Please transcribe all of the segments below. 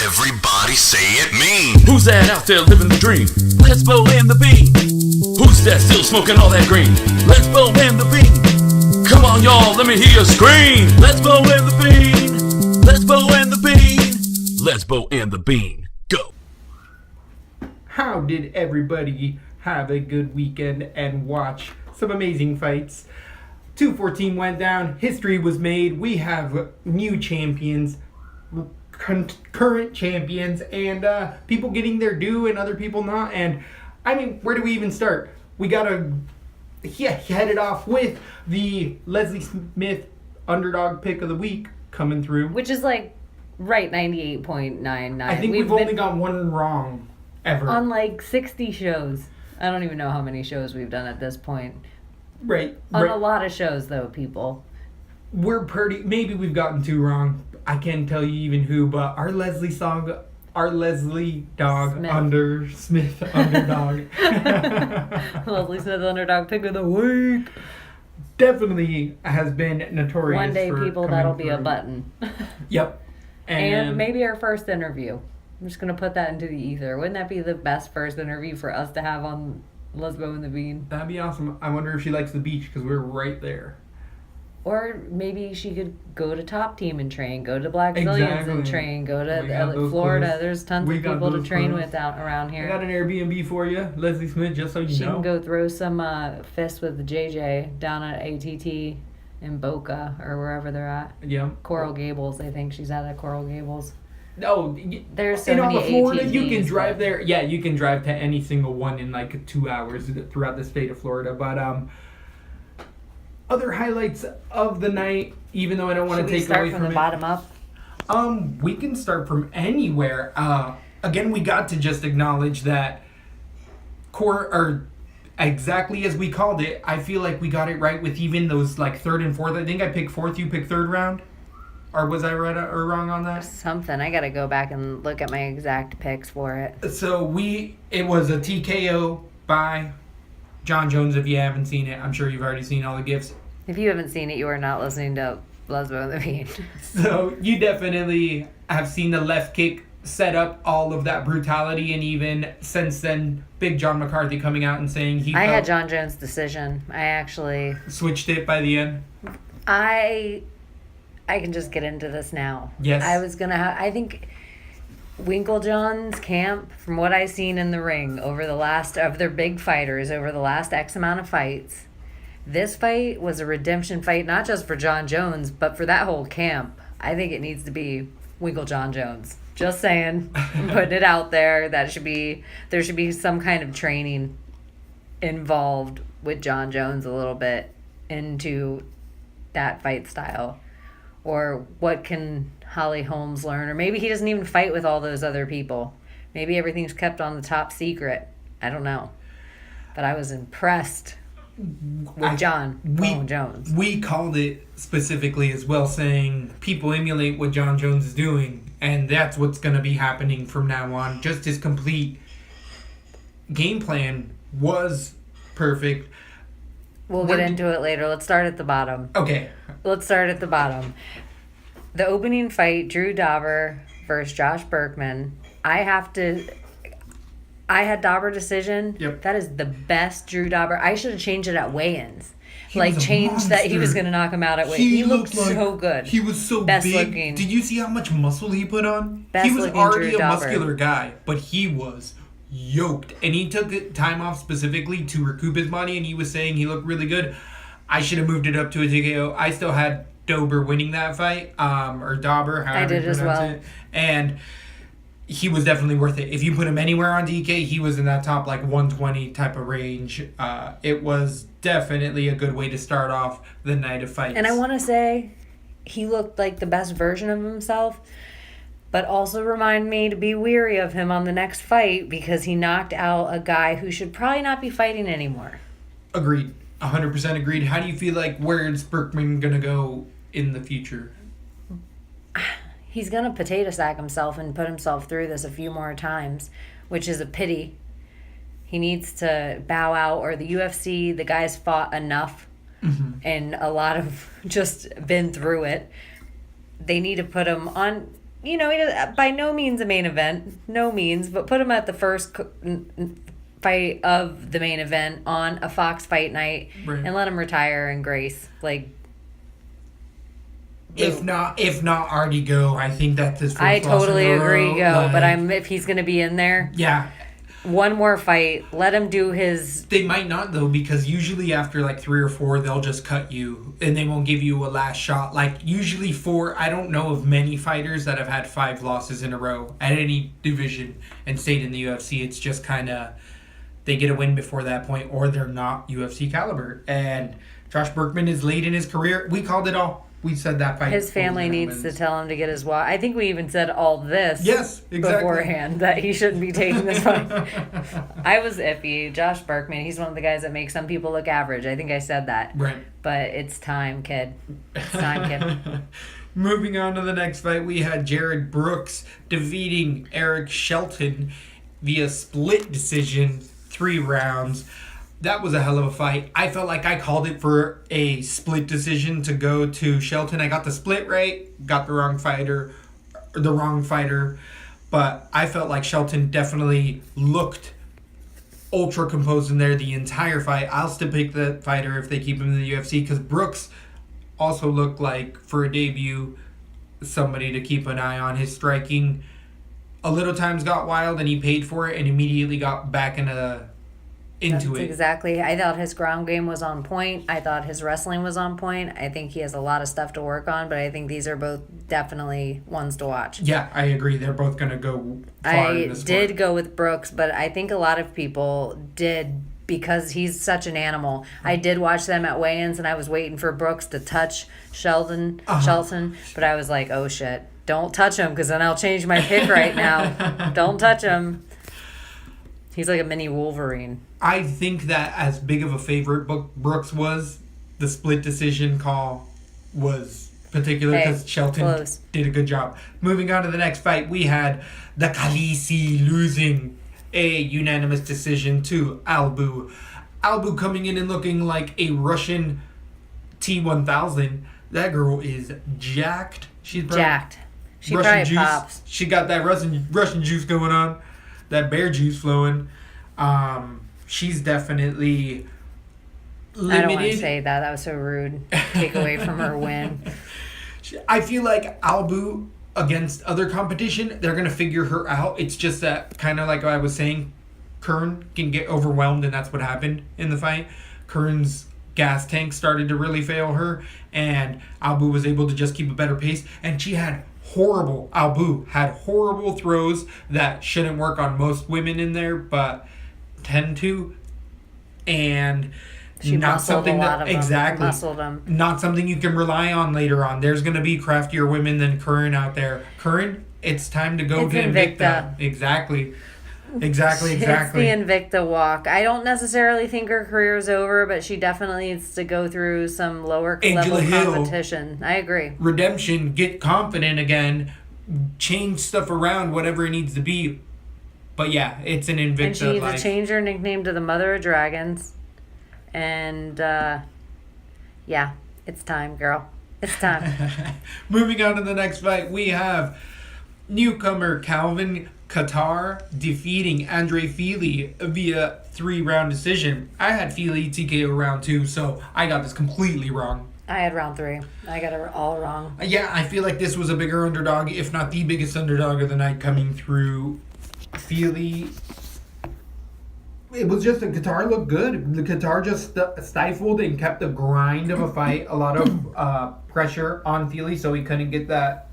Everybody say it mean. Who's that out there living the dream? Let's blow in the bean. Who's that still smoking all that green? Let's blow in the bean. Come on, y'all, let me hear you scream. Let's blow in the bean. Let's blow in the bean. Let's blow in the bean. Go. How did everybody have a good weekend and watch some amazing fights? 214 went down. History was made. We have new champions, current champions, and people getting their due and other people not. And I mean, where do we even start? We gotta head it off with the Leslie Smith underdog pick of the week coming through, which is like right 98.99. I think we've only got one wrong ever on like 60 shows. I don't even know how many shows we've done at this point. Right. On a lot of shows, though, people. We're maybe we've gotten two wrong. I can't tell you even who, but our Leslie dog Smith. Smith underdog. Leslie Smith underdog pick of the week. Definitely has been notorious. One day, people, that'll be a button. Yep. And maybe our first interview. I'm just going to put that into the ether. Wouldn't that be the best first interview for us to have on Lesbo and the Bean? That'd be awesome. I wonder if she likes the beach because we're right there. Or maybe she could go to Top Team and train, go to Black Zillions and train, go to Florida. Clothes. There's tons of people to train with out around here. I got an Airbnb for you, Leslie Smith, just so you know. She can go throw some fists with the JJ down at ATT in Boca or wherever they're at. Yeah. Coral Gables, I think she's at Coral Gables. Oh, there's so in many all of Florida, ATVs, you can drive there. Yeah, you can drive to any single one in like 2 hours throughout the state of Florida. But other highlights of the night, even though I don't want to take away from the bottom up. We can start from anywhere. Again, we got to just acknowledge that exactly as we called it. I feel like we got it right with even those like third and fourth. I think I picked fourth. You picked third round. Or was I right or wrong on that? Something. I got to go back and look at my exact picks for it. So it was a TKO by John Jones. If you haven't seen it, I'm sure you've already seen all the gifts. If you haven't seen it, you are not listening to Lesbo and the Bean. So you definitely have seen the left kick set up all of that brutality, and even since then, Big John McCarthy coming out and saying I had John Jones' decision. I actually switched it by the end. I can just get into this now. Yes. I think Winklejohn's camp, from what I've seen in the ring over the last of their big fighters, over the last X amount of fights, this fight was a redemption fight, not just for John Jones, but for that whole camp. I think it needs to be Winklejohn Jones. Just saying. I'm putting it out there. There should be some kind of training involved with John Jones a little bit into that fight style. Or what can Holly Holmes learn? Or maybe he doesn't even fight with all those other people. Maybe everything's kept on the top secret. I don't know. But I was impressed with John Jones. We called it specifically as well, saying people emulate what John Jones is doing, and that's what's going to be happening from now on. Just his complete game plan was perfect. We'll get into it later. Let's start at the bottom. Okay. Let's start at the bottom. The opening fight, Drew Dauber versus Josh Berkman. I had Dauber decision. Yep. That is the best Drew Dauber. I should have changed it at weigh-ins. He that he was going to knock him out at weigh-ins. He looked so good. He was so best big. Looking. Did you see how much muscle he put on? Best he was already Drew a Dauber. muscular guy, but he was yoked. And he took time off specifically to recoup his body, and he was saying he looked really good. I should have moved it up to a TKO. I still had Dauber winning that fight, or Dauber, however you pronounce it. And he was definitely worth it. If you put him anywhere on DK, he was in that top like 120 type of range. It was definitely a good way to start off the night of fights. And I want to say he looked like the best version of himself, but also remind me to be weary of him on the next fight because he knocked out a guy who should probably not be fighting anymore. Agreed. 100% agreed. How do you feel like where's Berkman going to go in the future? He's going to potato sack himself and put himself through this a few more times, which is a pity. He needs to bow out, or the UFC, the guys fought enough and a lot of just been through it. They need to put him on. He does, by no means a main event, no means, but put him at the first fight of the main event on a Fox fight night Right. and let him retire in grace. Like, If not already go, I think that's his first I loss totally in a agree, row. but if he's gonna be in there, Yeah. one more fight, let him do his. They might not, though, because usually after like 3 or 4, they'll just cut you and they won't give you a last shot. Like, usually 4, I don't know of many fighters that have had 5 losses in a row at any division and stayed in the UFC. It's just kind of, they get a win before that point or they're not UFC caliber. And Josh Berkman is late in his career. We called it all. We said that fight. His family needs to tell him to get his watch. I think we even said all this Yes, exactly. beforehand, that he shouldn't be taking this fight. I was iffy. Josh Berkman, he's one of the guys that makes some people look average. I think I said that. Right. But it's time, kid. It's time, kid. Moving on to the next fight, we had Jared Brooks defeating Eric Shelton via split decision, 3 rounds. That was a hell of a fight. I felt like I called it for a split decision to go to Shelton. I got the split right, got the wrong fighter, but I felt like Shelton definitely looked ultra composed in there the entire fight. I'll still pick the fighter if they keep him in the UFC, because Brooks also looked like, for a debut, somebody to keep an eye on. His striking a little times got wild and he paid for it and immediately got back into That's it. exactly. I thought his ground game was on point. I thought his wrestling was on point. I think he has a lot of stuff to work on, but I think these are both definitely ones to watch. Yeah, I agree. They're both going to go far in I this did sport. go with Brooks, but I think a lot of people did because he's such an animal. I did watch them at weigh-ins, and I was waiting for Brooks to touch Shelton, but I was like, oh shit, don't touch him, because then I'll change my pick right now. Don't touch him. He's like a mini Wolverine. I think that as big of a favorite Brooks was, the split decision call was particular because Shelton did a good job. Moving on to the next fight, we had the Khaleesi losing a unanimous decision to Albu. Albu coming in and looking like a Russian T-1000. That girl is jacked. She's jacked. She Russian probably juice. pops. She got that Russian juice going on. That bear juice flowing. She's definitely limited. I don't want to say that. That was so rude. Take away from her win. I feel like Albu, against other competition, they're going to figure her out. It's just that, kind of like I was saying, Kern can get overwhelmed, and that's what happened in the fight. Kern's gas tank started to really fail her, and Albu was able to just keep a better pace, and Albu had horrible throws that shouldn't work on most women in there, but tend to, and She not muscled something a lot that of them. exactly Muscled them. not something you can rely on later on. There's going to be craftier women than Curran out there. Curran, it's time to go It's to Invicta. Invicta. Exactly. It's the Invicta walk. I don't necessarily think her career's over, but she definitely needs to go through some lower Angela level Hill. competition. I agree. Redemption, get confident again, change stuff around, whatever it needs to be. But yeah, it's an Invicta And she needs life. to change her nickname to the Mother of Dragons. And yeah, it's time, girl. It's time. Moving on to the next fight, we have newcomer Calvin Kattar defeating Andre Fili via 3-round decision. I had Fili TKO round 2, so I got this completely wrong. I had round 3. I got it all wrong. Yeah, I feel like this was a bigger underdog, if not the biggest underdog of the night, coming through. Fili, it was just, the Qatar looked good. The Qatar just stifled and kept the grind of a fight. A lot of pressure on Fili, so he couldn't get that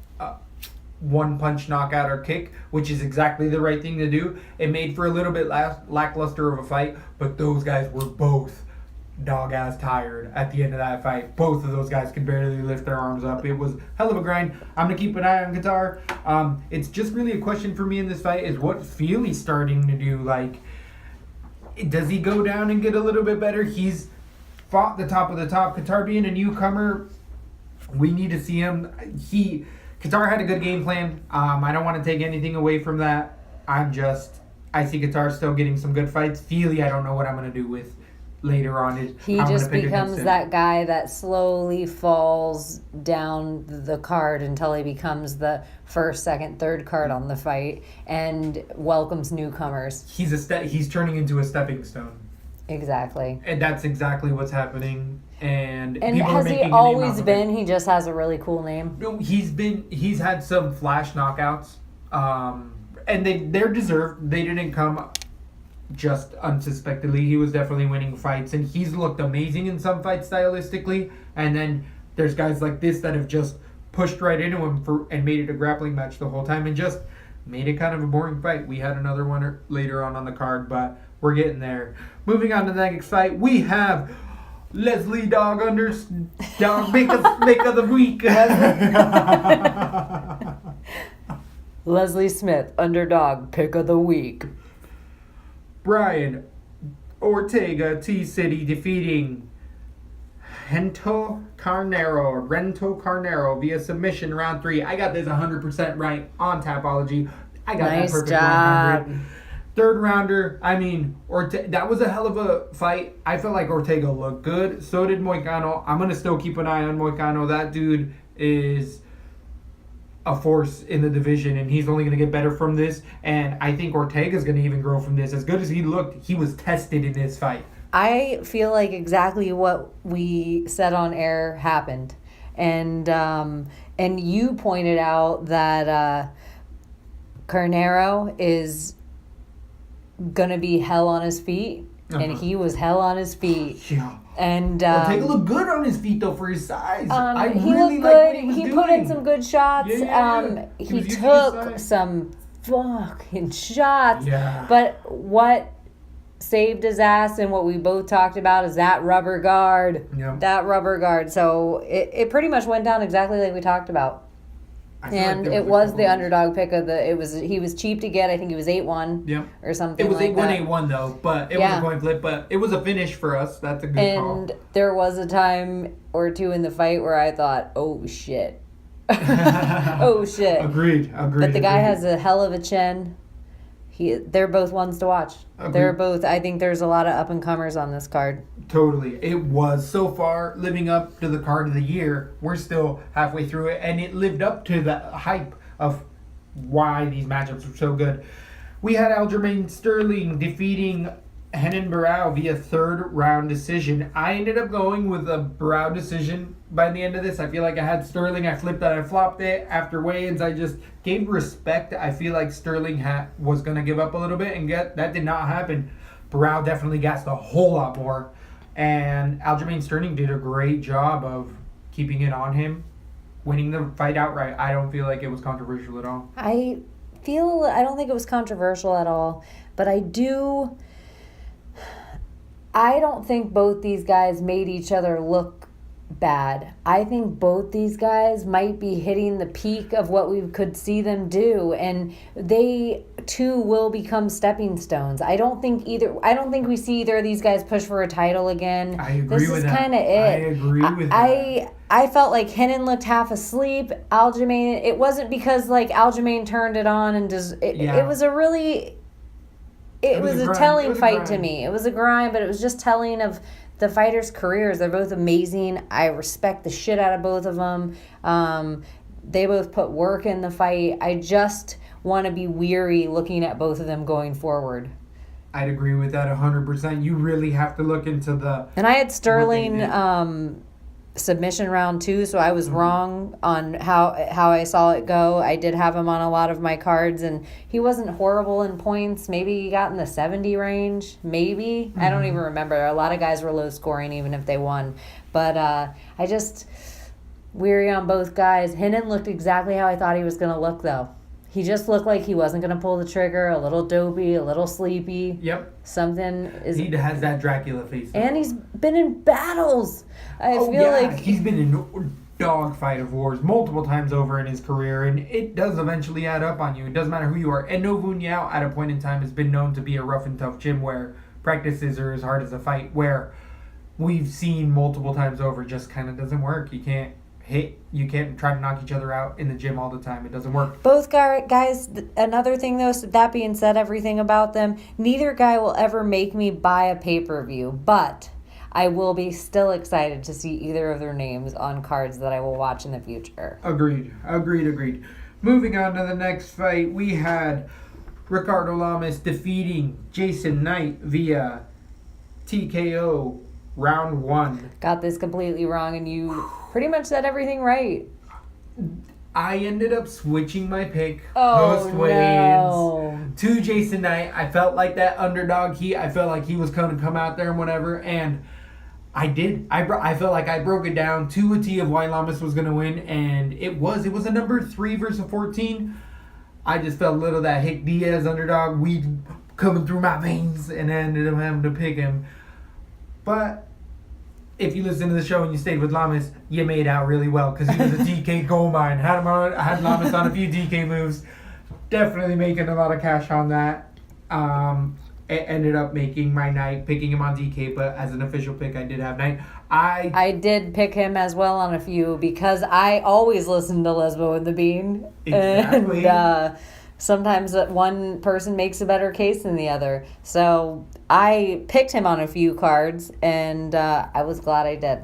one-punch knockout or kick, which is exactly the right thing to do. It made for a little bit lackluster of a fight, but those guys were both dog-ass tired at the end of that fight. Both of those guys could barely lift their arms up. It was hell of a grind. I'm going to keep an eye on Qatar. It's just really a question for me in this fight is what Fili's starting to do. Like, does he go down and get a little bit better? He's fought the top of the top. Qatar being a newcomer, we need to see him. Qatar had a good game plan. I don't want to take anything away from that. I see Qatar still getting some good fights. Fili, I don't know what I'm going to do with. later on. He just becomes that guy that slowly falls down the card until he becomes the first, second, third card on the fight and welcomes newcomers. He's turning into a stepping stone. Exactly. And that's exactly what's happening. And has he always been? He just has a really cool name. No, he's had some flash knockouts. And they're deserved. They didn't come just unsuspectedly. He was definitely winning fights, and he's looked amazing in some fights stylistically. And then there's guys like this that have just pushed right into him and made it a grappling match the whole time and just made it kind of a boring fight. We had another one later on the card, but we're getting there. Moving on to the next fight, we have Leslie Dog Pick of the Week. Leslie Smith, underdog, pick of the week. Brian Ortega T-City defeating Rento Carnero via submission round 3. I got this 100% right on Tapology. I got nice that perfect job. 100. Third rounder, that was a hell of a fight. I felt like Ortega looked good. So did Moicano. I'm going to still keep an eye on Moicano. That dude is a force in the division, and he's only going to get better from this. And I think Ortega's going to even grow from this. As good as he looked, he was tested in this fight. I feel like exactly what we said on air happened. And you pointed out that Carnero is going to be hell on his feet. And he was hell on his feet. Yeah. And Ortega looked good on his feet though for his size. He looked good. He put in some good shots. Yeah. He took some fucking shots. Yeah. But what saved his ass and what we both talked about is that rubber guard. Yep. That rubber guard. So it pretty much went down exactly like we talked about. And it was the underdog pick of he was cheap to get. I think he was 8-1 or something. It was like 8-1 though, but it was a coin flip, but it was a finish for us. That's a good call. And there was a time or two in the fight where I thought, oh shit. Oh shit. Agreed. But the guy has a hell of a chin. They're both ones to watch. Agreed. I think there's a lot of up and comers on this card. Totally. It was so far living up to the card of the year. We're still halfway through it, and it lived up to the hype of why these matchups were so good. We had Aljamain Sterling defeating Henan Barao via third round decision. I ended up going with a Barao decision by the end of this. I feel like I had Sterling. I flipped it. I flopped it. After weigh-ins, I just gave respect. I feel like Sterling was going to give up a little bit, and that did not happen. Barao definitely gassed a whole lot more. And Aljamain Sterling did a great job of keeping it on him, winning the fight outright. I don't feel like it was controversial at all. I don't think it was controversial at all, but I don't think both these guys made each other look bad. I think both these guys might be hitting the peak of what we could see them do, and they too will become stepping stones. I don't think we see either of these guys push for a title again. I agree with that. This is kind of it. I agree with that. I felt like Henan looked half asleep. Aljamain, it wasn't because like Aljamain turned it on and it was a really it was a telling fight to me. It was a grind, but it was just telling of the fighters' careers. They're both amazing. I respect the shit out of both of them. They both put work in the fight. I just want to be weary looking at both of them going forward. I'd agree with that 100%. You really have to look into the... And I had Sterling submission round 2, so I was wrong on how I saw it go. I did have him on a lot of my cards, and he wasn't horrible in points. Maybe he got in the 70 range. Maybe. I don't even remember. A lot of guys were low scoring even if they won. But I just... weary on both guys. Henan looked exactly how I thought he was going to look, though. He just looked like he wasn't going to pull the trigger, a little dopey, a little sleepy. Yep. Something is... He has that Dracula face. Though. And he's been in battles. I feel like... He's been in dogfight of wars multiple times over in his career, and it does eventually add up on you. It doesn't matter who you are. And No Voon Yao, at a point in time, has been known to be a rough and tough gym where practices are as hard as a fight, where we've seen multiple times over just kind of doesn't work. You can't try to knock each other out in the gym all the time. It doesn't work. Both guys, another thing though, that being said, everything about them, neither guy will ever make me buy a pay-per-view, but I will be still excited to see either of their names on cards that I will watch in the future. Agreed. Moving on to the next fight, we had Ricardo Lamas defeating Jason Knight via TKO round 1. Got this completely wrong, and you pretty much said everything right. I ended up switching my pick Oh, post weigh-ins to Jason Knight. I felt like that underdog heat. I felt like he was going to come out there and whatever, and I did. I felt like I broke it down to a T of why Lamas was going to win, and it was a number 3 versus 14. I just felt a little that Hick Diaz underdog weed coming through my veins, and I ended up having to pick him. But if you listen to the show and you stayed with Lamas, you made out really well because he was a DK gold mine. I had Lamas on a few DK moves. Definitely making a lot of cash on that. It ended up making my Knight, picking him on DK, but as an official pick, I did have Knight. I did pick him as well on a few because I always listen to Lesbo and the Bean. Exactly. And sometimes one person makes a better case than the other. So I picked him on a few cards, and I was glad I did.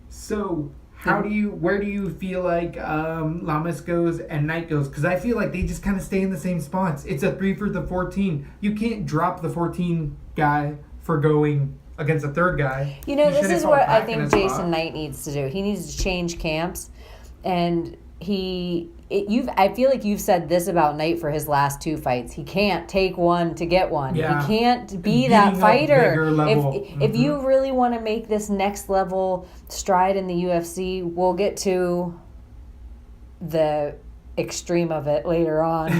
So where do you feel like Lamas goes and Knight goes? Because I feel like they just kind of stay in the same spots. It's a 3 for the 14. You can't drop the 14 guy for going against a third guy. This is what I think Jason Knight needs to do. He needs to change camps, and I feel like you've said this about Knight for his last 2 fights. He can't take one to get one. Yeah. He can't be that fighter. If you really want to make this next level stride in the UFC, we'll get to the extreme of it later on.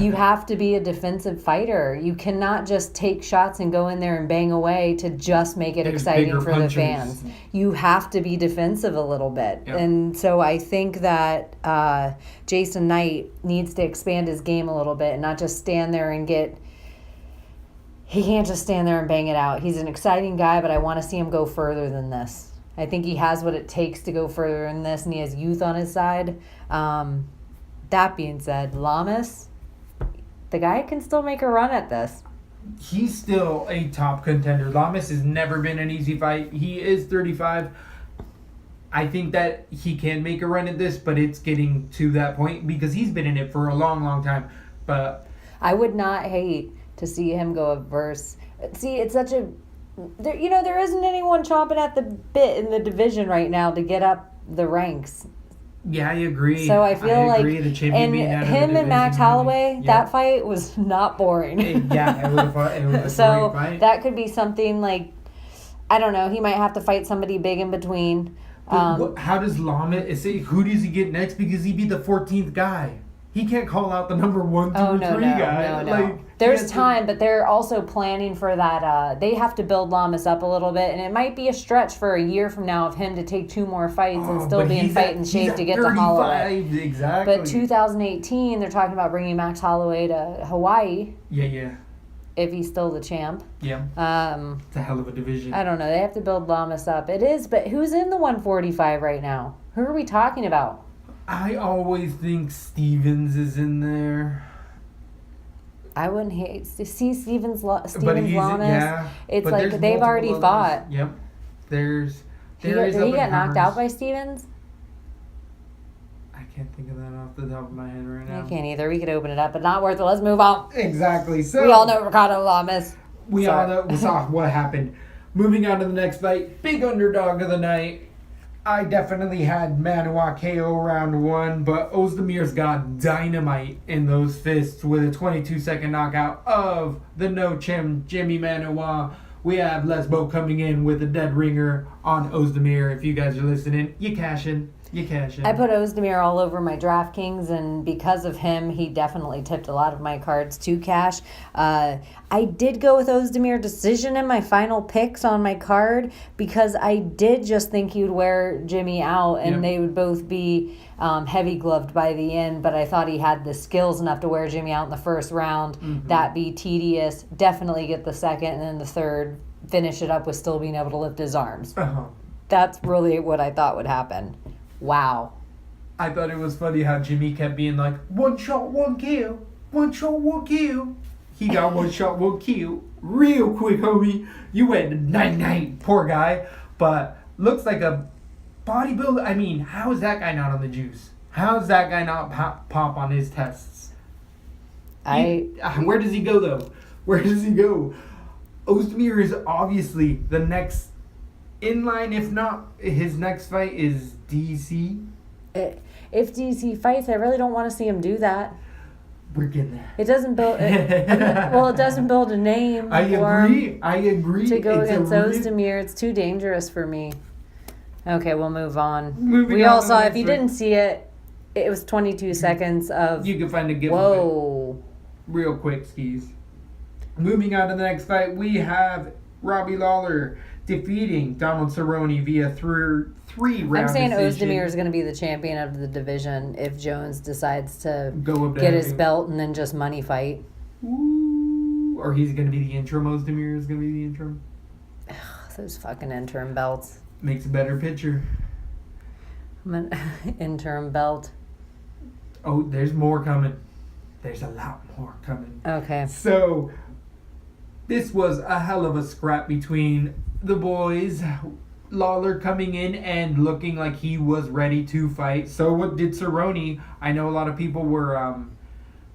You have to be a defensive fighter. You cannot just take shots and go in there and bang away to just make it exciting for the fans. You have to be defensive a little bit. Yep. And so I think that Jason Knight needs to expand his game a little bit and not just stand there and he can't just stand there and bang it out. He's an exciting guy, but I want to see him go further than this. I think he has what it takes to go further than this, and he has youth on his side. That being said, Lamas, the guy can still make a run at this. He's still a top contender. Lamas has never been an easy fight. He is 35. I think that he can make a run at this, but it's getting to that point because he's been in it for a long, long time. But I would not hate to see him go versus. See, it's such a. There isn't anyone chomping at the bit in the division right now to get up the ranks. Yeah, I agree. So I feel like him and Max Holloway, that fight was not boring. It was a great fight. That could be something like, I don't know, he might have to fight somebody big in between. How does Lamas say? Who does he get next? Because he'd be the 14th guy. He can't call out the number 1, 2, or 3 guy. No. There's time, but they're also planning for that. They have to build Lamas up a little bit, and it might be a stretch for a year from now of him to take 2 more fights and still be in fighting shape to get to Holloway. Exactly. But 2018, they're talking about bringing Max Holloway to Hawaii. Yeah. If he's still the champ. Yeah. It's a hell of a division. I don't know. They have to build Lamas up. It is, but who's in the 145 right now? Who are we talking about? I always think Stevens is in there. I wouldn't hate to see Stevens Lamas. Yeah, it's like they've already fought. Yep. Did he get knocked out by Stevens? I can't think of that off the top of my head right now. I can't either. We could open it up, but not worth it. Let's move on. Exactly. So we all know Ricardo Lamas. We saw what happened. Moving on to the next fight, big underdog of the night. I definitely had Manoa KO round 1, but Ozdemir's got dynamite in those fists with a 22-second knockout of the no-chim Jimmy Manoa. We have Lesbo coming in with a dead ringer on Ozdemir. If you guys are listening, you cash in. I put Ozdemir all over my DraftKings, and because of him, he definitely tipped a lot of my cards to cash. I did go with Ozdemir decision in my final picks on my card because I did just think he would wear Jimmy out and they would both be heavy gloved by the end, but I thought he had the skills enough to wear Jimmy out in the first round. Mm-hmm. That be tedious. Definitely get the second, and then the third, finish it up with still being able to lift his arms. Uh-huh. That's really what I thought would happen. Wow. I thought it was funny how Jimmy kept being like, 1 shot, 1 kill. 1 shot, 1 kill. He got 1 shot, 1 kill. real quick, homie. You went night-night, poor guy. But looks like a bodybuilder. I mean, how is that guy not on the juice? How is that guy not pop on his tests? Where does he go, though? Where does he go? Ozdemir is obviously the next in line. If not, his next fight is DC. If DC fights, I really don't want to see him do that. We're getting there. It doesn't build. It doesn't build a name. I agree. To go against Ozdemir, it's too dangerous for me. Okay, we'll move on. Moving we on all to saw. the If you next didn't see it, it was 22 seconds of. You can find a giveaway. Whoa. Real quick, skis. Moving on to the next fight, we have Robbie Lawler defeating Donald Cerrone via three-round I'm saying decision. Ozdemir is going to be the champion of the division if Jones decides to Go up get to his him. belt and then just money fight. Ooh. Or he's going to be the interim. Ozdemir is going to be the interim. Those fucking interim belts. Makes a better picture. Interim belt. Oh, there's more coming. There's a lot more coming. Okay. So, this was a hell of a scrap between the boys. Lawler coming in and looking like he was ready to fight. So what did Cerrone? I know a lot of people were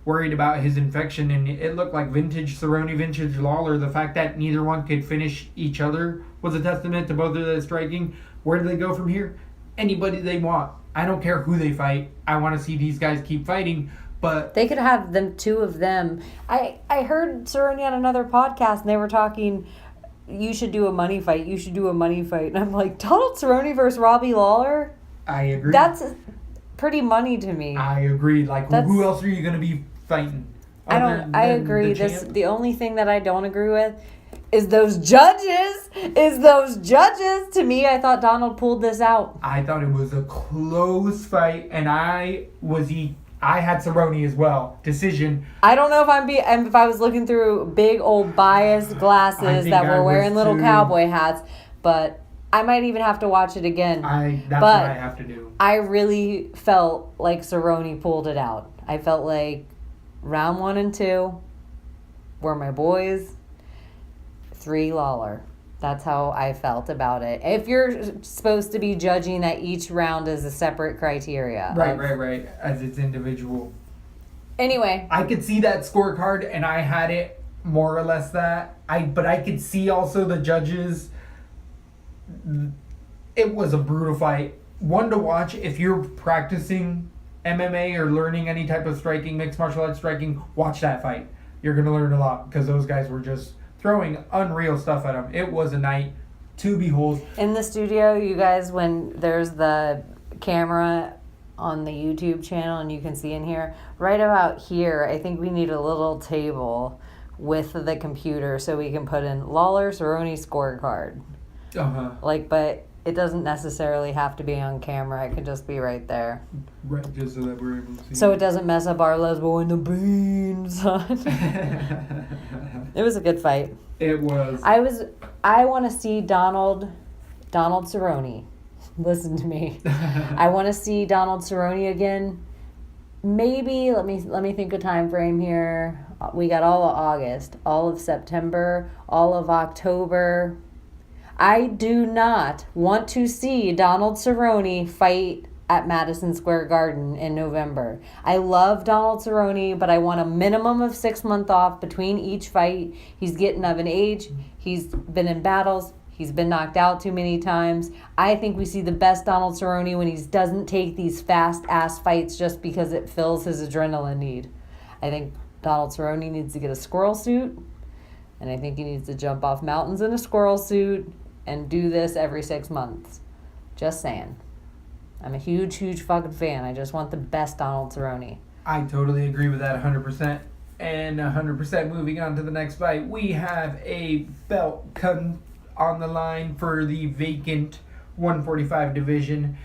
worried about his infection, and it looked like vintage Cerrone, vintage Lawler. The fact that neither one could finish each other was a testament to both of their striking. Where do they go from here? Anybody they want. I don't care who they fight. I want to see these guys keep fighting. But they could have them, two of them. I heard Cerrone on another podcast, and they were talking, you should do a money fight. You should do a money fight. And I'm like, Donald Cerrone versus Robbie Lawler? I agree. That's pretty money to me. I agree. Like, who else are you going to be fighting? I agree. The only thing that I don't agree with is those judges. To me, I thought Donald pulled this out. I thought it was a close fight, and I had Cerrone as well. Decision. I don't know if I was looking through big old biased glasses that were wearing little cowboy hats, but I might even have to watch it again. That's what I have to do. I really felt like Cerrone pulled it out. I felt like round 1 and 2 were my boys. 3 Lawler. That's how I felt about it. If you're supposed to be judging that each round is a separate criteria. Right. As its individual. Anyway. I could see that scorecard, and I had it more or less that. But I could see also the judges. It was a brutal fight. One to watch if you're practicing MMA or learning any type of striking, mixed martial arts striking, watch that fight. You're going to learn a lot because those guys were just throwing unreal stuff at them. It was a night to behold. In the studio, you guys, when there's the camera on the YouTube channel and you can see in here, right about here, I think we need a little table with the computer so we can put in Lawler Cerrone scorecard. But it doesn't necessarily have to be on camera. It could just be right there. Right, just so that we're able to see. So it doesn't mess up our lesbo in the beans. It was a good fight. It was. I want to see Donald Cerrone. Listen to me. I want to see Donald Cerrone again. Maybe let me think of time frame here. We got all of August, all of September, all of October. I do not want to see Donald Cerrone fight at Madison Square Garden in November. I love Donald Cerrone, but I want a minimum of 6 months off between each fight. He's getting of an age. He's been in battles. He's been knocked out too many times. I think we see the best Donald Cerrone when he doesn't take these fast-ass fights just because it fills his adrenaline need. I think Donald Cerrone needs to get a squirrel suit, and I think he needs to jump off mountains in a squirrel suit and do this every 6 months. Just saying. I'm a huge, huge fucking fan. I just want the best Donald Cerrone. I totally agree with that 100%. And 100% moving on to the next fight, we have a belt on the line for the vacant 145 division.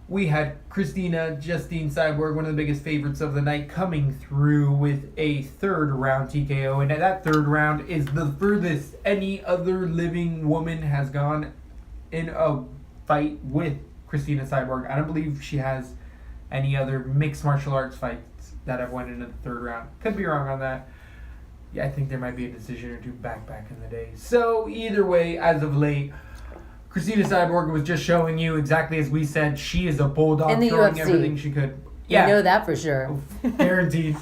We had Christina Justine Cyborg, one of the biggest favorites of the night, coming through with a 3rd round TKO. And that 3rd round is the furthest any other living woman has gone in a fight with Christina Cyborg. I don't believe she has any other mixed martial arts fights that have went into the 3rd round. Could be wrong on that. Yeah, I think there might be a decision or two back in the day. So either way, as of late, Christina Cyborg was just showing you exactly as we said. She is a bulldog, In the throwing UFC. everything she could. You know that for sure. Guaranteed.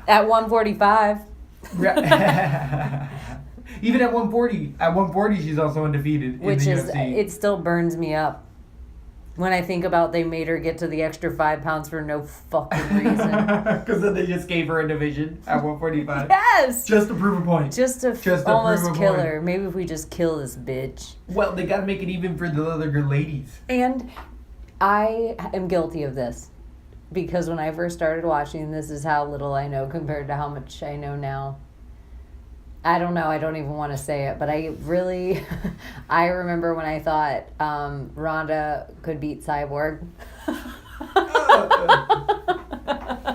At 145. Even at 140. At 140, she's also undefeated Which in the is, UFC. it still burns me up. When I think about they made her get to the extra 5 pounds for no fucking reason. Because then they just gave her a division at 145. Yes! Just to prove a point. Just to Just to almost prove a kill point. her. Maybe if we just kill this bitch. Well, they gotta make it even for the other good ladies. And I am guilty of this. Because when I first started watching, this is how little I know compared to how much I know now. I don't know. I don't even want to say it. But I really... I remember when I thought Ronda could beat Cyborg.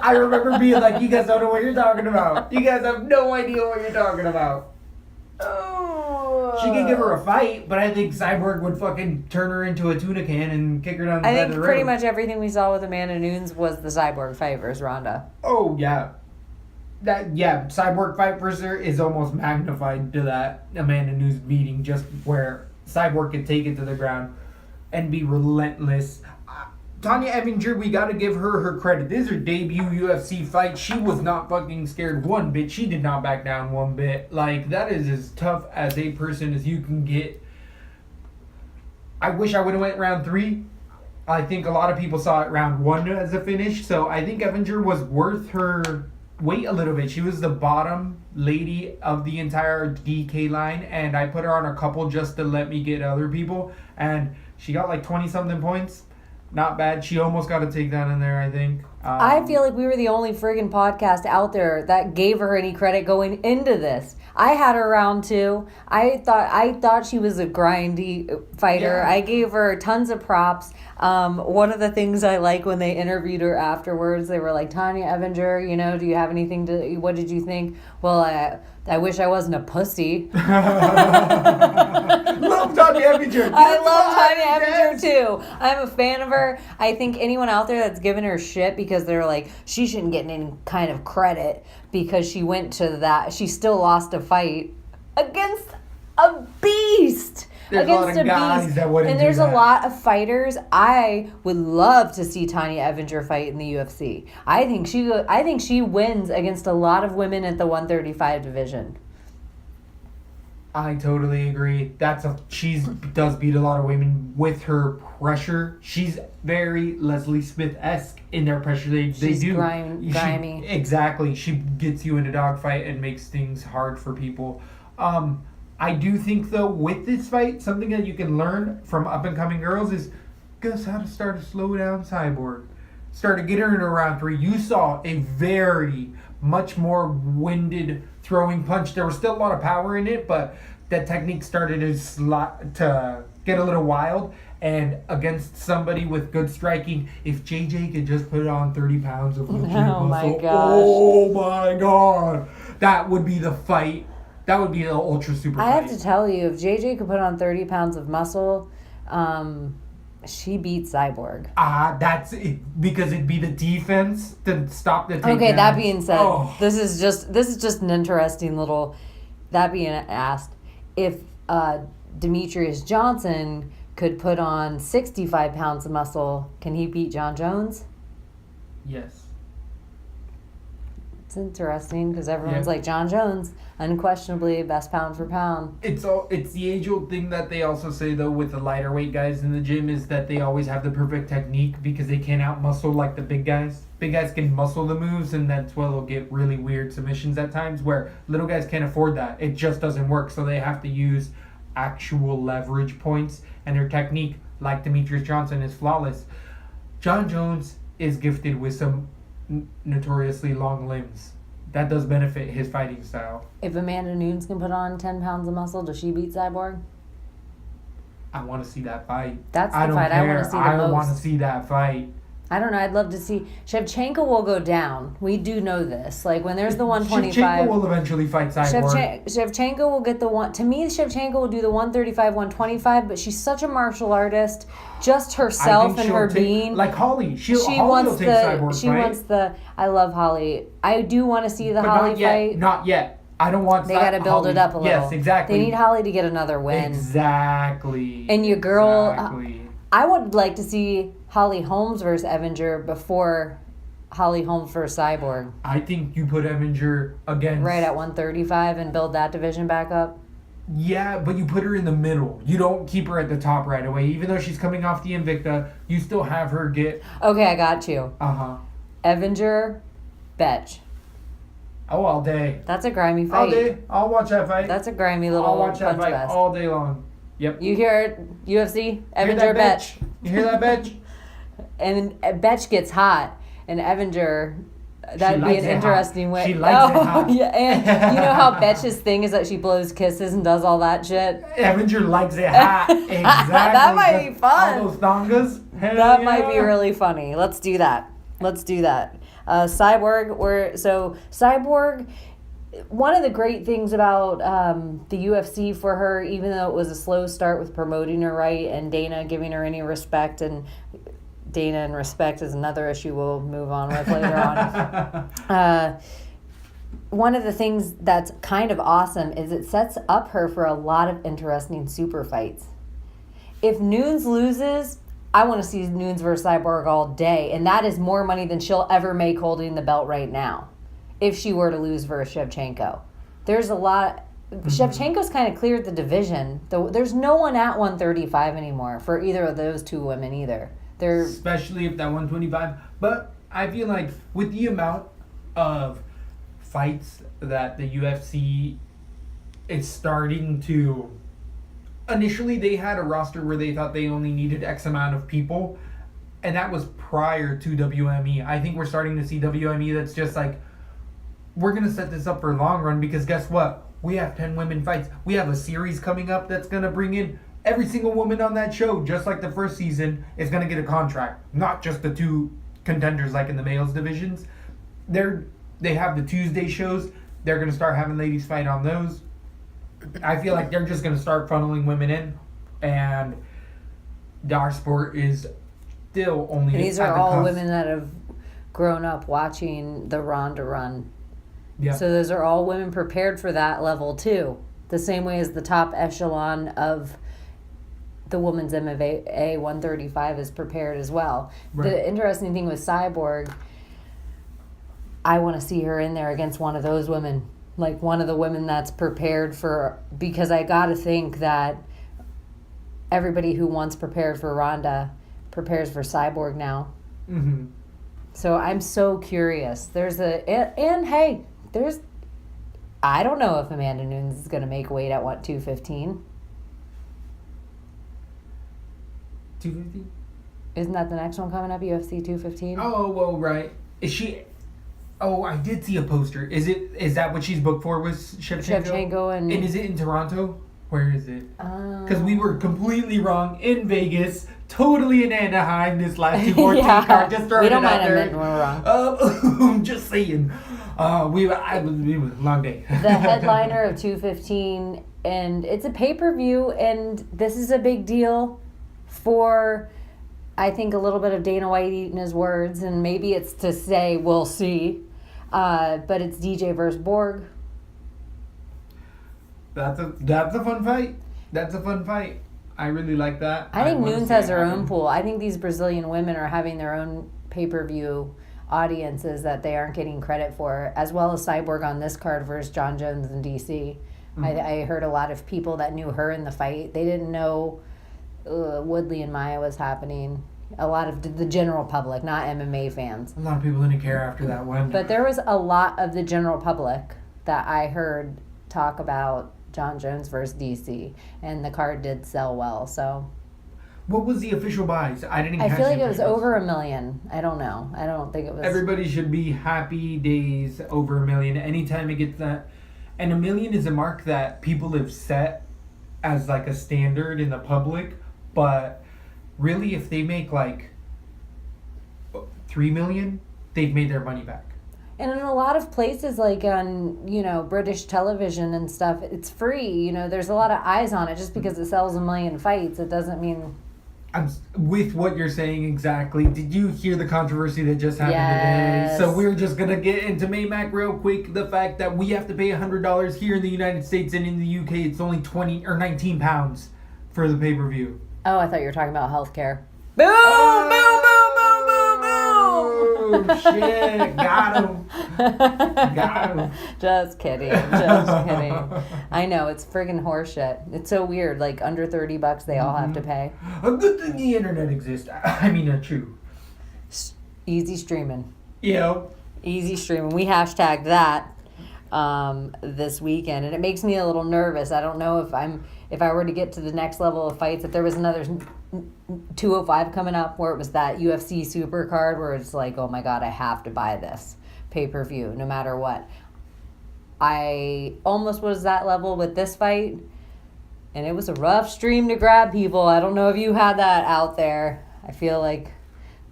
I remember being like, you guys don't know what you're talking about. You guys have no idea what you're talking about. She could give her a fight, but I think Cyborg would fucking turn her into a tuna can and kick her down the I side think of the pretty road. much everything we saw with Amanda Nunes was the Cyborg fight versus Ronda. Oh, yeah. Cyborg fight versus her is almost magnified to that Amanda Nunes meeting, just where Cyborg could take it to the ground and be relentless. Tanya Evinger, we gotta give her credit. This is her debut UFC fight. She was not fucking scared one bit. She did not back down one bit. Like, that is as tough as a person as you can get. I wish I would have went round 3. I think a lot of people saw it round 1 as a finish. So I think Evinger was worth her weight a little bit. She was the bottom lady of the entire DK line. And I put her on a couple just to let me get other people. And she got like 20-something points. Not bad. She almost got a takedown in there, I think. I feel like we were the only friggin' podcast out there that gave her any credit going into this. I had her round 2. I thought she was a grindy fighter. Yeah. I gave her tons of props. One of the things I like when they interviewed her afterwards, they were like, Tanya Evinger, do you have anything to... What did you think? Well, I wish I wasn't a pussy. Love Tanya Evinger. I love Tanya Evinger too. I'm a fan of her. I think anyone out there that's giving her shit because they're like, she shouldn't get any kind of credit because she went to that. She still lost a fight against a beast. There's a lot of guys that wouldn't And do there's that. a lot of fighters. I would love to see Tanya Evinger fight in the UFC. I think she wins against a lot of women at the 135 division. I totally agree. She does beat a lot of women with her pressure. She's very Leslie Smith-esque in their pressure. They do. Grimy. Exactly. She gets you in a dogfight and makes things hard for people. I do think, though, with this fight, something that you can learn from up-and-coming girls is guess how to start to slow down Cyborg. Start to get her in round 3. You saw a very much more winded throwing punch. There was still a lot of power in it, but that technique started to get a little wild. And against somebody with good striking, if JJ could just put on 30 pounds of legit muscle, oh my god, that would be the fight. That would be the ultra super I fight. have to tell you, if JJ could put on 30 pounds of muscle, she beat Cyborg. That's it, because it'd be the defense to stop the takedowns. Okay, that being said, Oh. this is just an interesting little. That being asked, if Demetrius Johnson could put on 65 pounds of muscle, can he beat John Jones? Yes. It's interesting because everyone's Yeah. like John Jones, unquestionably best pound for pound. It's the age-old thing that they also say, though, with the lighter weight guys in the gym is that they always have the perfect technique because they can't out-muscle like the big guys. Big guys can muscle the moves, and that's why they'll get really weird submissions at times, where little guys can't afford that. It just doesn't work, so they have to use actual leverage points, and their technique, like Demetrius Johnson, is flawless. John Jones is gifted with some notoriously long limbs. That does benefit his fighting style. If Amanda Nunes can put on 10 pounds of muscle, does she beat Cyborg? I want to see that fight. That's the I don't fight care. I want to see the I most. want to see that fight. I don't know. I'd love to see. Shevchenko will go down. We do know this. Like when there's the 125. Shevchenko will eventually fight Cyborg. Shevchenko will get the one. To me, Shevchenko will do the 135, 125. But she's such a martial artist. Just herself and her being. Like Holly. She Holly wants will take the. Cyborg's She fight. wants the. I love Holly. I do want to see the But Holly not yet. fight. Not yet. I don't want. They got to build Holly. it up a little. Yes, exactly. They need Holly to get another win. Exactly. And your girl, Exactly. I would like to see Holly Holmes versus Evinger before Holly Holmes versus Cyborg. I think you put Evinger against Right at 135 and build that division back up. Yeah, but you put her in the middle. You don't keep her at the top right away. Even though she's coming off the Invicta, you still have her get. Okay, I got you. Evinger, Betch. Oh, all day. That's a grimy fight. All day. I'll watch that fight. That's a grimy little I'll watch that punch fight fest. all day long. Yep. You hear it, UFC? Hear Evinger, that, Betch. You hear that, Betch? And Betch gets hot, and Evinger, that'd be likes an it hot. interesting way. She likes it hot. Yeah, and you know how Betch's thing is that she blows kisses and does all that shit? Evinger likes it hot. Exactly. That might be fun. All those thongas. Hell That yeah. might be really funny. Let's do that. Cyborg, Cyborg, one of the great things about the UFC for her, even though it was a slow start with promoting her right and Dana giving her any respect, and Dana and respect is another issue we'll move on with later on. One of the things that's kind of awesome is it sets up her for a lot of interesting super fights. If Nunes loses, I want to see Nunes versus Cyborg all day, and that is more money than she'll ever make holding the belt right now. If she were to lose versus Shevchenko, there's a lot. Shevchenko's kind of cleared the division. There's no one at 135 anymore for either of those two women either. They're especially if that 125. But I feel like with the amount of fights that the UFC is starting to. Initially, they had a roster where they thought they only needed X amount of people, and that was prior to WME. I think we're starting to see WME that's just like, we're going to set this up for long run because guess what? We have 10 women fights. We have a series coming up that's going to bring in every single woman on that show, just like the first season, is going to get a contract. Not just the two contenders like in the males divisions. They have the Tuesday shows. They're going to start having ladies fight on those. I feel like they're just going to start funneling women in, and our sport is still only. And these are all women that have grown up watching the Ronda run. Yeah. So those are all women prepared for that level too. The same way as the top echelon of the women's MMA 135 is prepared as well. Right. The interesting thing with Cyborg, I want to see her in there against one of those women. Like one of the women that's prepared for, because I got to think that everybody who once prepared for Ronda prepares for Cyborg now. Mm-hmm. So I'm so curious. I don't know if Amanda Nunes is going to make weight at 215. 250? Isn't that the next one coming up, UFC 215? Oh, well, right. Is she... Oh, I did see a poster. Is that what she's booked for with Shevchenko? Shevchenko and is it in Toronto? Where is it? Because we were completely wrong in Vegas, totally in Anaheim this last 214 card. Just throwing we don't it out mind there. admitting we're wrong. Just saying. It was a long day. The headliner of 215, and it's a pay-per-view, and this is a big deal for, I think, a little bit of Dana White eating his words, and maybe it's to say we'll see. But it's DJ versus Borg. That's a fun fight. That's a fun fight. I really like that. I think wanna Nunes see has it her happen. own pool. I think these Brazilian women are having their own pay-per-view audiences that they aren't getting credit for, as well as Cyborg on this card versus John Jones in DC. Mm-hmm. I heard a lot of people that knew her in the fight. They didn't know Woodley and Maya was happening. A lot of the general public, not MMA fans. A lot of people didn't care after that one. But there was a lot of the general public that I heard talk about John Jones versus DC, and the card did sell well. So, what was the official buys? I didn't. I catch feel like the it was official over 1 million. I don't know. I don't think it was. Everybody should be happy days over 1 million. Anytime it gets that, and 1 million is a mark that people have set as like a standard in the public. But really, if they make like 3 million, they've made their money back. And in a lot of places, like on, British television and stuff, it's free. There's a lot of eyes on it. Just because it sells 1 million fights, it doesn't mean With what you're saying exactly. Did you hear the controversy that just happened Yes. today? So we're just gonna get into Maymac real quick. The fact that we have to pay $100 here in the United States, and in the UK it's only 20 or 19 pounds for the pay-per-view. Oh, I thought you were talking about healthcare. Boom! Oh shit! Got him. Got him. Just kidding. Just kidding. I know, it's friggin' horseshit. It's so weird. Like, under $30 they all have to pay. A good thing the internet exists. I mean, true. Easy streaming. Yo. Easy streaming. We hashtagged that this weekend, and it makes me a little nervous. I don't know if I were to get to the next level of fights, if there was another 205 coming up where it was that UFC super card where it's like, oh my god, I have to buy this pay-per-view no matter what. I almost was that level with this fight, and it was a rough stream to grab, people. I don't know if you had that out there. I feel like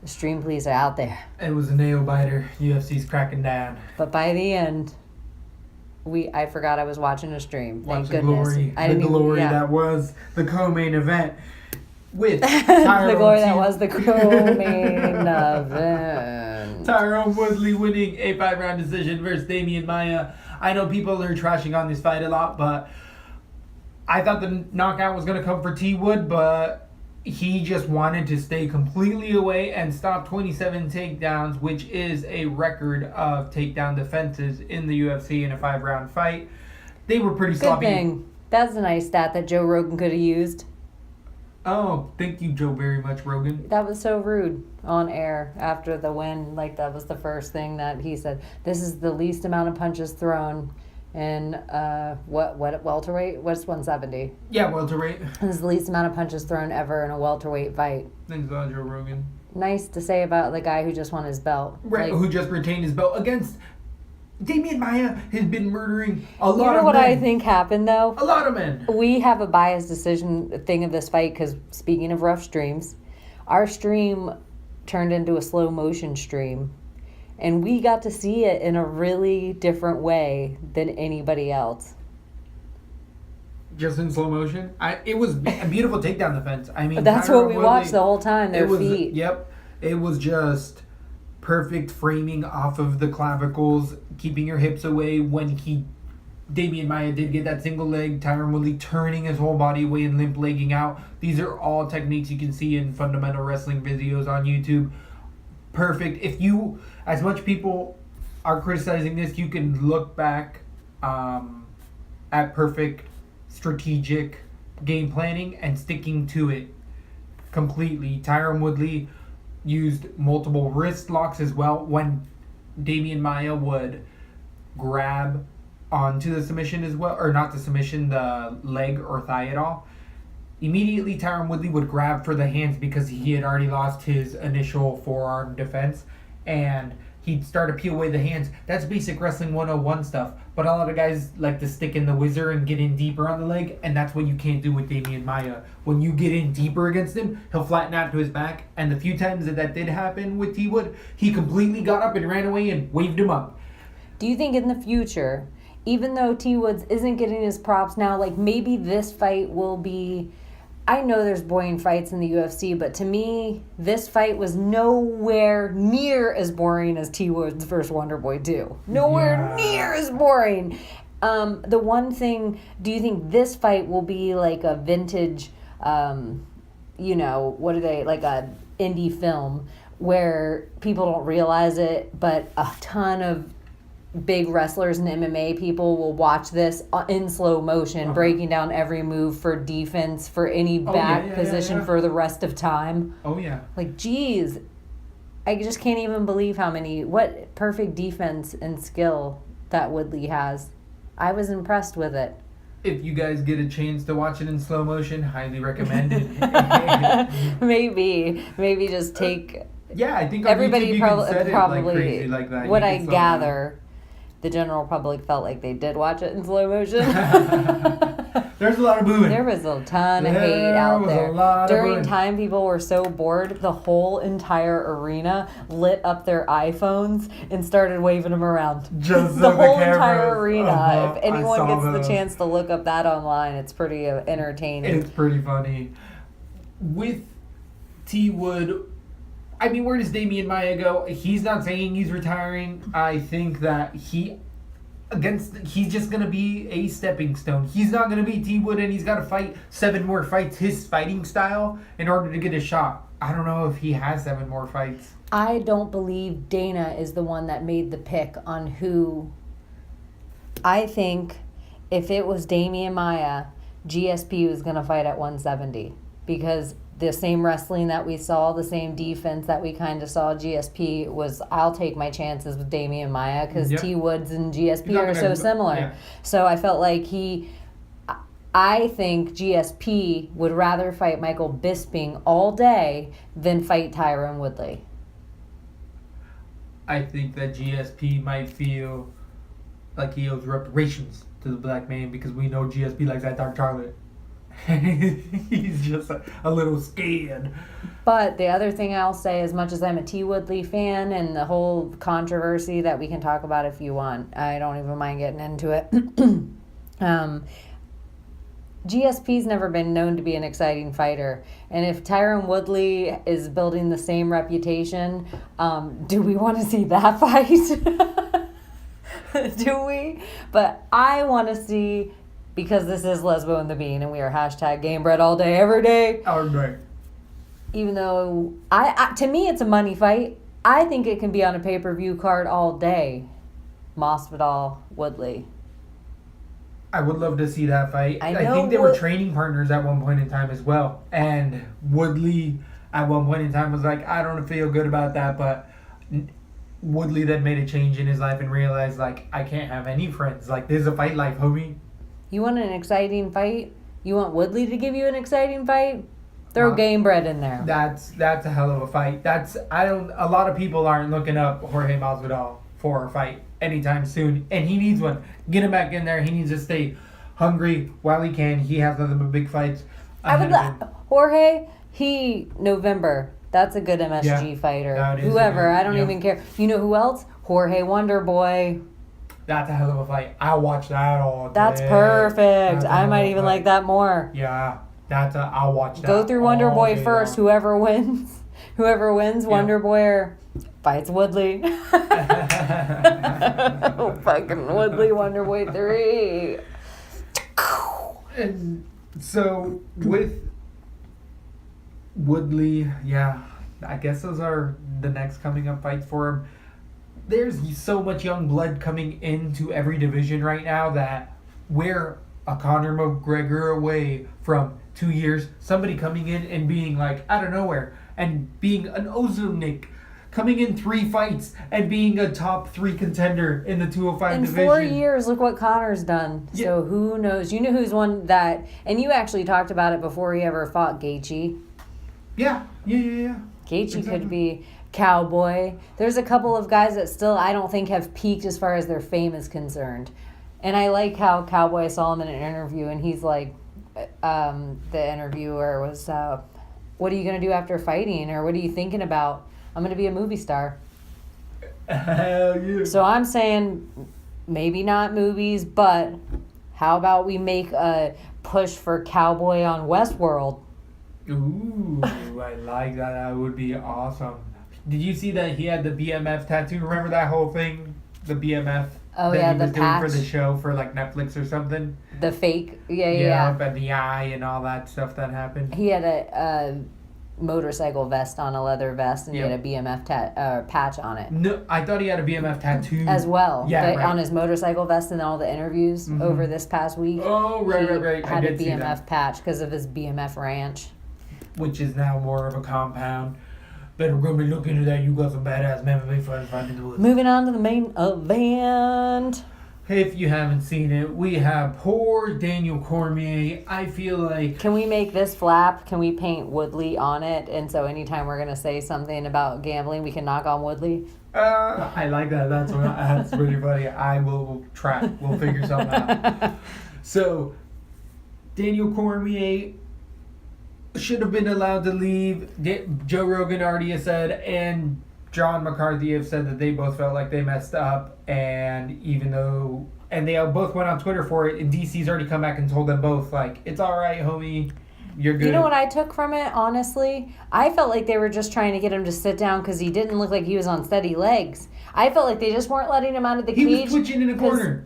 the stream police are out there. It was a nail biter. UFC's cracking down. But by the end, I forgot I was watching a stream. Thank Watch the goodness. glory, that was the co-main event with Tyrone the glory that was the co-main event. Tyrone Woodley winning a 5-round decision versus Damian Maia. I know people are trashing on this fight a lot, but I thought the knockout was going to come for T. Wood, but he just wanted to stay completely away and stop 27 takedowns, which is a record of takedown defenses in the UFC in a 5-round fight. They were pretty sloppy. Good thing. That's a nice stat that Joe Rogan could have used. Oh, thank you, Joe, very much, Rogan. That was so rude on air after the win. Like, that was the first thing that he said. This is the least amount of punches thrown in, what welterweight? What's 170? Yeah, welterweight. This is the least amount of punches thrown ever in a welterweight fight. Thanks a lot, Joe Rogan. Nice to say about the guy who just won his belt. Right, Like, who just retained his belt against... Damian Maia has been murdering a lot of men. you know what I think happened, though? A lot of men. We have a biased decision thing of this fight because, speaking of rough streams, our stream turned into a slow motion stream, and we got to see it in a really different way than anybody else. Just in slow motion? It was a beautiful takedown defense. I mean, That's Tyron what we Woodley, watched the whole time, their it was, feet. Yep. It was just perfect framing off of the clavicles, keeping your hips away when Damian Maia did get that single leg, Tyron Woodley turning his whole body away and limp legging out. These are all techniques you can see in fundamental wrestling videos on YouTube. Perfect. If you, as much people are criticizing this, you can look back at perfect strategic game planning and sticking to it completely. Tyron Woodley used multiple wrist locks as well when Damian Maia would grab onto the submission as well, or not the submission, the leg or thigh at all. Immediately Tyron Woodley would grab for the hands because he had already lost his initial forearm defense, and he'd start to peel away the hands. That's basic wrestling 101 stuff, but a lot of guys like to stick in the whizzer and get in deeper on the leg, and that's what you can't do with Damian Maia. When you get in deeper against him, he'll flatten out to his back, and the few times that did happen with T. Wood, he completely got up and ran away and waved him up. Do you think in the future, even though T. Woods isn't getting his props now, like maybe this fight will be... I know there's boring fights in the UFC, but to me, this fight was nowhere near as boring as T. Woods versus Wonderboy 2. Nowhere near as boring. The one thing, do you think this fight will be like a vintage, what are they, like a indie film where people don't realize it, but a ton of big wrestlers and MMA people will watch this in slow motion, breaking down every move for defense, for any back position for the rest of time. Oh, yeah. Like, geez, I just can't even believe what perfect defense and skill that Woodley has. I was impressed with it. If you guys get a chance to watch it in slow motion, highly recommend it. Maybe just take... Yeah, I think on everybody YouTube you probably can set it like crazy like that. What I gather, the general public felt like they did watch it in slow motion. There's a lot of booing. There was a ton of hate out there. During time, people were so bored, the whole entire arena lit up their iPhones and started waving them around. Just the whole cameras. entire arena. If I anyone saw gets those. the chance to look up that online, it's pretty entertaining. It's pretty funny. With T Wood. I mean, where does Damian Maia go? He's not saying he's retiring. I think that he's just gonna be a stepping stone. He's not gonna be T Wood, and he's got to fight 7 more fights his fighting style in order to get a shot. I don't know if he has 7 more fights. I don't believe Dana is the one that made the pick on who. I think if it was Damian Maia, GSP was going to fight at 170 because the same wrestling that we saw, the same defense that we kind of saw, GSP was, I'll take my chances with Damian Maia because T Woods and GSP are so similar. Yeah. So I felt like I think GSP would rather fight Michael Bisping all day than fight Tyron Woodley. I think that GSP might feel like he owes reparations to the black man because we know GSP likes that dark chocolate. He's just a little scared. But the other thing I'll say, as much as I'm a T. Woodley fan and the whole controversy that we can talk about if you want, I don't even mind getting into it. GSP's never been known to be an exciting fighter. And if Tyron Woodley is building the same reputation, do we want to see that fight? Do we? But I want to see, because this is Lesbo and the Bean, and we are hashtag game bread all day, every day. All day. Even though, to me, it's a money fight. I think it can be on a pay-per-view card all day. Masvidal, Woodley. I would love to see that fight. I think they were training partners at one point in time as well. And Woodley, at one point in time, was like, I don't feel good about that, but Woodley then made a change in his life and realized, like, I can't have any friends. Like, this is a fight life, homie. You want an exciting fight? You want Woodley to give you an exciting fight? Throw game bread in there. That's a hell of a fight. A lot of people aren't looking up Jorge Masvidal for a fight anytime soon, and he needs one. Get him back in there. He needs to stay hungry while he can. He has nothing but big fights. Jorge, November. That's a good MSG fighter. Whoever, I don't even care. You know who else? Jorge Wonderboy. That's a hell of a fight. I'll watch that all day. That's perfect. I might even like that more. Yeah, I'll watch that. Go through Wonderboy first. Long. Whoever wins, Wonderboy fights Woodley. Fucking Woodley, Wonderboy 3. And so with Woodley, I guess those are the next coming up fights for him. There's so much young blood coming into every division right now that we're a Conor McGregor away from 2 years. Somebody coming in and being like out of nowhere and being an Ozonik, coming in 3 fights and being a top 3 contender in the 205 division. In 4 years, look what Conor's done. Yeah. So who knows? You know who's one that, and you actually talked about it before he ever fought Gaethje. Yeah. Gaethje could be Cowboy. There's a couple of guys that still I don't think have peaked as far as their fame is concerned. And I like how Cowboy saw him in an interview and he's like, the interviewer was, what are you going to do after fighting? Or what are you thinking about? I'm going to be a movie star. Hell yeah. So I'm saying maybe not movies, but how about we make a push for Cowboy on Westworld? Ooh, I like that. That would be awesome. Did you see that he had the BMF tattoo? Remember that whole thing? The BMF? Oh, that yeah, he was the patch. doing for the show for like Netflix or something? The fake, yeah. And the eye and all that stuff that happened. He had a motorcycle vest on, a leather vest, and he had a BMF patch on it. No, I thought he had a BMF tattoo. As well. Yeah, right. On his motorcycle vest in all the interviews over this past week. Oh, right. He had a BMF patch because of his BMF ranch. Which is now more of a compound. Better go and look into that. You got some badass MMA fighters fighting in the woods. Moving on to the main event. If you haven't seen it, we have poor Daniel Cormier. I feel like... Can we make this flap? Can we paint Woodley on it? And so anytime we're going to say something about gambling, we can knock on Woodley? I like that. That's really funny. We'll try. We'll figure something out. So, Daniel Cormier should have been allowed to leave. Joe Rogan already has said, and John McCarthy have said that they both felt like they messed up, and they both went on Twitter for it, and DC's already come back and told them both, like, it's all right, homie. you're good. You know what I took from it, honestly? I felt like they were just trying to get him to sit down because he didn't look like he was on steady legs. I felt like they just weren't letting him out of the cage. He was twitching in the corner.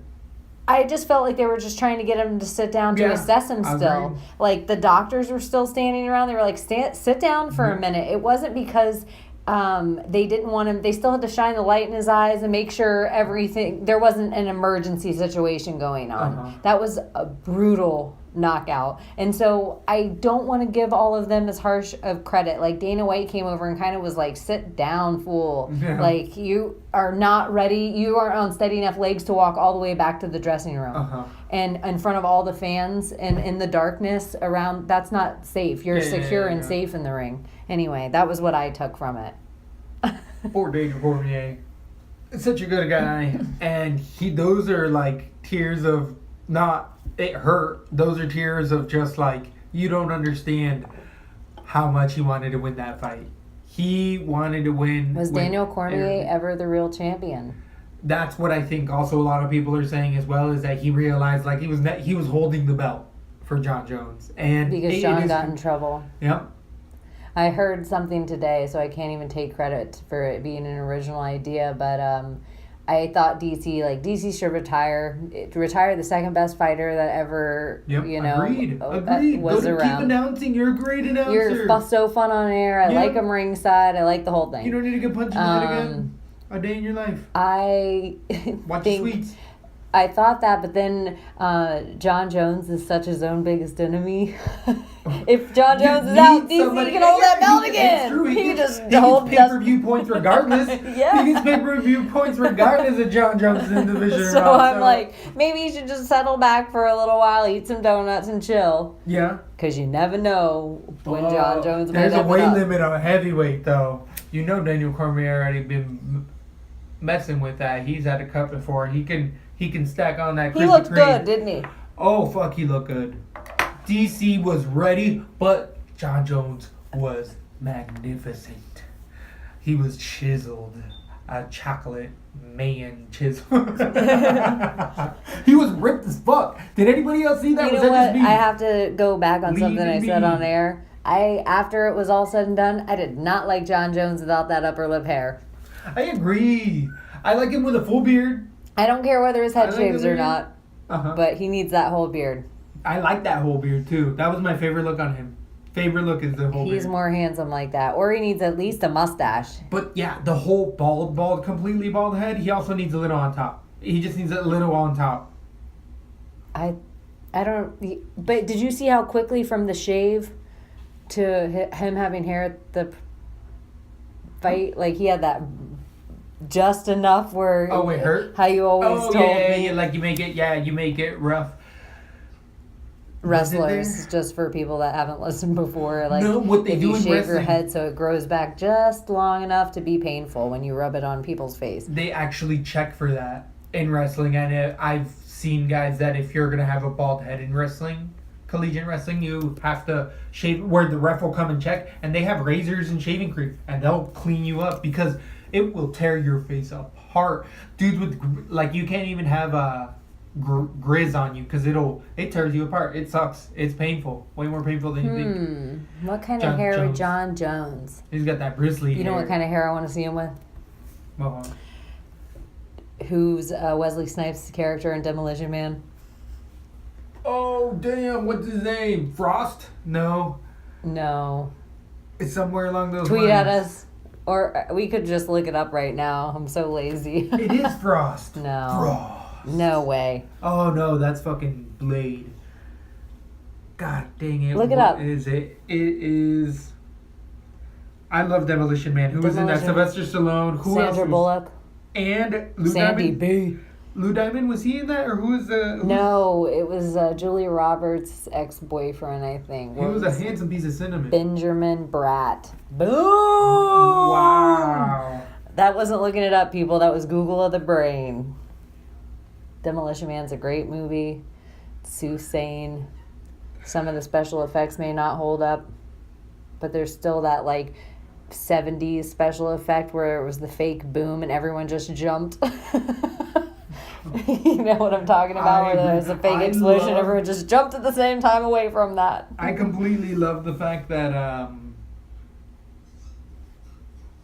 I just felt like they were just trying to get him to sit down to assess him still. Agreed. Like, the doctors were still standing around. They were like, sit down for a minute. It wasn't because they didn't want him. They still had to shine the light in his eyes and make sure there wasn't an emergency situation going on. That was a brutal knockout. And so I don't want to give all of them as harsh of credit. Like, Dana White came over and kind of was like, sit down, fool. Yeah. Like, you are not ready. You aren't on steady enough legs to walk all the way back to the dressing room. And in front of all the fans and in the darkness around, that's not safe. You're secure and safe in the ring. Anyway, that was what I took from it. Poor Daniel Cormier. Such a good guy. And those are like tears of not, it hurt. Those are tears of just like, you don't understand how much he wanted to win that fight. He wanted to win. Was Daniel Cormier ever the real champion? That's what I think also a lot of people are saying as well, is that he realized like he was holding the belt for John Jones. And because John got in trouble. Yep. I heard something today, so I can't even take credit for it being an original idea, but I thought DC should retire the second best fighter that ever, Agreed. was Go around. Keep announcing. You're a great announcer. You're so fun on air. I like him ringside. I like the whole thing. You don't need to get punched in the head again. A day in your life. I Watch the sweets. I thought that, but then John Jones is such his own biggest enemy. If John Jones is out, DC can hold that belt again. It's true. He can gets just hold pay-per-view points regardless. Yeah. He gets pay-per-view points regardless of John Jones in the division. So I'm like, maybe you should just settle back for a little while, eat some donuts, and chill. Yeah. Because you never know when John Jones might There's a weight up. limit on heavyweight, though. You know Daniel Cormier already been messing with that. He's had a cut before. He can stack on that. He looked good, didn't he? Oh, fuck, he looked good. DC was ready, but John Jones was magnificent. He was chiseled. A chocolate man chisel. He was ripped as fuck. Did anybody else see that? You was know that what? just me? I have to go back on something I said me. on air. After it was all said and done, I did not like John Jones without that upper lip hair. I agree. I like him with a full beard. I don't care whether his head I like shaves the or beard. not, but he needs that whole beard. I like that whole beard too. That was my favorite look on him. Favorite look is the whole beard. He's more handsome like that. Or he needs at least a mustache. But yeah, the whole completely bald head, he also needs a little on top. He just needs a little on top. I don't... But did you see how quickly from the shave to him having hair at the fight? Like, he had that just enough where... Oh, it hurt? How you always told me. Yeah, like you make it rough. Wrestlers, just for people that haven't listened before, like No, what they if do you in shave your wrestling- head so it grows back just long enough to be painful when you rub it on people's face. They actually check for that in wrestling, and I've seen guys that if you're gonna have a bald head in wrestling, collegiate wrestling, you have to shave where the ref will come and check, and they have razors and shaving cream, and they'll clean you up because it will tear your face apart. Dudes with like you can't even have grizz on you because it tears you apart. It sucks. It's painful. Way more painful than you think. What kind John of hair would Jones. John Jones? He's got that bristly You know hair. what kind of hair I want to see him with? Well, Who's Wesley Snipes' character in Demolition Man? oh damn! What's his name? Frost? No, No. it's somewhere along those Tweet lines. at us. Or we could just look it up right now. I'm so lazy. It is Frost. No. Frost. No way. Oh no, that's fucking Blade. God dang it. Look it What up. is it? It is. I love Demolition Man. Who was in that? Demolition. Sylvester Stallone. Who else? Sandra Was, Bullock. and Lou Sandy Diamond. B. Lou Diamond, was he in that, or who was the? No, it was Julia Roberts' ex-boyfriend, I think. He was a handsome piece of cinnamon. Benjamin Bratt. Boom! Wow. That wasn't looking it up, people. That was Google of the brain. Demolition Man's a great movie. Sue Sane. Some of the special effects may not hold up, but there's still that, like, 70s special effect where it was the fake boom and everyone just jumped. You know what I'm talking about? I Where there's a fake explosion, love- everyone just jumped at the same time away from that. I completely love the fact that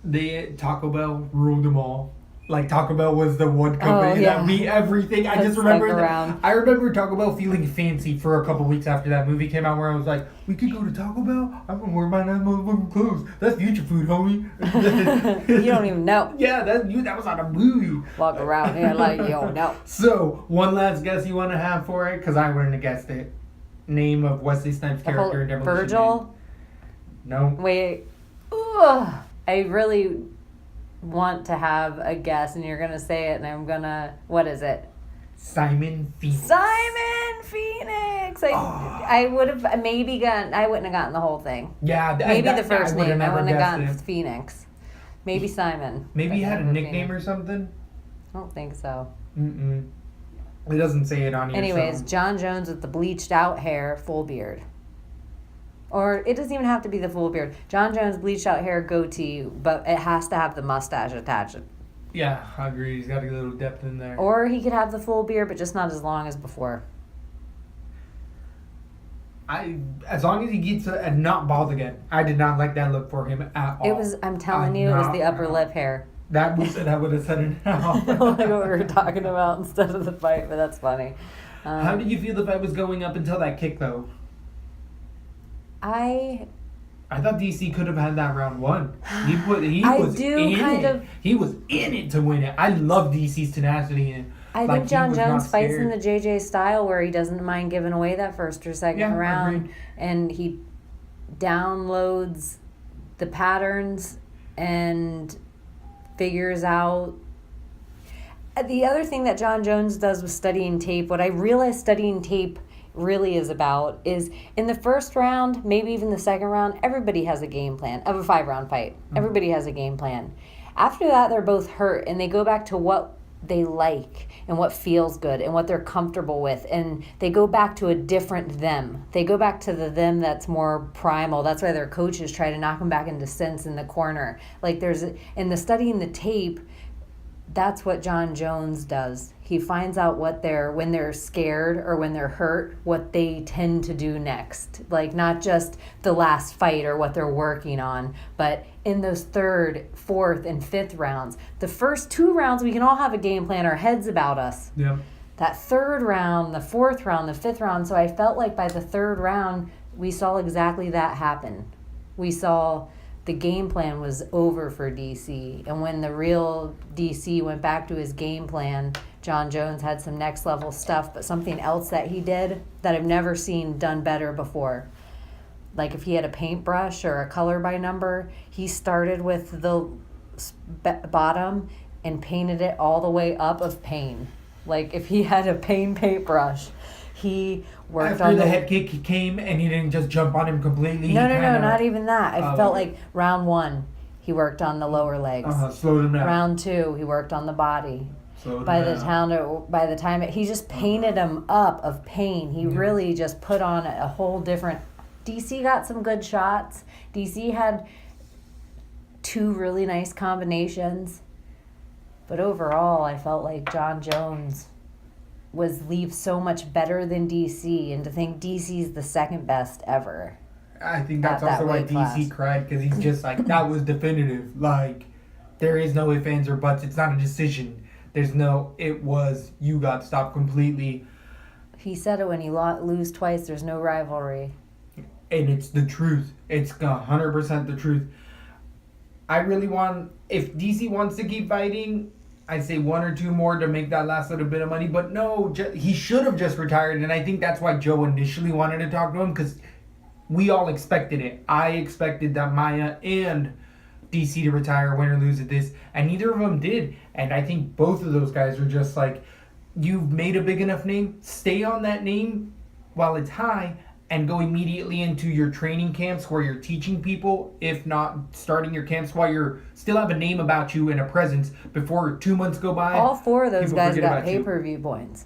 they Taco Bell ruled them all. Like Taco Bell was the one company that beat everything. I That just remember stuck that. around. I remember Taco Bell feeling fancy for a couple weeks after that movie came out, where I was like, "We could go to Taco Bell. I'm gonna wear my motherfucking clothes. That's future food, homie." You don't even know. Yeah, that was on a movie. Walk around here like you don't know. So, one last guess you want to have for it? Because I wouldn't have guessed it. Name of Wesley Snipes' character in Demolition Virgil? Man. No. Wait. Ugh. I really want to have a guess, and you're gonna say it, and I'm gonna. What is it? Simon Phoenix. Simon Phoenix. I would have maybe gotten. I wouldn't have gotten the whole thing. Yeah, Maybe the first I would've name. I never wouldn't have guessed gotten it. Phoenix. Maybe Simon. Maybe he but had a never nickname Phoenix. or something. I don't think so. Mm-mm. It doesn't say it on here. Anyways, so. John Jones with the bleached out hair, full beard. Or it doesn't even have to be the full beard. John Jones, bleached out hair, goatee, but it has to have the mustache attached. Yeah, I agree. He's got a little depth in there. Or he could have the full beard, but just not as long as before. As long as he gets not bald again. I did not like that look for him at all. It was, I'm telling you, it was the upper lip hair. That would have said it now. Like what we were talking about instead of the fight, but that's funny. How did you feel the fight was going up until that kick, though? I thought DC could have had that round one. He I was do in kind it. of- He was in it to win it. I love DC's tenacity and I like, think he John was not Jones fights in scared. the JJ style where he doesn't mind giving away that first or second Yeah, round, agreed. and he downloads the patterns and figures out. The other thing that John Jones does with studying tape, what I realize studying tape really is about, is in the first round, maybe even the second round, everybody has a game plan of a 5-round fight. Everybody has a game plan. After that, they're both hurt and they go back to what they like and what feels good and what they're comfortable with, and they go back to a different them. They go back to the them that's more primal. That's why their coaches try to knock them back into sense in the corner. Like there's in the studying the tape, that's what John Jones does. He finds out what when they're scared or when they're hurt, what they tend to do next. Like not just the last fight or what they're working on, but in those 3rd, 4th, and 5th rounds. The first 2 rounds, we can all have a game plan, our heads about us. Yeah. That 3rd round, the 4th round, the 5th round, so I felt like by the 3rd round, we saw exactly that happen. We saw the game plan was over for DC. And when the real DC went back to his game plan, John Jones had some next level stuff, but something else that he did that I've never seen done better before. Like if he had a paintbrush or a color by number, he started with the bottom and painted it all the way up of pain. Like if he had a paintbrush, he worked After on the head kick came and he didn't just jump on him completely. No, he not even that. I Oh, felt okay. like round 1, he worked on the lower legs. Slowed him down. Round 2, he worked on the body. Slowed By him the time he just painted him up of pain. He really just put on a whole different. DC got some good shots. DC had 2 really nice combinations, but overall, I felt like John Jones leaves so much better than DC, and to think DC's the second best ever. I think that's at that also why weight DC class. cried, because he's just like, that was definitive. Like, there is no ifs, ands, or buts. It's not a decision. There's no, it was, you got stopped completely. He said it when he lose twice, there's no rivalry. And it's the truth. It's 100% the truth. I really want, if DC wants to keep fighting, I'd say 1 or 2 more to make that last little bit of money. But no, he should have just retired. And I think that's why Joe initially wanted to talk to him, because we all expected it. I expected that Maya and DC to retire, win or lose at this. And neither of them did. And I think both of those guys were just like, you've made a big enough name. Stay on that name while it's high. And go immediately into your training camps where you're teaching people, if not starting your camps while you still have a name about you and a presence before 2 months go by. All 4 of those people guys forget got about you. pay-per-view points.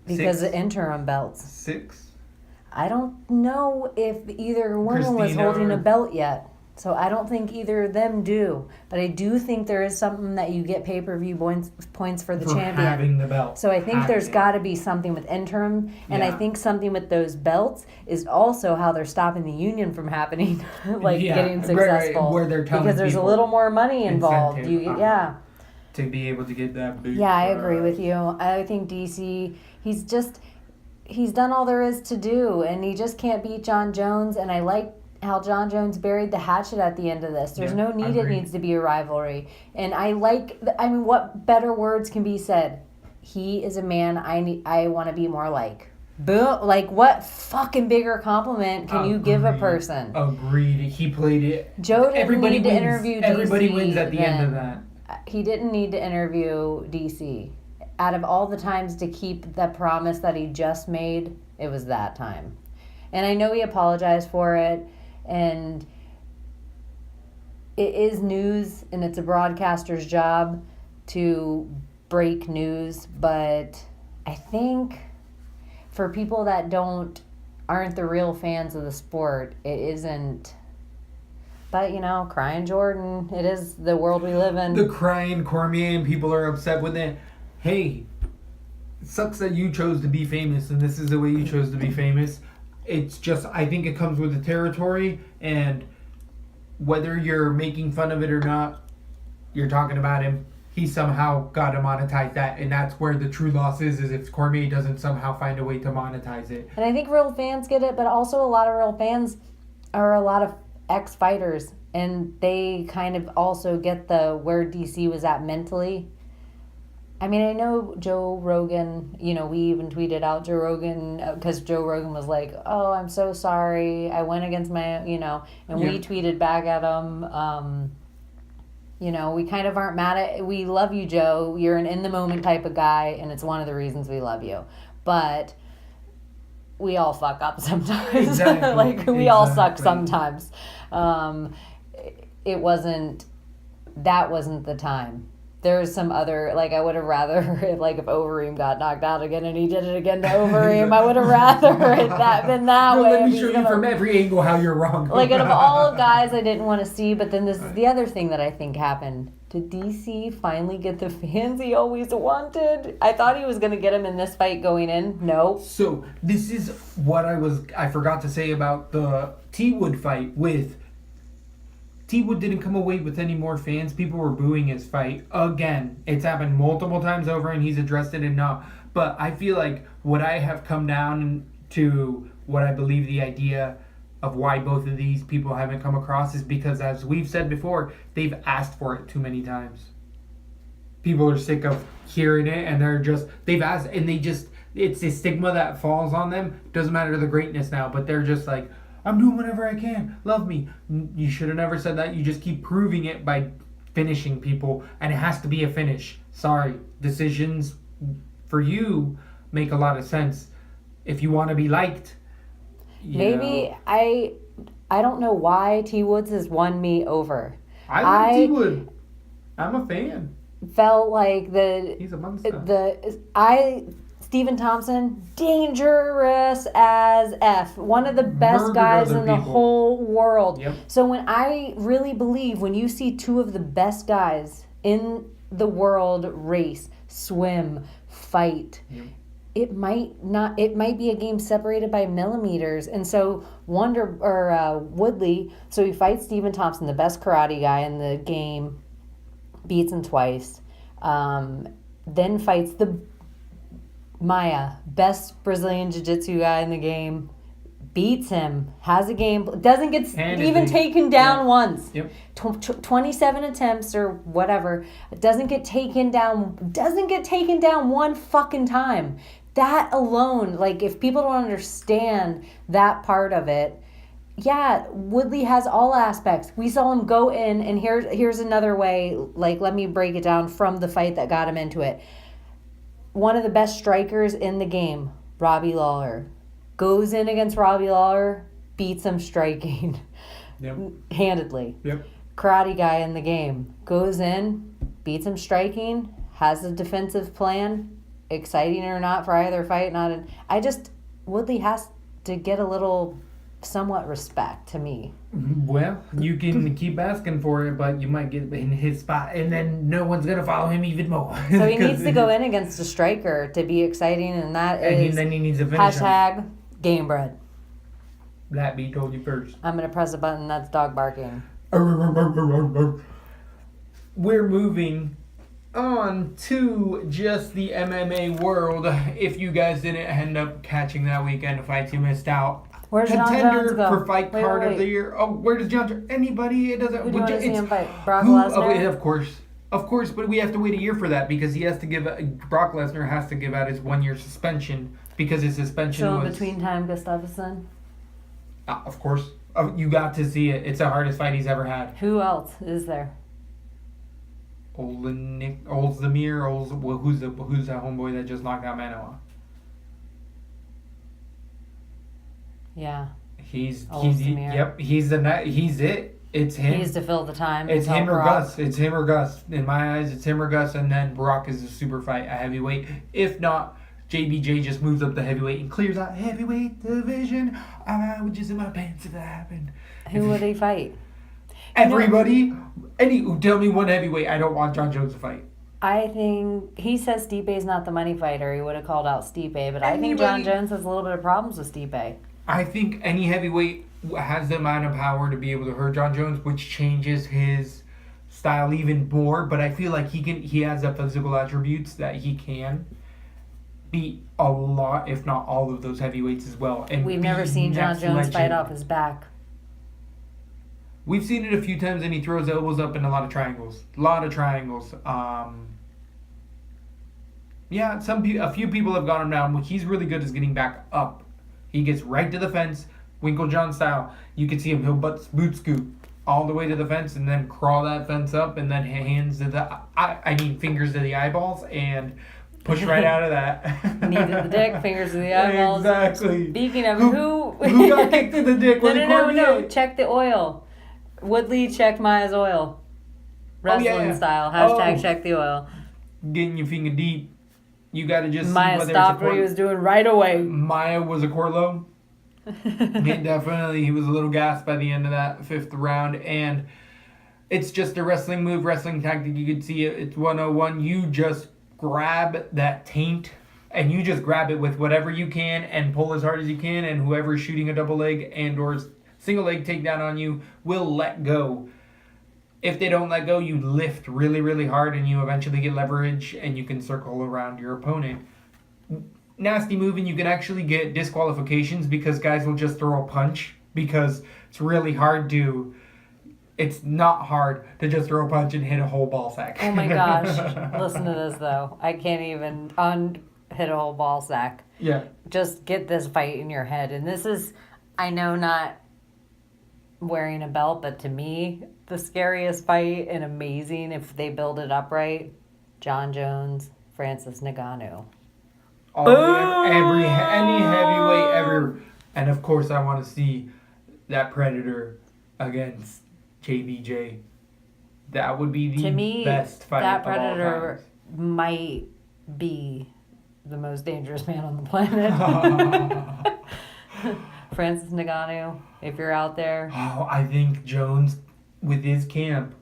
Because 6? of interim belts. 6? I don't know if either one was Christina holding a or- belt yet. So I don't think either of them do. But I do think there is something that you get pay-per-view points for the champion. Having the belt. So I think there's got to be something with interim. And I think something with those belts is also how they're stopping the union from happening, getting successful. Right, where they're telling because there's a little more money involved. To be able to get that boot. Yeah, I agree with you. I think DC, he's done all there is to do. And he just can't beat John Jones. And I like how John Jones buried the hatchet at the end of this. There's no need it needs to be a rivalry. And what better words can be said? He is a man I want to be more like. Boom. Like, what fucking bigger compliment can you give a person? Agreed. He played it. Joe didn't need to interview DC. Everybody wins at the end of that. He didn't need to interview DC. Out of all the times to keep the promise that he just made, it was that time. And I know he apologized for it. And it is news, and it's a broadcaster's job to break news. But I think for people that aren't the real fans of the sport, it isn't. But, crying Jordan, it is the world we live in. The crying Cormier, and people are upset with it. Hey, it sucks that you chose to be famous, and this is the way you chose to be famous. It's just, I think it comes with the territory, and whether you're making fun of it or not, you're talking about him. He somehow got to monetize that, and that's where the true loss is if Cormier doesn't somehow find a way to monetize it. And I think real fans get it, but also a lot of real fans are a lot of ex-fighters, and they kind of also get where DC was at mentally. I mean, I know Joe Rogan, we even tweeted out Joe Rogan because Joe Rogan was like, oh, I'm so sorry. I went against my, and we tweeted back at him, we kind of aren't mad at, we love you, Joe. You're an in-the-moment type of guy, and it's one of the reasons we love you. But we all fuck up sometimes. Exactly. We all suck sometimes. That wasn't the time. There's some other, I would have rather, if Overeem got knocked out again and he did it again to Overeem, I would have rather it been that way. Let me show you from every angle how you're wrong. Out of all guys I didn't want to see, but then this is the other thing that I think happened. Did DC finally get the fans he always wanted? I thought he was going to get him in this fight going in. No. So, this is what I forgot to say about the T-Wood fight with... T-Wood didn't come away with any more fans. People were booing his fight. Again, it's happened multiple times over and he's addressed it enough. But I feel like what I have come down to, what I believe the idea of why both of these people haven't come across is because, as we've said before, they've asked for it too many times. People are sick of hearing it and they've asked, and it's a stigma that falls on them. Doesn't matter the greatness now, but they're just like, I'm doing whatever I can. Love me. You should have never said that. You just keep proving it by finishing people. And it has to be a finish. Sorry. Decisions for you make a lot of sense. If you want to be liked. Maybe I don't know why T Woods has won me over. I like T Wood. I'm a fan. Felt like he's a monster. Stephen Thompson, dangerous as F. One of the best guys in the whole world. Yep. So when I really believe, when you see two of the best guys in the world race, swim, fight, it might be a game separated by millimeters. And so Woodley, so he fights Stephen Thompson, the best karate guy in the game, beats him twice, then fights the Maia, best Brazilian Jiu-Jitsu guy in the game, beats him, has a game, doesn't get even taken down once. Yep. 27 attempts or whatever, doesn't get taken down one fucking time. That alone, if people don't understand that part of it, Woodley has all aspects. We saw him go in, and here's another way, let me break it down from the fight that got him into it. One of the best strikers in the game, Robbie Lawler, goes in against Robbie Lawler, beats him striking handedly. Yep. Karate guy in the game, goes in, beats him striking, has a defensive plan, exciting or not for either fight. Woodley has to get a little somewhat respect to me. Well, you can keep asking for it, but you might get in his spot, and then no one's gonna follow him even more. So he needs to go in against a striker to be exciting, and that is then he needs to finish him. hashtag game bread. LaTB told you first. I'm gonna press a button that's dog barking. We're moving on to just the MMA world. If you guys didn't end up catching that weekend fights, you missed out. Where's John Contender Jones go? for fight card of the year. Oh, where does John Jones? Anybody? It doesn't. Who do you want to see him fight? Brock who, Lesnar? of course, but we have to wait a year for that because he has to give. Brock Lesnar has to give out his 1 year suspension because his suspension So was. in between time, Gustafsson. Of course, you got to see it. It's the hardest fight he's ever had. Who else is there? Oldemir, who's that homeboy that just knocked out Manoa? Yeah. He's Oldemir. he's it. It's him. He needs to fill the time. It's until him or Brock. Gus. It's him or Gus. In my eyes, it's him or Gus, and then Brock is a super fight, a heavyweight. If not, JBJ just moves up the heavyweight and clears out heavyweight division. I would just in my pants if that happened. Who would he fight? Everybody, tell me one heavyweight. I don't want John Jones to fight. I think he says Stipe's not the money fighter. He would have called out Stipe, but I think John Jones has a little bit of problems with Stipe. I think any heavyweight has the amount of power to be able to hurt John Jones, which changes his style even more. But I feel like he has the physical attributes that he can beat a lot, if not all of those heavyweights as well. And We've never seen John Jones fight off his back. We've seen it a few times, and he throws elbows up in a lot of triangles. Yeah, a few people have got him down. What he's really good is getting back up. He gets right to the fence, Winklejohn style. You can see him, he'll boot scoop all the way to the fence and then crawl that fence up and then fingers to the eyeballs and push right out of that. Knee to the dick, fingers to the eyeballs. Exactly. Speaking of who got kicked in the dick? No. Check the oil. Woodley checked Maya's oil. Wrestling style. Hashtag check the oil. Getting your finger deep. You got to just Maya stopped what he was doing right away. Maya was a Corlo. He was a little gassed by the end of that 5th round. And it's just a wrestling move, wrestling tactic. You could see it. It's 101. You just grab that taint and you just grab it with whatever you can and pull as hard as you can. And whoever is shooting a double leg and or single leg takedown on you will let go. If they don't let go, you lift really, really hard and you eventually get leverage and you can circle around your opponent. Nasty move, and you can actually get disqualifications because guys will just throw a punch because it's really hard to... It's not hard to just throw a punch and hit a whole ball sack. Oh my gosh. Listen to this though. I can't even hit a whole ball sack. Yeah. Just get this fight in your head. And this is, I know, not wearing a belt, but to me, the scariest fight and amazing if they build it up right. John Jones, Francis Ngannou. Any heavyweight ever. And of course, I want to see that Predator against JBJ. That would be the best fight that of all Predator time. might be the most dangerous man on the planet. Francis Ngannou, if you're out there. Oh, I think Jones, with his camp,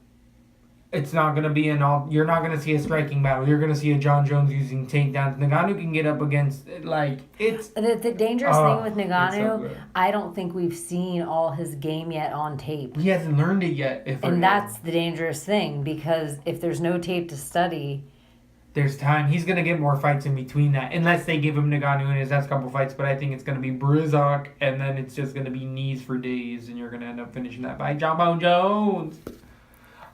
it's not going to be you're not going to see a striking battle. You're going to see a John Jones using takedowns. Ngannou can get up against, it's... The dangerous thing with Ngannou, so I don't think we've seen all his game yet on tape. He hasn't learned it yet. And that's the dangerous thing, because if there's no tape to study... There's time. He's going to get more fights in between that, unless they give him Ngannou in his next couple fights, but I think it's going to be Brizak, and then it's just going to be knees for days, and you're going to end up finishing that by John Bone Jones.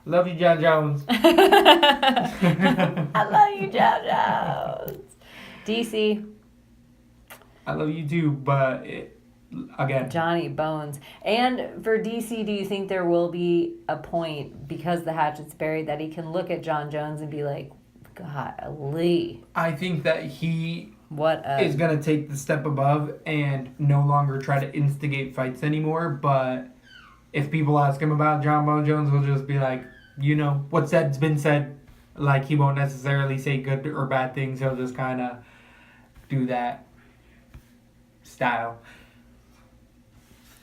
Love you, John Jones. I love you, John Jones. DC. I love you too, but again. Johnny Bones. And for DC, do you think there will be a point, because the hatchet's buried, that he can look at John Jones and be like, golly. I think that he is going to take the step above and no longer try to instigate fights anymore, but if people ask him about John Bone Jones, he'll just be like, what's said's been said. Like, he won't necessarily say good or bad things. He'll just kind of do that style.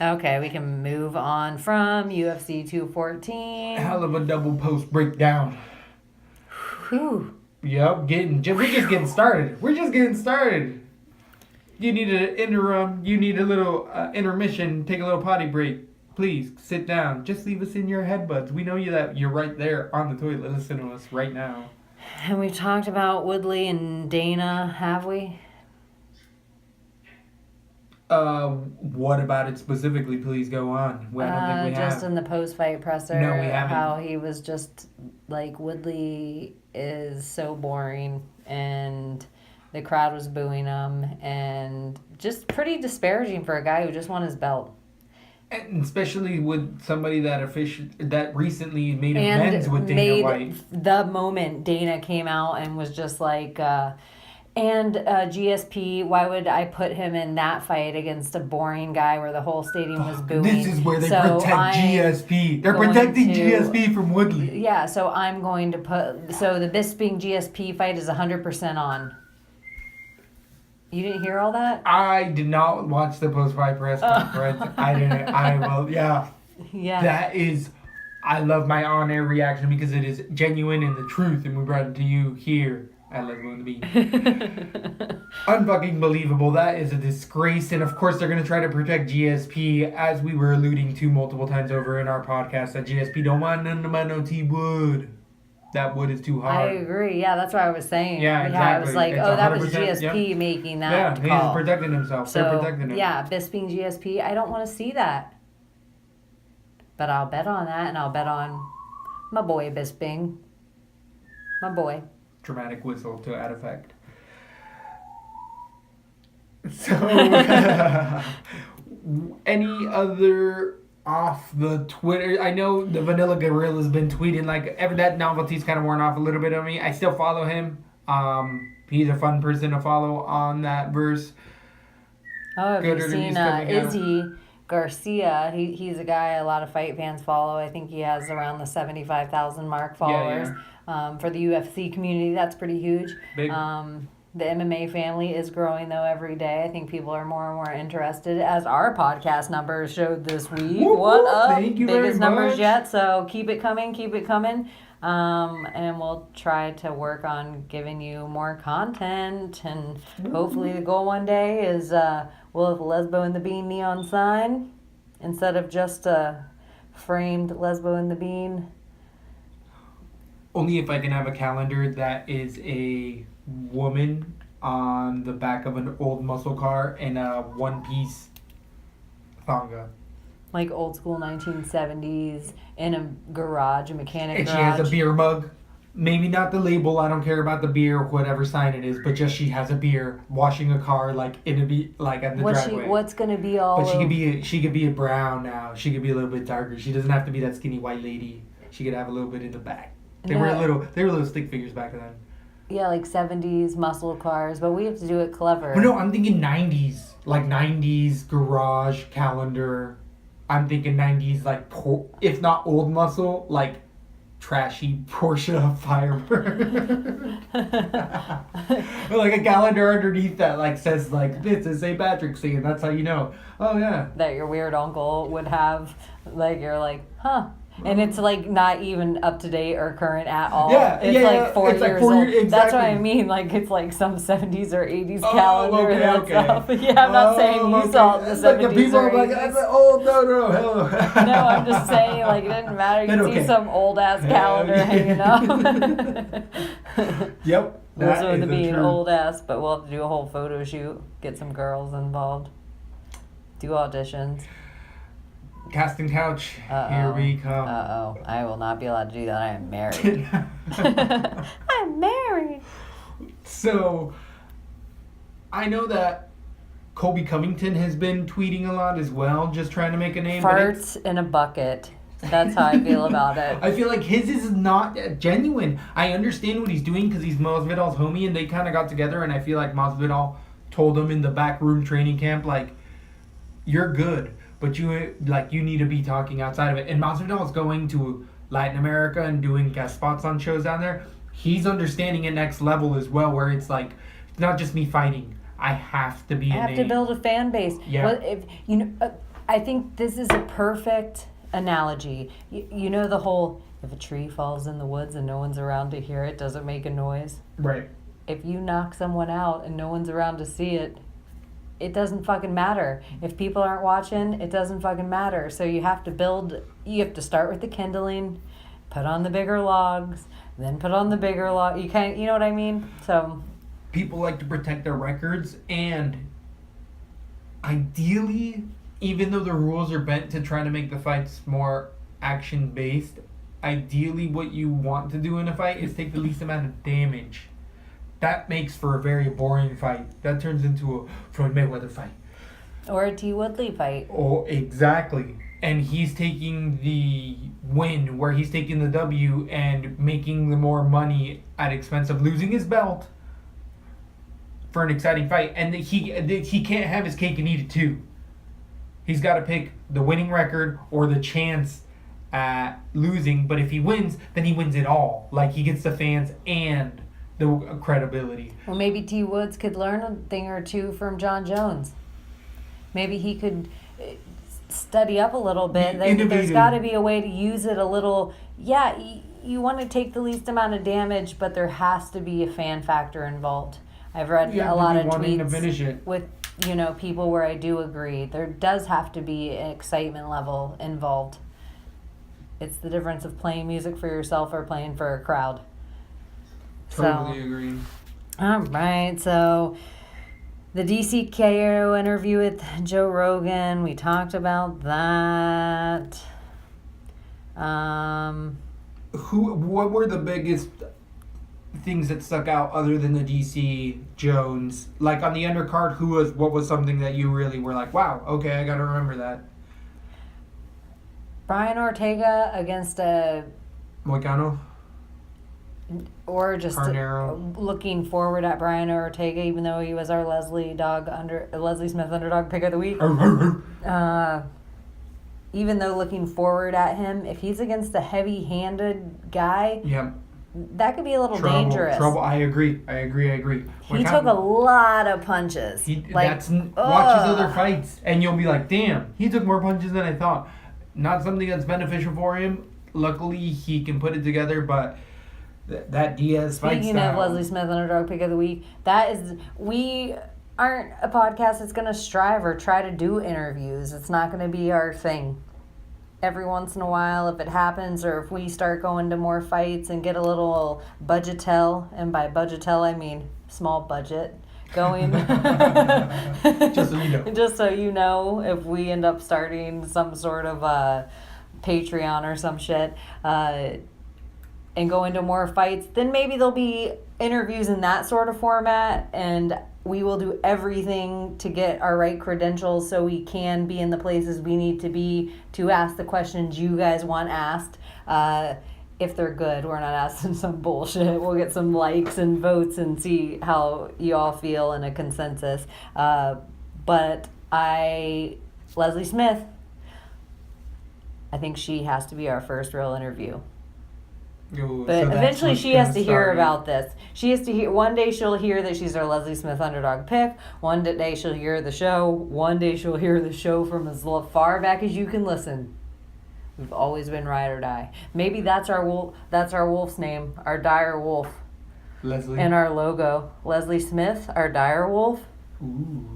Okay, we can move on from UFC 214. Hell of a double post breakdown. Whew. Yep, we're just getting started. We're just getting started. You need an interim. You need a little intermission. Take a little potty break. Please sit down. Just leave us in your headbuds. We know that you're right there on the toilet. Listen to us right now. And we've talked about Woodley and Dana, have we? What about it specifically? Please go on. Well, I don't think we Just have. in the post-fight presser. No, we haven't. How he was just like, Woodley is so boring, and the crowd was booing him, and just pretty disparaging for a guy who just won his belt. And especially with somebody that recently made amends with Dana White. The moment Dana came out and was just like, GSP, why would I put him in that fight against a boring guy where the whole stadium was booing? This is where they protect GSP. They're protecting GSP from Woodley. Yeah, so I'm going to so the Bisping GSP fight is 100% on. You didn't hear all that? I did not watch the post-fight press conference. I didn't. Yeah. That is, I love my on-air reaction because it is genuine and the truth, and we brought it to you here at Let's Go on the Beat. Unfucking believable. That is a disgrace, and of course they're going to try to protect GSP, as we were alluding to multiple times over in our podcast, that GSP don't want none of my no T-Wood. That wood is too hard. I agree. Yeah, that's what I was saying. Yeah, exactly. I was like, It's that was 100%, GSP making that Yeah, call. he's protecting himself. They're protecting him. Yeah, Bisping GSP, I don't want to see that. But I'll bet on that, and I'll bet on my boy Bisping. My boy. Dramatic whistle to that effect. So, any other off the Twitter? I know the Vanilla Gorilla's been tweeting like that novelty's kind of worn off a little bit on me. I still follow him. He's a fun person to follow on that verse. Oh, have Good you seen Izzy Garcia? He's a guy a lot of fight fans follow. I think he has around the 75,000 mark followers. For the UFC community, that's pretty huge. Big. The MMA family is growing, though, every day. I think people are more and more interested, as our podcast numbers showed this week. Whoop, What whoop. up? Thank you very Biggest numbers much. yet, so keep it coming, keep it coming. And we'll try to work on giving you more content. And hopefully the goal one day is we'll have a Lesbo and the Bean neon sign instead of just a framed Lesbo and the Bean. Only if I can have a calendar that is a woman on the back of an old muscle car in a one-piece thonga. Like old school 1970s in a garage, a mechanic And garage. she has a beer mug. Maybe not the label, I don't care about the beer or whatever sign it is, but just she has a beer washing a car like at the driveway. What's gonna be all? But she could be a brown now. She could be a little bit darker. She doesn't have to be that skinny white lady. She could have a little bit in the back. They were little stick figures back then. Yeah, like 70s muscle cars, but we have to do it clever. Well, no, I'm thinking 90s, like 90s garage calendar. I'm thinking 90s, like if not old muscle, like trashy Porsche Firebird. Or like a calendar underneath that like says like this is St. Patrick's Day, and that's how you know. Oh yeah. That your weird uncle would have, like you're like, huh. And it's like not even up to date or current at all. Yeah, it's yeah, like 4 it's like years 4 old. years, That's what I exactly. mean. Like it's like some 70s or 80s Oh, calendar okay, that's okay. up. Yeah, I'm not saying you saw it in the 70s Like the people or are like, 80s. oh no, hell. No, I'm just saying, like, it didn't matter. You Then can see okay. some old-ass calendar Yeah. hanging up. Yep. Those that are is the the being truth. old-ass, but we'll have to do a whole photo shoot, get some girls involved, do auditions. Casting couch. Uh-oh. Here we come. Uh-oh. I will not be allowed to do that. I am married. I'm married. So, I know that Colby Covington has been tweeting a lot as well, just trying to make a name. Farts in a bucket. That's how I feel about it. I feel like his is not genuine. I understand what he's doing because he's Masvidal's homie, and they kind of got together, and I feel like Masvidal told him in the back room training camp, like, you're good, but you need to be talking outside of it. And Masvidal is going to Latin America and doing guest spots on shows down there. He's understanding it next level as well, where it's like, it's not just me fighting. I have to be I have to build a fan base. Yeah. Well, if you know, I think this is a perfect analogy. You know the whole, if a tree falls in the woods and no one's around to hear it, does it make a noise? Right. If you knock someone out and no one's around to see it, it doesn't fucking matter. If people aren't watching, it doesn't fucking matter. So you have to start with the kindling, put on the bigger logs, then put on the bigger log. You know what I mean? So People like to protect their records, and ideally, even though the rules are bent to try to make the fights more action-based, ideally what you want to do in a fight is take the least amount of damage. That makes for a very boring fight. That turns into a Floyd Mayweather fight. or a T. Woodley fight. Oh, exactly. And he's taking the win, where he's taking the W and making the more money at expense of losing his belt for an exciting fight. And he can't have his cake and eat it too. He's got to pick the winning record or the chance at losing. But if he wins, then he wins it all. Like, he gets the fans and the credibility. Well, maybe T. Woods could learn a thing or two from John Jones. Maybe he could study up a little bit. There's got to be a way to use it a little. Yeah, you want to take the least amount of damage, but there has to be a fan factor involved. I've read a lot of tweets with people where I do agree. There does have to be an excitement level involved. It's the difference of playing music for yourself or playing for a crowd. Totally agree. All right, so the DCKO interview with Joe Rogan, we talked about that. What were the biggest things that stuck out other than the DC Jones? Like, on the undercard, what was something that you really were like, wow, okay, I gotta remember that? Brian Ortega against a... Moicano? Or just Carnero. Looking forward at Brian Ortega, even though he was our Leslie Smith underdog pick of the week. Even though looking forward at him, if he's against a heavy-handed guy, yeah, that could be a little dangerous. Trouble. I agree. He took a lot of punches. Watch his other fights, and you'll be like, damn, he took more punches than I thought. Not something that's beneficial for him. Luckily, he can put it together, but that Diaz fight style. Speaking of Leslie Smith underdog pick of the week, we aren't a podcast that's going to strive or try to do interviews. It's not going to be our thing. Every once in a while, if it happens, or if we start going to more fights and get a little budgetel, and by budgetel I mean small budget, going. Just so you know. Just so you know, if we end up starting some sort of Patreon or some shit, and go into more fights, then maybe there'll be interviews in that sort of format, and we will do everything to get our right credentials so we can be in the places we need to be to ask the questions you guys want asked. If they're good, we're not asking some bullshit. We'll get some likes and votes and see how you all feel in a consensus. But Leslie Smith, I think she has to be our first real interview. Ooh, but so eventually she has to hear started. about this. She has to hear. One day she'll hear that she's our Leslie Smith underdog pick. One day she'll hear the show. One day she'll hear the show from as far back as you can listen. We've always been ride or die. Maybe that's our wolf. That's our wolf's name. Our dire wolf. Leslie. And our logo, Leslie Smith, our dire wolf. Ooh.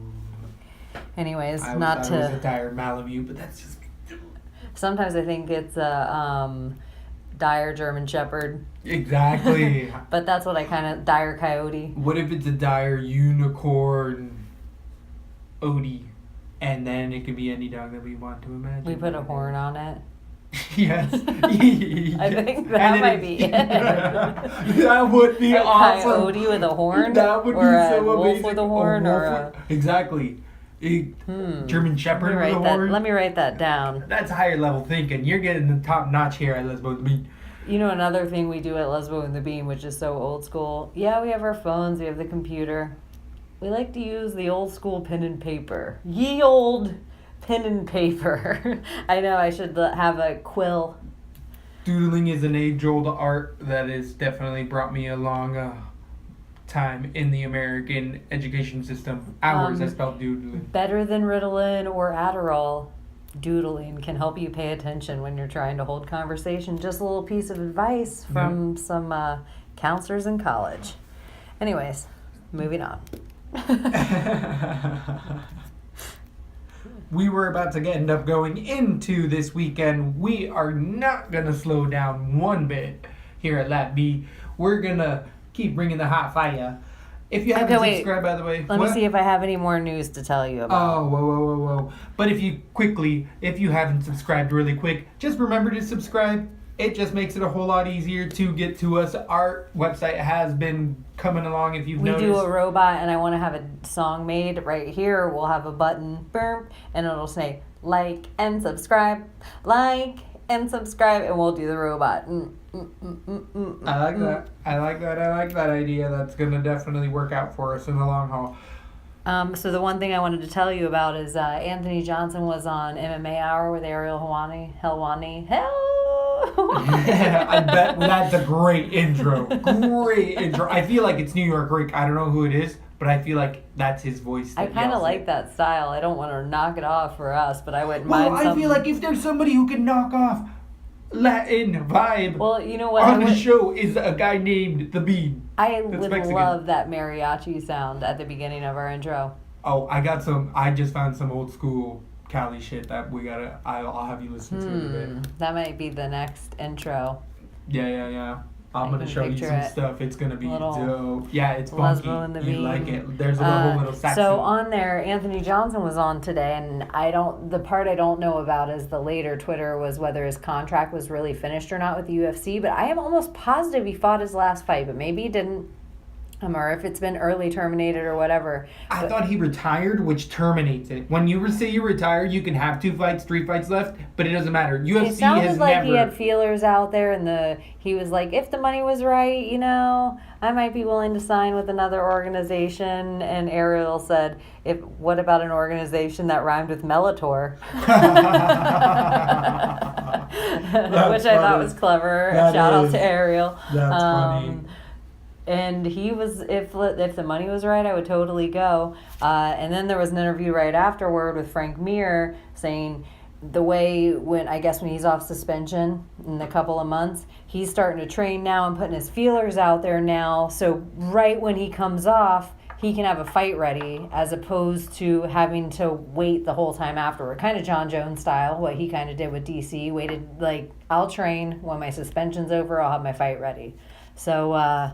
Anyways, I was a dire Malamute, but that's just. Sometimes I think it's a dire German Shepherd. Exactly. But that's what I kind of... Dire Coyote. What if it's a dire unicorn Odie? And then it could be any dog that we want to imagine. We put a horn on it. Yes. I think that might be it. That would be a awesome. Coyote with a horn? That would or be a so wolf amazing. with a horn? Exactly. German Shepherd with a horn. Let me write that down. That's higher level thinking. You're getting the top notch here at Lesbo and the Bean. You know another thing we do at Lesbo and the Bean, which is so old school? Yeah, we have our phones, we have the computer. We like to use the old school pen and paper. Ye old pen and paper. I know I should have a quill. Doodling is an age-old art that has definitely brought me a long time in the American education system. Hours I spelled doodling. Better than Ritalin or Adderall. doodling can help you pay attention when you're trying to hold conversation. Just a little piece of advice from some counselors in college. Anyways, moving on. We were about to end up going into this weekend. We are not going to slow down one bit here at LaTB. We're going to keep bringing the hot fire. If you haven't subscribed, by the way. Let me see if I have any more news to tell you about. Oh, whoa. But if you haven't subscribed really quick, just remember to subscribe. It just makes it a whole lot easier to get to us. Our website has been coming along, if you've noticed. We do a robot, and I want to have a song made right here. We'll have a button, burp, and it'll say, like and subscribe, and we'll do the robot. I like that. I like that idea. That's going to definitely work out for us in the long haul. So the one thing I wanted to tell you about is Anthony Johnson was on MMA Hour with Ariel Helwani. I bet that's a great intro. I feel like it's New York Rick. I don't know who it is, but I feel like that's his voice. I kind of like that style. I don't want to knock it off for us, but I wouldn't mind something. I feel like if there's somebody who can knock off Latin vibe on the show is a guy named The Bean. I would love that mariachi sound at the beginning of our intro. Oh, I just found some old school Cali shit that I'll have you listen to in a bit. That might be the next intro. Yeah. I'm going to show you some stuff. It's going to be dope. Yeah, it's funky. You like it. There's a whole little saxophone. So on there, Anthony Johnson was on today, and the part I don't know about is the later Twitter was whether his contract was really finished or not with the UFC, but I am almost positive he fought his last fight, but maybe he didn't. Or if it's been early terminated or whatever. I thought he retired, which terminates it. When you say you retired, you can have 2 fights, 3 fights left, but it doesn't matter. UFC it sounded like he had feelers out there, and he was like, if the money was right, I might be willing to sign with another organization. And Ariel said, what about an organization that rhymed with Melitor? Which I thought was clever. Shout out to Ariel. That's funny. And he was, if the money was right, I would totally go. And then there was an interview right afterward with Frank Mir saying when he's off suspension in a couple of months, he's starting to train now and putting his feelers out there now. So right when he comes off, he can have a fight ready as opposed to having to wait the whole time afterward. Kind of John Jones style, what he kind of did with DC. Waited, I'll train. When my suspension's over, I'll have my fight ready. So,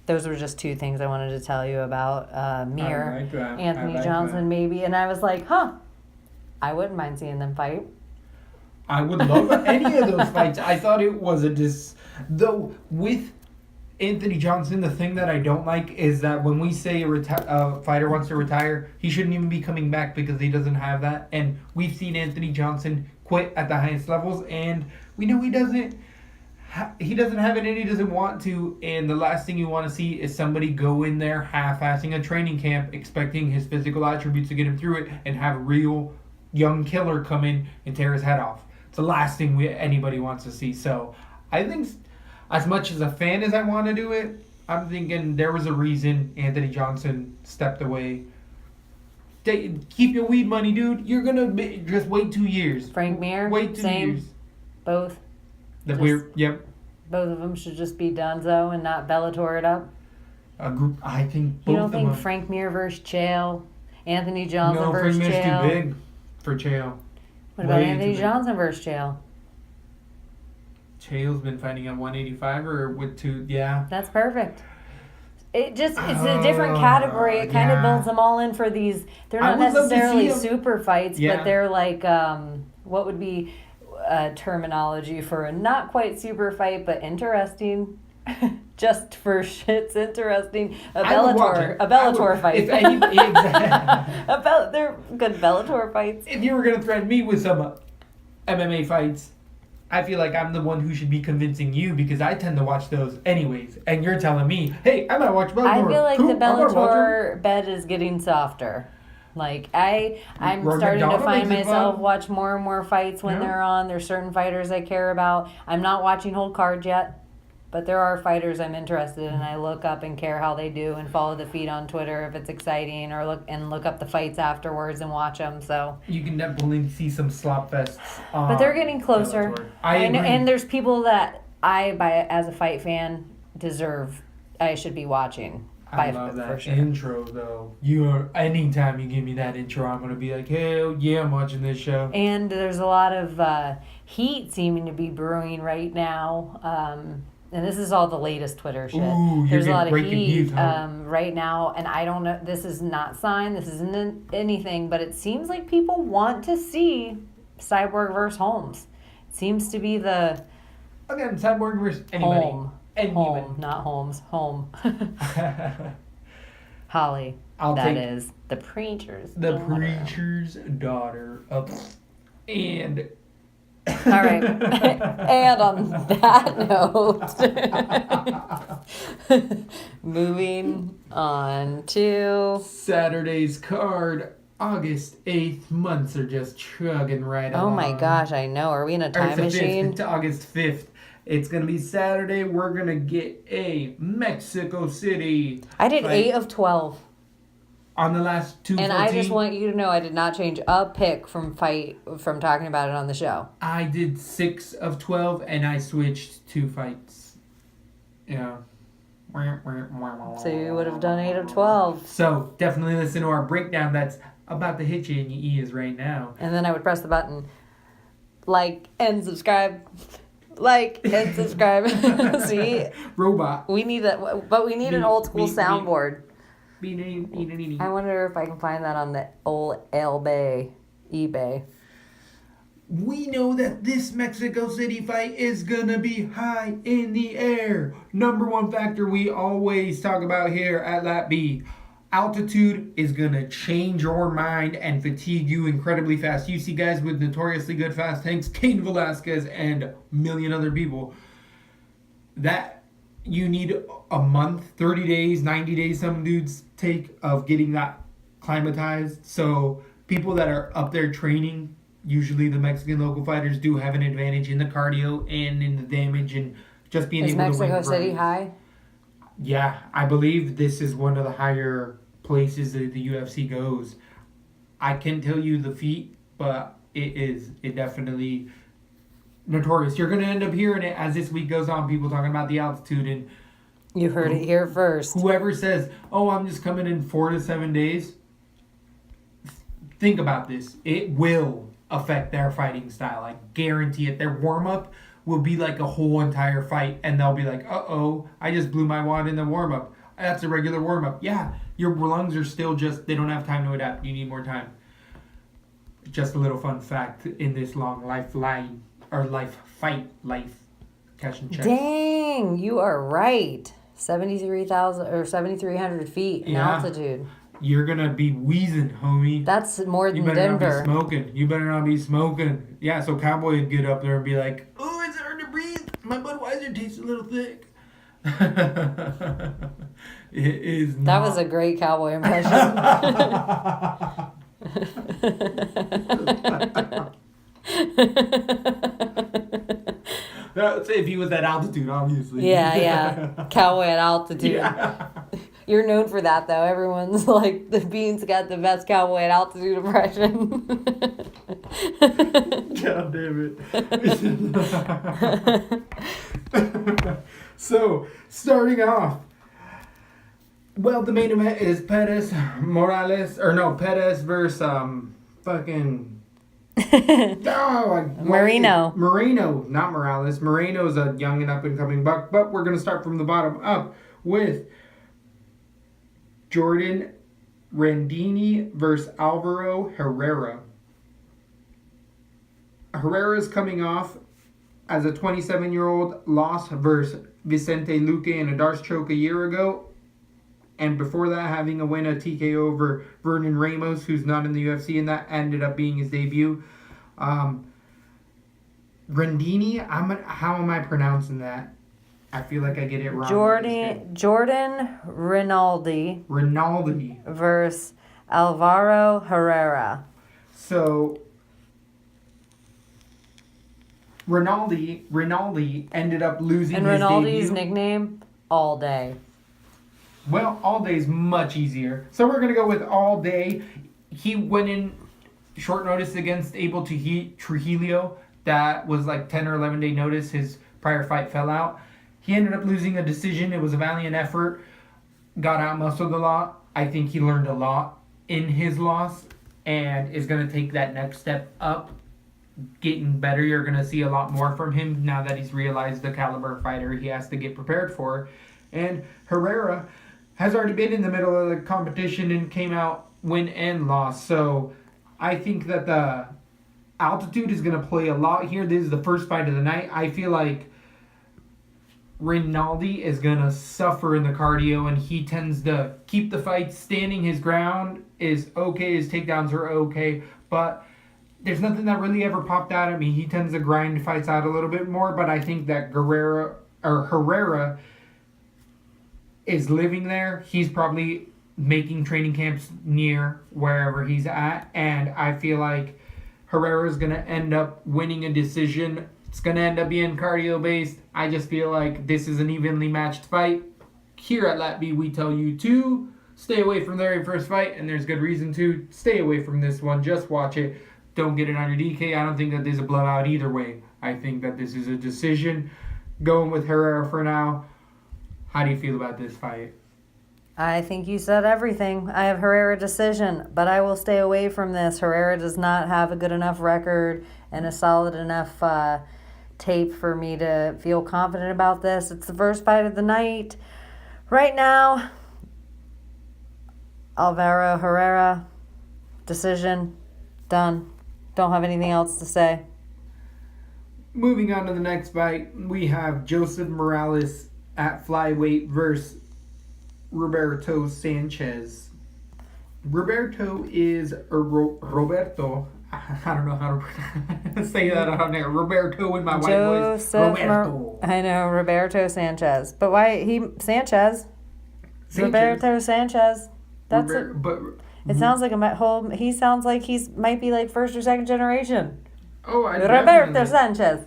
those were just 2 things I wanted to tell you about Mir, like that. Anthony Johnson, maybe. And I was like, I wouldn't mind seeing them fight. I would love any of those fights. I thought it was though with Anthony Johnson, the thing that I don't like is that when we say a fighter wants to retire, he shouldn't even be coming back because he doesn't have that. And we've seen Anthony Johnson quit at the highest levels, and we know he doesn't have it and he doesn't want to. And the last thing you want to see is somebody go in there half-assing a training camp, expecting his physical attributes to get him through it, and have a real young killer come in and tear his head off. It's the last thing anybody wants to see. So I think, as much as a fan as I want to do it, I'm thinking there was a reason Anthony Johnson stepped away. Keep your weed money, dude. You're going to just wait 2 years. Frank Mir, wait 2 years. Both. Yep. Both of them should just be donezo and not Bellator it up. I think both of them. You don't think Frank Mir versus Chael? Anthony Johnson versus Chael? No, Frank Mir's too big for Chael. What about Anthony Johnson versus Chael? Chael's been fighting at 185 or with 2, yeah. That's perfect. It's a different category. It kind of builds them all in for these. They're not necessarily super fights, but they're like, what would be terminology for a not quite super fight, but interesting. Just for shits, interesting. A Bellator fight. They're good Bellator fights. If you were gonna threaten me with some MMA fights, I feel like I'm the one who should be convincing you because I tend to watch those anyways. And you're telling me, hey, I might watch Bellator. I feel like the Bellator bed is getting softer. Like, I'm starting to find myself watch more and more fights when they're on. There's certain fighters I care about. I'm not watching whole cards yet. But there are fighters I'm interested in. I look up and care how they do and follow the feed on Twitter if it's exciting, or look up the fights afterwards and watch them. So You can definitely see some slop fests. but they're getting closer. Bellator. I know, agree. and there's people that as a fight fan, I should be watching. I love that for sure. intro though. Anytime you give me that intro, I'm gonna be like, hell yeah, I'm watching this show. And there's a lot of heat seeming to be brewing right now. And this is all the latest Twitter shit. Ooh, you're There's a getting lot of breaking heat news, huh? right now, and I don't know. This is not signed. This isn't anything, but it seems like people want to see Cyborg versus Holmes. It seems to be the Again, Cyborg versus anybody. home, Anybody. not Holmes, home. Holly, I'll that take is the preacher's the daughter. preacher's daughter. And All right. And on that note, moving on to Saturday's card, August 8th. Months are just chugging right oh along. my gosh, I know. Are we in a Or time it's the 5th, machine? it's August 5th. It's going to be Saturday. We're going to get a Mexico City. I did fight 8 of 12. On the last 2 And I just want you to know I did not change a pick from talking about it on the show. I did 6 of 12, and I switched 2 fights. Yeah. So you would have done 8 of 12. So definitely listen to our breakdown that's about to hit you in your ears right now. And then I would press the button. Like and subscribe. Like and subscribe. See? Robot. We need that, but we need an old school soundboard. I wonder if I can find that on the old eBay. We know that this Mexico City fight is gonna be high in the air. Number one factor we always talk about here at LaTB. Altitude is gonna change your mind and fatigue you incredibly fast. You see guys with notoriously good fast tanks, Cain Velasquez and a million other people. That you need a month, 30 days, 90 days, some dudes take of getting that climatized. So people that are up there training, usually the Mexican local fighters do have an advantage in the cardio and in the damage and just being Is able to win. Mexico City rounds. high? Yeah, I believe this is one of the higher places that the UFC goes. I can't tell you the feat, but it definitely notorious. You're going to end up hearing it as this week goes on, people talking about the altitude, and You heard it here first. whoever says, oh, I'm just coming in 4 to 7 days, think about this. It will affect their fighting style. I guarantee it. Their warm-up will be like a whole entire fight, and they'll be like, uh-oh, I just blew my wad in the warm-up. That's a regular warm-up. Yeah, your lungs are still they don't have time to adapt. You need more time. Just a little fun fact in this long life catch and check. Dang, you are right. 73,000 or 7,300 feet in Yeah. altitude. You're gonna be wheezing, homie. That's more You than better not Denver. be smoking. You better not be smoking. Yeah, so Cowboy would get up there and be like, oh, it's hard to breathe. My Budweiser tastes a little thick. It is not. That was a great cowboy impression. That's if he was at altitude, obviously. Yeah. Cowboy at altitude. Yeah. You're known for that, though. Everyone's like, the Bean's got the best cowboy at altitude impression. God damn it. So, starting off, well, the main event is Pettis versus fucking Marino. Marino, not Morales. Moreno's a young and up and coming buck, but we're gonna start from the bottom up with Jordan Randini versus Alvaro Herrera. Herrera's coming off as a 27-year-old loss versus Vicente Luque in a Darce choke a year ago. And before that, having a win, a TKO over Vernon Ramos, who's not in the UFC, and that ended up being his debut. Randini, how am I pronouncing that? I feel like I get it wrong. Jordan Rinaldi Rinaldi versus Alvaro Herrera. So, Rinaldi ended up losing And his Rinaldi's debut. nickname, All Day. Well, All Day is much easier. So we're going to go with All Day. He went in short notice against Abel Trujillo. That was like 10 or 11 day notice. His prior fight fell out. He ended up losing a decision. It was a valiant effort. Got out-muscled a lot. I think he learned a lot in his loss and is going to take that next step up. Getting better. You're going to see a lot more from him now that he's realized the caliber fighter he has to get prepared for. And Herrera has already been in the middle of the competition and came out win and loss. So I think that the altitude is going to play a lot here. This is the first fight of the night. I feel like Rinaldi is going to suffer in the cardio, and he tends to keep the fight standing. His ground is okay. His takedowns are okay. But there's nothing that really ever popped out at me. He tends to grind fights out a little bit more, but I think that Herrera is living there. He's probably making training camps near wherever he's at, and I feel like Herrera is going to end up winning a decision. It's going to end up being cardio-based. I just feel like this is an evenly matched fight. Here at LaTB, we tell you to stay away from the very first fight, and there's good reason to stay away from this one. Just watch it. Don't get it on your DK. I don't think that this is a blowout either way. I think that this is a decision. Going with Herrera for now. How do you feel about this fight? I think you said everything. I have Herrera decision, but I will stay away from this. Herrera does not have a good enough record and a solid enough tape for me to feel confident about this. It's the first fight of the night. Right now, Alvaro Herrera, decision, done. Don't have anything else to say. Moving on to the next fight, we have Joseph Morales at flyweight versus Roberto Sanchez. Roberto is Roberto. I don't know how to say that on there. Roberto in my white voice. Roberto. I know, Roberto Sanchez. But why Sanchez? Roberto Sanchez. That's it. But It sounds like he sounds like might be like first or second generation. oh, I Roberto definitely- Sanchez.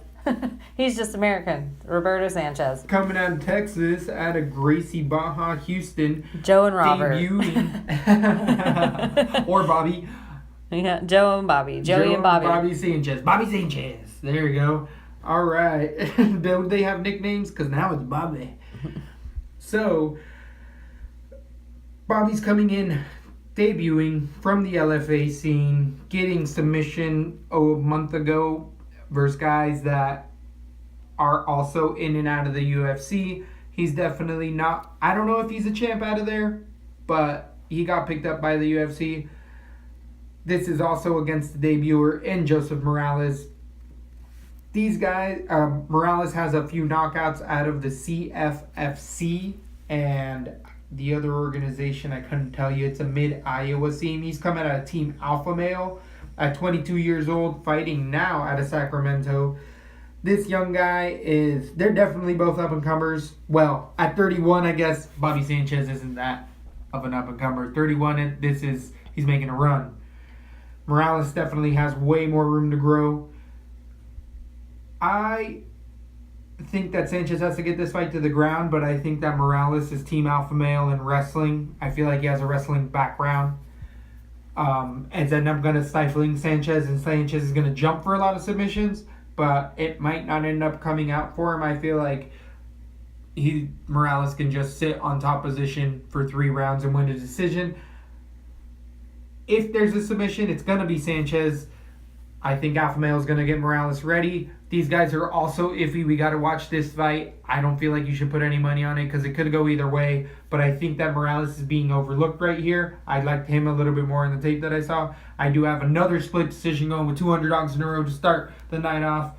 He's just American. Roberto Sanchez. Coming out of Texas, out of Gracie Baja, Houston. Joe and Robert. Debuting. Or Bobby. Yeah, Joe and Bobby. Joey and Bobby. Bobby Sanchez. Bobby Sanchez. There you go. All right. Don't they have nicknames? Because now it's Bobby. So, Bobby's coming in, debuting from the LFA scene, getting submission a month ago versus guys that are also in and out of the UFC. He's definitely not... I don't know if he's a champ out of there, but he got picked up by the UFC. This is also against the debuter in Joseph Morales. These guys, Morales has a few knockouts out of the CFFC and the other organization, I couldn't tell you. It's a mid-Iowa scene. He's coming out of Team Alpha Male at 22 years old, fighting now out of Sacramento. This young guy they're definitely both up-and-comers. Well, at 31, I guess Bobby Sanchez isn't that of an up-and-comer. 31, he's making a run. Morales definitely has way more room to grow. I think that Sanchez has to get this fight to the ground, but I think that Morales is Team Alpha Male in wrestling. I feel like he has a wrestling background. And then I'm going to stifling Sanchez, and Sanchez is going to jump for a lot of submissions, but it might not end up coming out for him. I feel like Morales can just sit on top position for 3 rounds and win a decision. If there's a submission, it's going to be Sanchez. I think Alpha Male is going to get Morales ready. These guys are also iffy. We got to watch this fight. I don't feel like you should put any money on it because it could go either way. But I think that Morales is being overlooked right here. I liked him a little bit more in the tape that I saw. I do have another split decision going with 2 underdogs in a row to start the night off.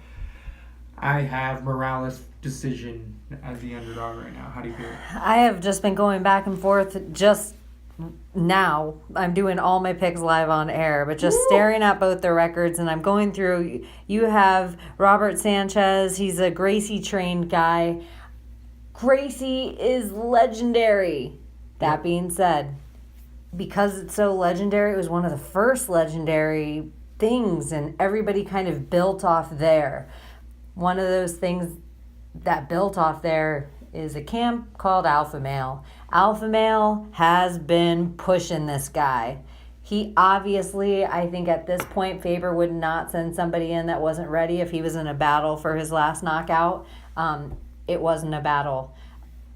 I have Morales decision as the underdog right now. How do you feel? I have just been going back and forth just now. I'm doing all my picks live on air, but just staring at both their records, and I'm going through. You have Robert Sanchez. He's a Gracie trained guy. Gracie is legendary. That being said, because it's so legendary, it was one of the first legendary things, and everybody kind of built off there. one of those things that built off there is a camp called Alpha Male. Alpha Male has been pushing this guy. He obviously, I think at this point, Faber would not send somebody in that wasn't ready if he was in a battle for his last knockout. It wasn't a battle.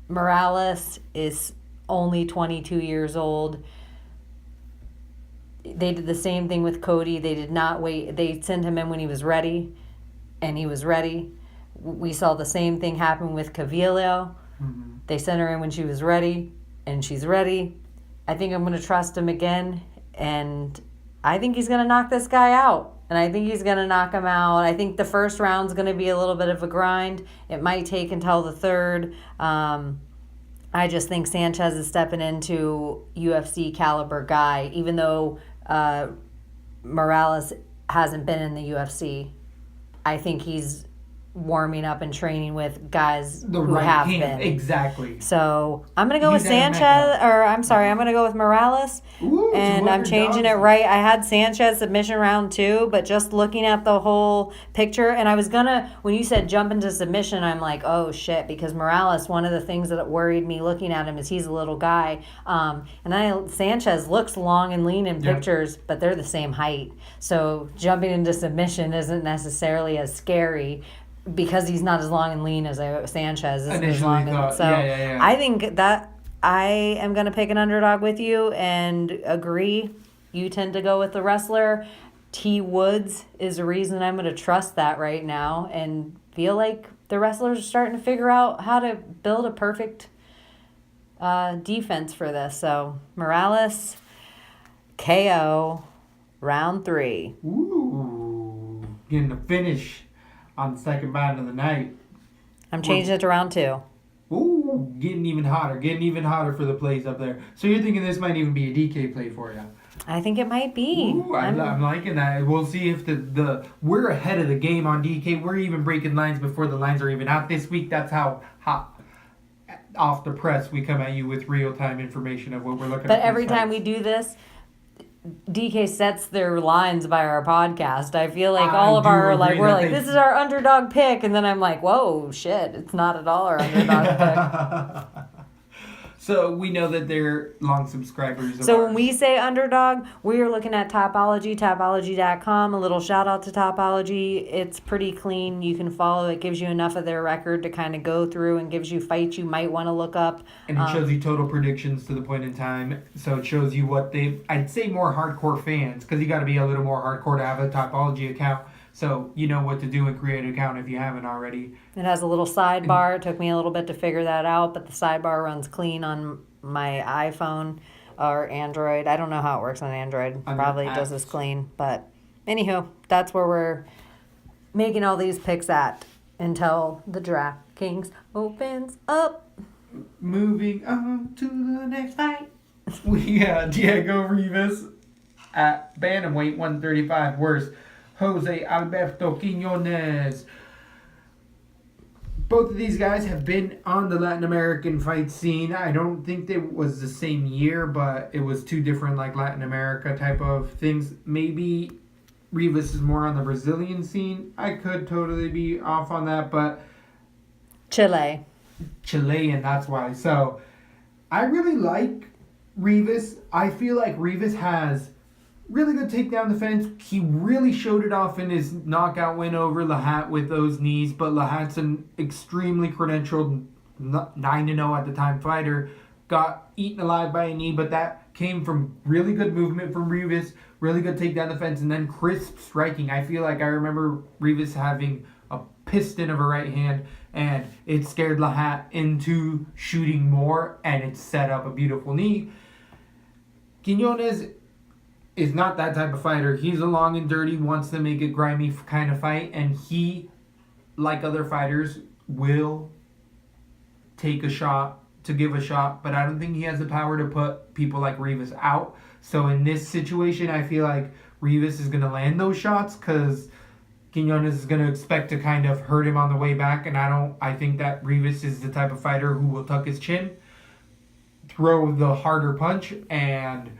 Morales is only 22 years old. They did the same thing with Cody. They did not wait. They sent him in when he was ready, and he was ready. We saw the same thing happen with Cavillo. Mm-hmm. They sent her in when she was ready, and she's ready. I think I'm going to trust him again, and I think he's going to knock this guy out. And I think he's going to knock him out. I think the first round's going to be a little bit of a grind. It might take until the third. I just think Sanchez is stepping into UFC caliber guy, even though Morales hasn't been in the UFC. I think he's warming up and training with guys who have been. Exactly. So I'm going to go with Sanchez, I'm going to go with Morales. Ooh, and I'm changing it right. I had Sanchez submission round 2, but just looking at the whole picture, and I was going to, when you said jump into submission, I'm like, oh shit, because Morales, one of the things that worried me looking at him is he's a little guy. Sanchez looks long and lean in pictures, but they're the same height. So jumping into submission isn't necessarily as scary, because he's not as long and lean as Sanchez is. I think that I am going to pick an underdog with you and agree. You tend to go with the wrestler. T. Woods is the reason I'm going to trust that right now and feel like the wrestlers are starting to figure out how to build a perfect defense for this. So Morales, KO, round 3. Ooh, getting the finish on the second bout of the night. I'm changing it to round 2. Ooh, getting even hotter for the plays up there. So you're thinking this might even be a DK play for you? I think it might be. Ooh, I'm liking that. We'll see if we're ahead of the game on DK. We're even breaking lines before the lines are even out this week. That's how hot off the press we come at you with real-time information of what we're looking at. But every time we do this, DK sets their lines by our podcast. I feel like all of our, like, we're like, this is our underdog pick. And then I'm like, whoa, shit, it's not at all our underdog pick. So we know that they're long subscribers. So when we say underdog, we are looking at Topology, topology.com. A little shout out to Topology. It's pretty clean. You can follow. It gives you enough of their record to kind of go through and gives you fights you might want to look up. And it shows you total predictions to the point in time. So it shows you what I'd say more hardcore fans, because you got to be a little more hardcore to have a Topology account. So you know what to do and create an account if you haven't already. It has a little sidebar. It took me a little bit to figure that out, but the sidebar runs clean on my iPhone or Android. I don't know how it works on Android. Probably does as clean. But anywho, that's where we're making all these picks at until the DraftKings opens up. Moving on to the next fight. We got Diego Rivas at bantamweight 135 versus Jose Alberto Quiñones. Both of these guys have been on the Latin American fight scene. I don't think it was the same year, but it was two different like Latin America type of things. Maybe Rivas is more on the Brazilian scene. I could totally be off on that, but Chilean, that's why. So I really like Rivas. I feel like Rivas has really good takedown defense. He really showed it off in his knockout win over Lahat with those knees, but Lahat's an extremely credentialed 9-0 at the time fighter. Got eaten alive by a knee, but that came from really good movement from Rivas, really good takedown defense, and then crisp striking. I feel like I remember Rivas having a piston of a right hand, and it scared Lahat into shooting more, and it set up a beautiful knee. Quiñones is not that type of fighter. He's a long and dirty, wants to make it grimy kind of fight, and he, like other fighters, will take a shot to give a shot, but I don't think he has the power to put people like Rivas out. So in this situation, I feel like Rivas is going to land those shots because Quiñones is going to expect to kind of hurt him on the way back, and I think that Rivas is the type of fighter who will tuck his chin, throw the harder punch, and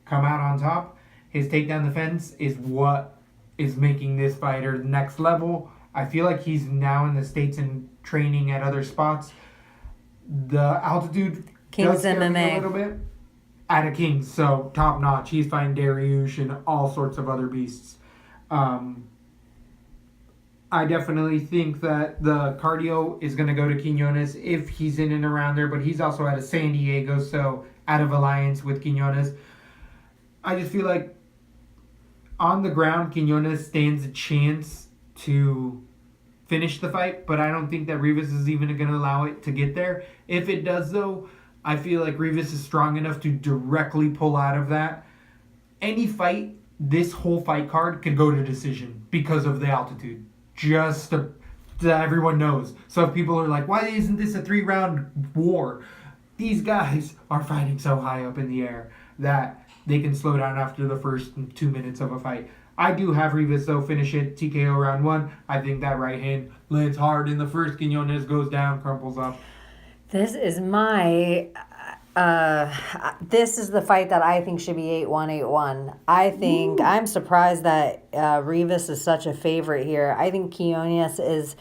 come out on top. His takedown defense is what is making this fighter next level, I feel like he's now in the States and training at other spots. The altitude King's does scare me MMA. a little bit. At a King's, so top notch. He's fighting Dariush and all sorts of other beasts. I definitely think that the cardio is going to go to Quinones if he's in and around there, but he's also out of San Diego, so out of alliance with Quinones. I just feel like on the ground, Quinones stands a chance to finish the fight, but I don't think that Rivas is even going to allow it to get there. If it does, though, I feel like Rivas is strong enough to directly pull out of that. Any fight, this whole fight card could go to decision because of the altitude. Just so everyone knows. So if people are like, why isn't this a 3-round war? These guys are fighting so high up in the air that they can slow down after the first 2 minutes of a fight. I do have Rivas, though, finish it TKO round 1. I think that right hand lands hard in the first. Quinones goes down, crumples up. This is my... this is the fight that I think should be 8-1, 8-1. I think... Ooh. I'm surprised that Rivas is such a favorite here. I think Quinones is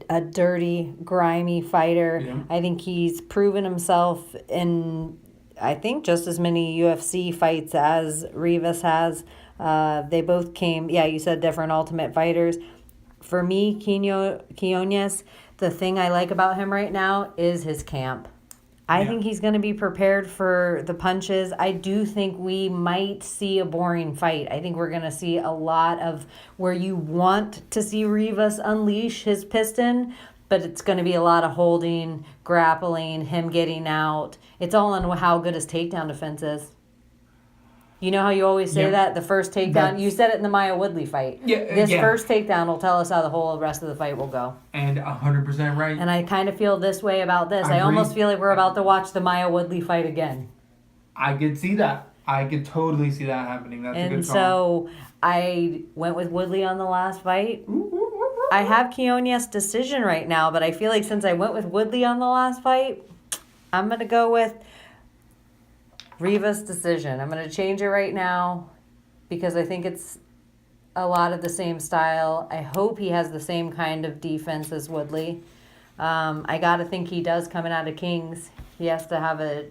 a dirty, grimy fighter. Yeah. I think he's proven himself in, I think, just as many UFC fights as Rivas has. They both came... Yeah, you said different Ultimate Fighters. For me, Quinones, the thing I like about him right now is his camp. I think he's going to be prepared for the punches. I do think we might see a boring fight. I think we're going to see a lot of where you want to see Rivas unleash his piston, but it's going to be a lot of holding, grappling, him getting out. It's all on how good his takedown defense is. You know how you always say that? The first takedown. You said it in the Maya Woodley fight. This first takedown will tell us how the whole rest of the fight will go. And 100% right. And I kind of feel this way about this. I almost feel like we're about to watch the Maya Woodley fight again. I could see that. I could totally see that happening. That's a good call. And so I went with Woodley on the last fight. I have Quinones' decision right now, but I feel like since I went with Woodley on the last fight, I'm going to go with Rivas' decision. I'm going to change it right now because I think it's a lot of the same style. I hope he has the same kind of defense as Woodley. I got to think he does coming out of Kings. He has to have a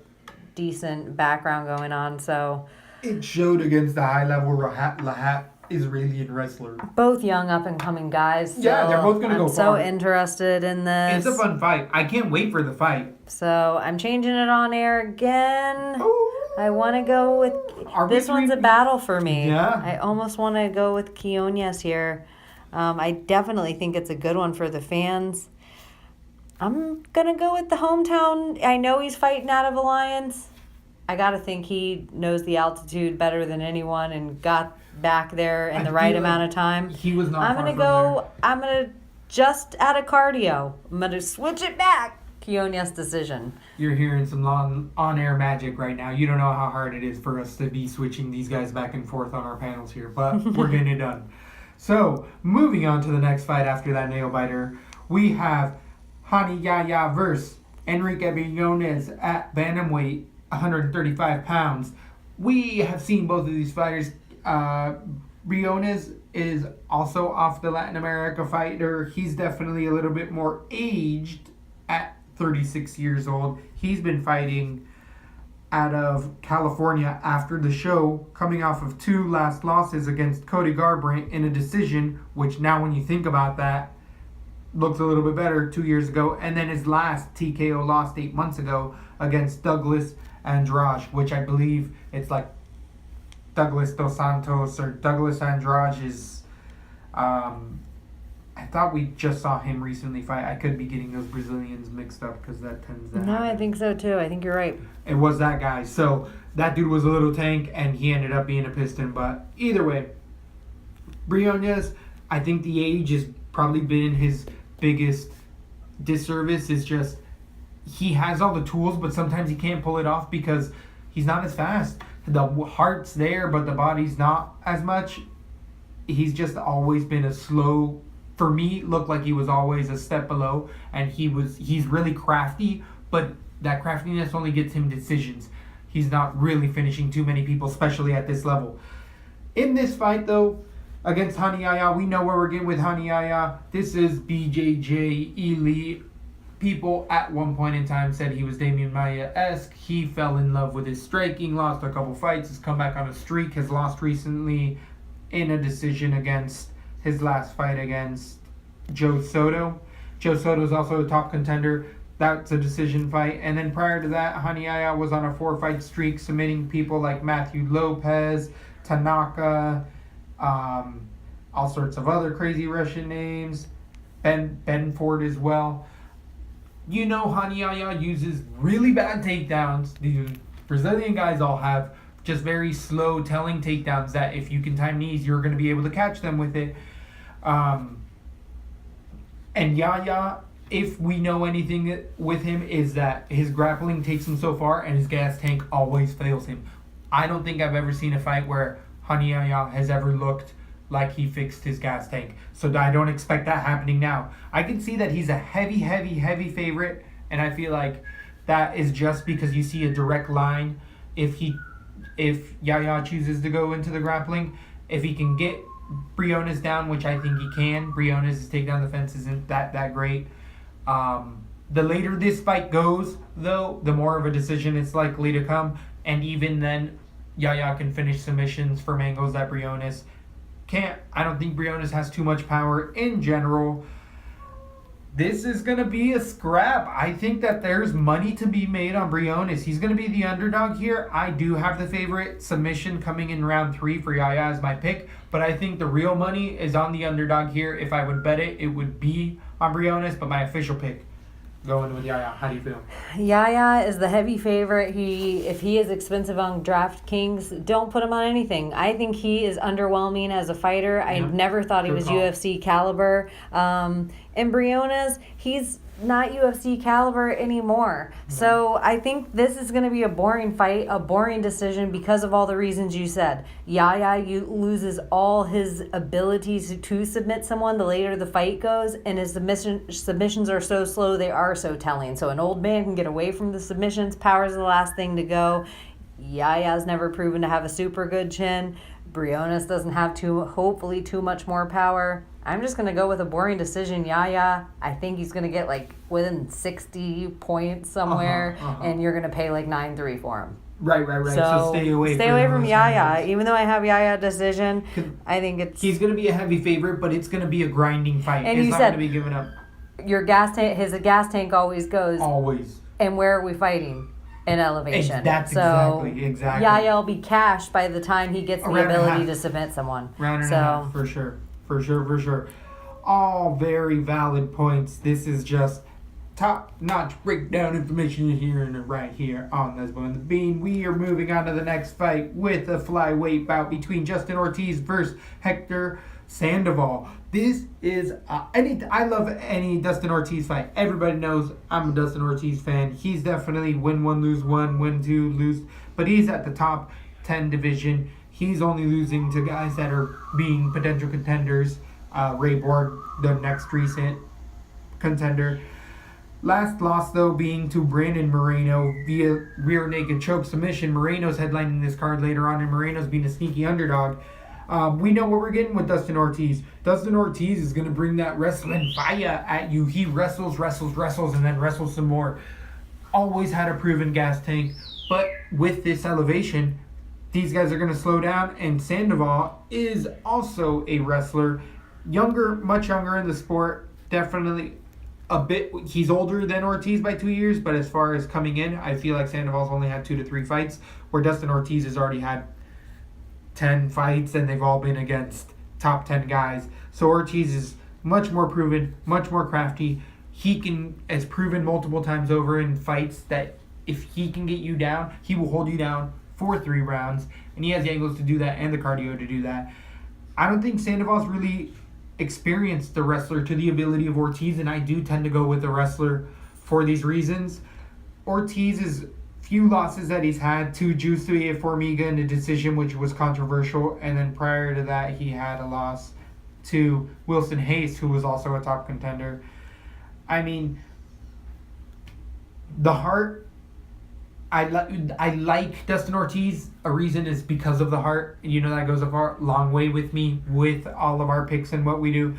decent background going on. So it showed against the high-level Lahat Israeli wrestler. Both young up-and-coming guys. Yeah, they're both going to go far. I'm so interested in this. It's a fun fight. I can't wait for the fight. So I'm changing it on air again. Oh. I want to go with... This one's a battle for me. Yeah. I almost want to go with Quinones here. I definitely think it's a good one for the fans. I'm going to go with the hometown. I know he's fighting out of Alliance. I got to think he knows the altitude better than anyone and got back there in the right amount of time. He was not I'm going to go... I'm going to just add a cardio. I'm going to switch it back. Quinones' decision. You're hearing some on-air magic right now. You don't know how hard it is for us to be switching these guys back and forth on our panels here, but we're getting it done. So, moving on to the next fight after that nail-biter, we have Hani Yahya versus Enrique Briones at bantamweight, 135 pounds. We have seen both of these fighters. Briones is also off the Latin America fighter. He's definitely a little bit more aged at 36 years old. He's been fighting out of California after the show, coming off of 2 last losses against Cody Garbrandt in a decision, which now when you think about that, looks a little bit better 2 years ago. And then his last TKO lost 8 months ago against Douglas Andrade, which I believe it's like Douglas Dos Santos or Douglas Andrade is... I thought we just saw him recently fight. I could be getting those Brazilians mixed up because that tends to happen. I think so too. I think you're right. It was that guy. So that dude was a little tank and he ended up being a piston. But either way, Briones, I think the age has probably been his biggest disservice. Is just he has all the tools, but sometimes he can't pull it off because he's not as fast. The heart's there, but the body's not as much. He's just always been a slow... For me, looked like he was always a step below, and he's really crafty, but that craftiness only gets him decisions. He's not really finishing too many people, especially at this level. In this fight, though, against Hani Yahya. We know where we're getting with Hani Yahya. This is BJJ elite. People at one point in time said he was Damian Maia-esque. He fell in love with his striking, lost a couple fights, has come back on a streak, has lost recently in a decision against his last fight against Joe Soto. Joe Soto is also a top contender. That's a decision fight. And then prior to that, Hani Yahya was on a 4-fight streak, submitting people like Matthew Lopez, Tanaka, all sorts of other crazy Russian names, Ben Ford as well. You know Hani Yahya uses really bad takedowns. These Brazilian guys all have just very slow telling takedowns that if you can time knees, you're going to be able to catch them with it. And Yahya, if we know anything with him, is that his grappling takes him so far and his gas tank always fails him. I don't think I've ever seen a fight where Hani Yahya has ever looked like he fixed his gas tank. So I don't expect that happening now. I can see that he's a heavy favorite, and I feel like that is just because you see a direct line. If Yahya chooses to go into the grappling, if he can get Briones down, which I think he can. Briones' takedown defense isn't that great. The later this fight goes, though, the more of a decision it's likely to come. And even then, Yahya can finish submissions from angles that Briones can't. I don't think Briones has too much power in general. This is going to be a scrap. I think that there's money to be made on Briones. He's going to be the underdog here. I do have the favorite submission coming in round 3 for Yahya as my pick, but I think the real money is on the underdog here. If I would bet it, it would be on Briones, but my official pick going with Yahya. How do you feel? Yahya is the heavy favorite. If he is expensive on DraftKings, don't put him on anything. I think he is underwhelming as a fighter. I never thought he was UFC caliber. And Briones, he's not UFC caliber anymore. So I think this is going to be a boring fight, a boring decision because of all the reasons you said. Yahya loses all his abilities to submit someone the later the fight goes, and his submissions are so slow, they are so telling. So an old man can get away from the submissions. Power's the last thing to go. Yahya's never proven to have a super good chin. Briones doesn't have hopefully too much more power. I'm just going to go with a boring decision, Yahya. I think he's going to get within 60 points somewhere, and you're going to pay 9-3 for him. Right. So stay away from Yahya. Even though I have Yahya decision, I think he's going to be a heavy favorite, but it's going to be a grinding fight. And it's you not said going to be given up. Your gas tank, his gas tank always goes. Always. And where are we fighting? In elevation. That's exactly. Yahya will be cashed by the time he gets the ability to submit someone. Round and a half, for sure. For sure. All very valid points. This is just top-notch breakdown information you're hearing right here on Let's Blow in the Bean. We are moving on to the next fight with a flyweight bout between Justin Ortiz versus Hector Sandoval. This is I love any Dustin Ortiz fight. Everybody knows I'm a Dustin Ortiz fan. He's definitely win 1, lose 1, win 2, lose. But he's at the top 10 division. He's only losing to guys that are being potential contenders. Ray Borg, the next recent contender. Last loss, though, being to Brandon Moreno via rear naked choke submission. Moreno's headlining this card later on, and Moreno's being a sneaky underdog. We know what we're getting with Dustin Ortiz. Dustin Ortiz is going to bring that wrestling fire at you. He wrestles, and then wrestles some more. Always had a proven gas tank. But with this elevation, these guys are going to slow down, and Sandoval is also a wrestler. Much younger in the sport. Definitely a bit. He's older than Ortiz by 2 years, but as far as coming in, I feel like Sandoval's only had 2 to 3 fights, where Dustin Ortiz has already had 10 fights, and they've all been against top 10 guys. So Ortiz is much more proven, much more crafty. He has proven multiple times over in fights that if he can get you down, he will hold you down for 3 rounds, and he has the angles to do that and the cardio to do that. I don't think Sandoval's really experienced the wrestler to the ability of Ortiz, and I do tend to go with the wrestler for these reasons. Ortiz's few losses that he's had to Juicy Formiga in a decision which was controversial, and then prior to that he had a loss to Wilson Hayes, who was also a top contender. I mean, the heart I like Dustin Ortiz. A reason is because of the heart. You know, that goes a long way with me with all of our picks and what we do.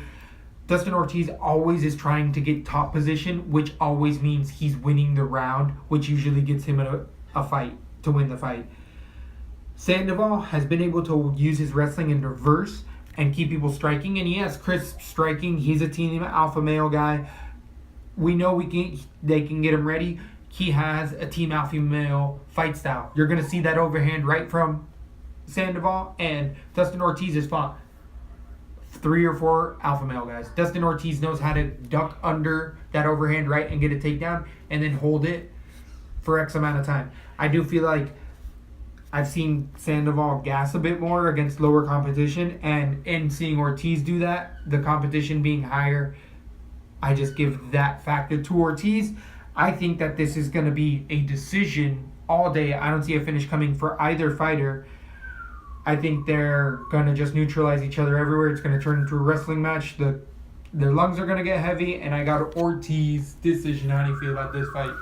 Dustin Ortiz always is trying to get top position, which always means he's winning the round, which usually gets him a fight to win the fight. Sandoval has been able to use his wrestling in reverse and keep people striking, and he has crisp striking. He's a team alpha male guy. We know they can get him ready. He has a team alpha male fight style. You're going to see that overhand right from Sandoval, and Dustin Ortiz has fought 3 or 4 alpha male guys. Dustin Ortiz knows how to duck under that overhand right and get a takedown and then hold it for X amount of time. I do feel like I've seen Sandoval gas a bit more against lower competition, and in seeing Ortiz do that, the competition being higher, I just give that factor to Ortiz. I think that this is going to be a decision all day. I don't see a finish coming for either fighter. I think they're going to just neutralize each other everywhere. It's going to turn into a wrestling match. Their lungs are going to get heavy, and I got Ortiz decision. How do you feel about this fight?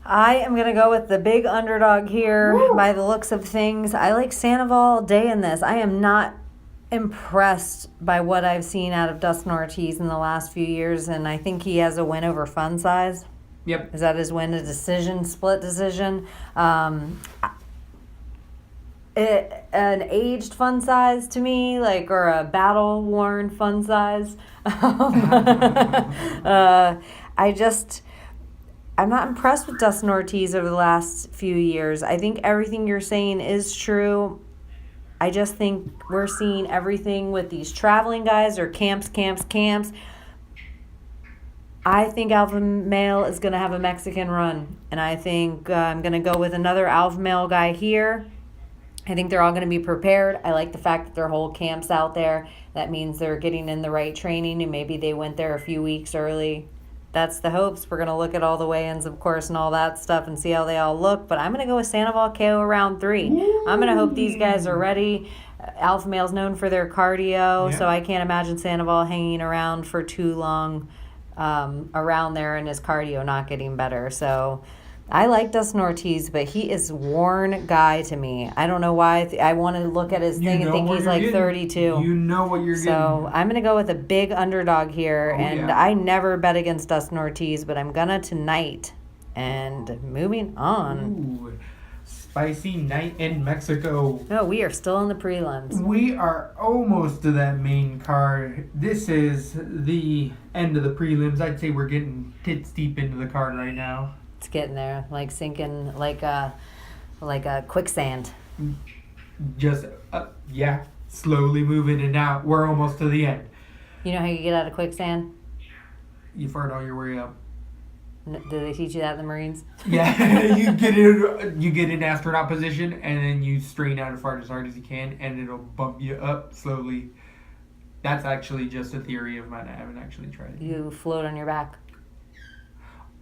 I am going to go with the big underdog here. Woo! By the looks of things. I like Sandoval all day in this. I am not impressed by what I've seen out of Dustin Ortiz in the last few years, and I think he has a win over Fun Size. Yep. Is that his win? A decision, split decision? An aged Fun Size to me, or a battle-worn Fun Size. I'm not impressed with Dustin Ortiz over the last few years. I think everything you're saying is true. I just think we're seeing everything with these traveling guys or camps. I think Alpha Male is going to have a Mexican run. And I think I'm going to go with another Alpha Male guy here. I think they're all going to be prepared. I like the fact that their whole camp's out there. That means they're getting in the right training, and maybe they went there a few weeks early. That's the hopes. We're going to look at all the weigh-ins, of course, and all that stuff and see how they all look. But I'm going to go with Sandoval KO round 3. Ooh. I'm going to hope these guys are ready. Alpha Male's known for their cardio, so I can't imagine Sandoval hanging around for too long around there and his cardio not getting better. So I like Dustin Ortiz, but he is worn guy to me. I don't know why. I want to look at his thing and think he's like getting. 32. You know what you're getting. So I'm going to go with a big underdog here. I never bet against Dustin Ortiz, but I'm going to tonight. And moving on. Ooh, spicy night in Mexico. No, we are still in the prelims. We are almost to that main card. This is the end of the prelims. I'd say we're getting tits deep into the card right now. It's getting there, like sinking, like a quicksand. Just, slowly moving, and now we're almost to the end. You know how you get out of quicksand? You fart all your way up. Do they teach you that in the Marines? Yeah, you get in astronaut position, and then you strain out and fart as hard as you can, and it'll bump you up slowly. That's actually just a theory of mine. I haven't actually tried it. You float on your back.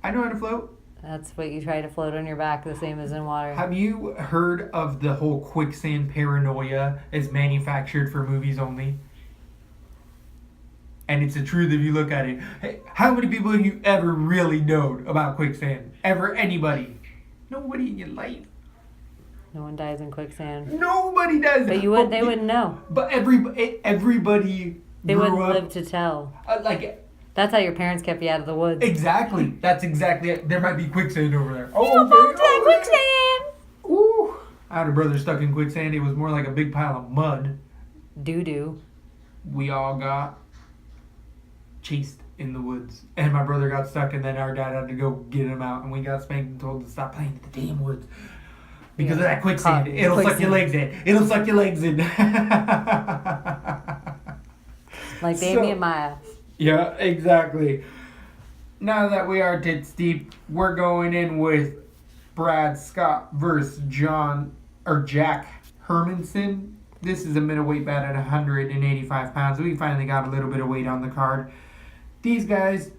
I know how to float. That's what you try to float on your back, the same as in water. Have you heard of the whole quicksand paranoia as manufactured for movies only? And it's the truth if you look at it. Hey, how many people have you ever really known about quicksand? Ever? Anybody? Nobody in your life. No one dies in quicksand. Nobody does. But they wouldn't know. But everybody They grew wouldn't up, live to tell. That's how your parents kept you out of the woods. Exactly. That's exactly it. There might be quicksand over there. Quicksand! Ooh. I had a brother stuck in quicksand. It was more like a big pile of mud. Doo-doo. We all got chased in the woods. And my brother got stuck, and then our dad had to go get him out. And we got spanked and told to stop playing in the damn woods. Because of that quicksand. It'll suck your legs in. It'll suck your legs in. Like Davey and Maya. Yeah, exactly. Now that we are tits deep, we're going in with Brad Scott versus Jack Hermanson. This is a middleweight bout at 185 pounds. We finally got a little bit of weight on the card. These guys